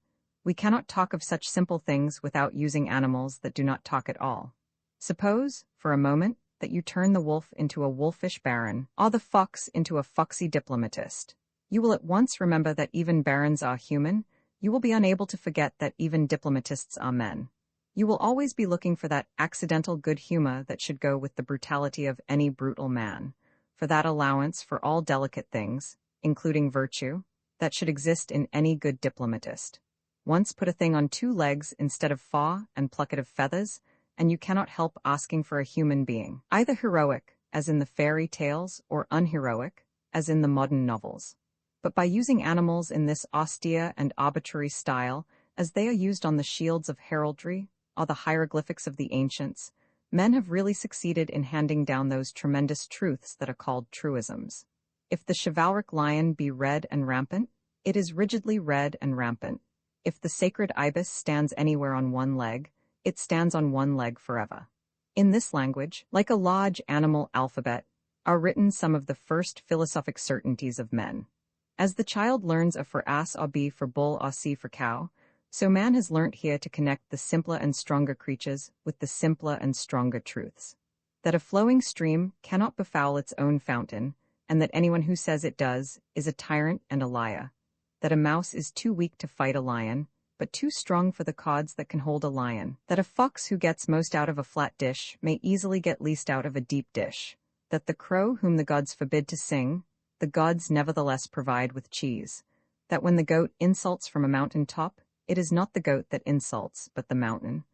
We cannot talk of such simple things without using animals that do not talk at all. Suppose, for a moment, that you turn the wolf into a wolfish baron, or the fox into a foxy diplomatist. You will at once remember that even barons are human. You will be unable to forget that even diplomatists are men. You will always be looking for that accidental good humor that should go with the brutality of any brutal man, for that allowance for all delicate things, including virtue, that should exist in any good diplomatist. Once put a thing on 2 legs instead of 4 and pluck it of feathers, and you cannot help asking for a human being, either heroic, as in the fairy tales, or unheroic, as in the modern novels. But by using animals in this austere and arbitrary style, as they are used on the shields of heraldry, or the hieroglyphics of the ancients, men have really succeeded in handing down those tremendous truths that are called truisms. If the chivalric lion be red and rampant, it is rigidly red and rampant. If the sacred ibis stands anywhere on 1 leg, it stands on 1 leg forever. In this language, like a large animal alphabet, are written some of the first philosophic certainties of men. As the child learns a for ass or b for bull or c for cow, so man has learnt here to connect the simpler and stronger creatures with the simpler and stronger truths. That a flowing stream cannot befoul its own fountain, and that anyone who says it does is a tyrant and a liar. That a mouse is too weak to fight a lion, but too strong for the cords that can hold a lion. That a fox who gets most out of a flat dish may easily get least out of a deep dish. That the crow whom the gods forbid to sing, the gods nevertheless provide with cheese. That when the goat insults from a mountain top, it is not the goat that insults, but the mountain.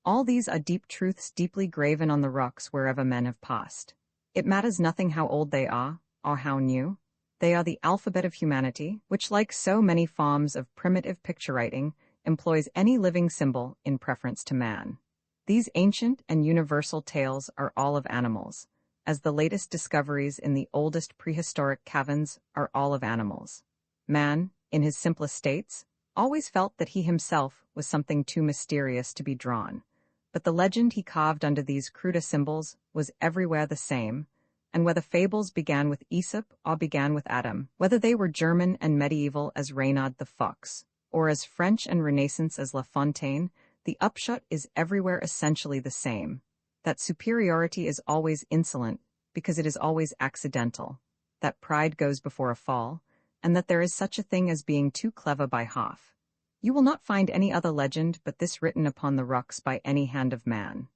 All these are deep truths deeply graven on the rocks wherever men have passed. It matters nothing how old they are, or how new. They are the alphabet of humanity, which, like so many forms of primitive picture writing, employs any living symbol in preference to man. These ancient and universal tales are all of animals, as the latest discoveries in the oldest prehistoric caverns are all of animals. Man, in his simplest states, always felt that he himself was something too mysterious to be drawn, but the legend he carved under these cruder symbols was everywhere the same, and whether fables began with Aesop or began with Adam, whether they were German and medieval as Reynard the Fox, or as French and Renaissance as La Fontaine, the upshot is everywhere essentially the same, that superiority is always insolent because it is always accidental, that pride goes before a fall, and that there is such a thing as being too clever by half. You will not find any other legend but this written upon the rocks by any hand of man.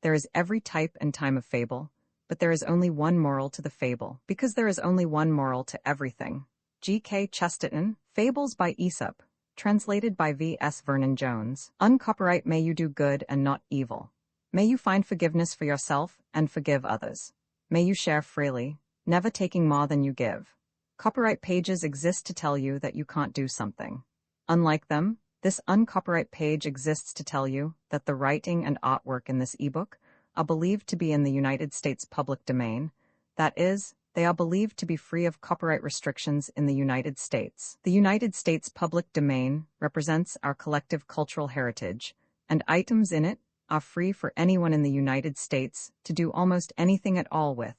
There is every type and time of fable, but there is only one moral to the fable, because there is only one moral to everything. G.K. Chesterton, Fables by Aesop. Translated by V.S. Vernon Jones. Uncopyright. May you do good and not evil. May you find forgiveness for yourself and forgive others. May you share freely, never taking more than you give. Copyright pages exist to tell you that you can't do something. Unlike them, this uncopyright page exists to tell you that the writing and artwork in this ebook are believed to be in the United States public domain, that is, they are believed to be free of copyright restrictions in the United States. The United States public domain represents our collective cultural heritage, and items in it are free for anyone in the United States to do almost anything at all with,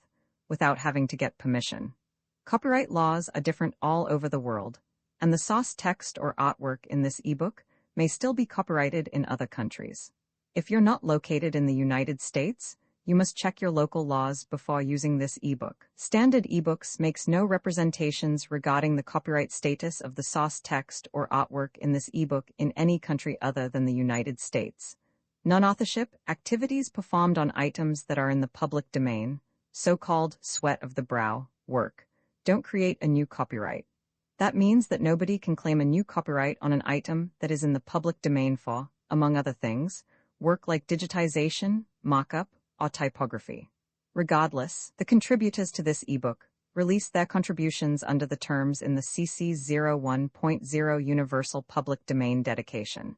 without having to get permission. Copyright laws are different all over the world, and the source text or artwork in this ebook may still be copyrighted in other countries. If you're not located in the United States, you must check your local laws before using this ebook. Standard ebooks makes no representations regarding the copyright status of the source text or artwork in this ebook in any country other than the United States. Non-authorship activities performed on items that are in the public domain, so-called sweat of the brow work, don't create a new copyright. That means that nobody can claim a new copyright on an item that is in the public domain for, among other things, work like digitization, mock-up, or typography. Regardless, the contributors to this ebook release their contributions under the terms in the CC 01.0 Universal Public Domain dedication,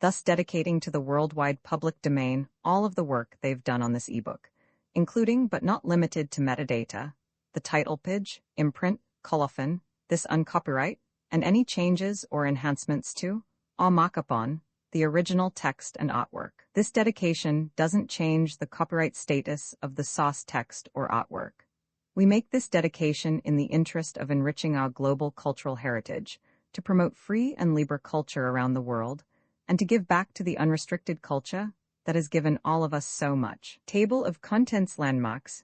thus dedicating to the worldwide public domain all of the work they've done on this ebook, including but not limited to metadata, the title page, imprint, colophon, this uncopyright, and any changes or enhancements to, or mock-up on, the original text and artwork. This dedication doesn't change the copyright status of the source text or artwork. We make this dedication in the interest of enriching our global cultural heritage, to promote free and libre culture around the world, and to give back to the unrestricted culture that has given all of us so much. Table of Contents Landmarks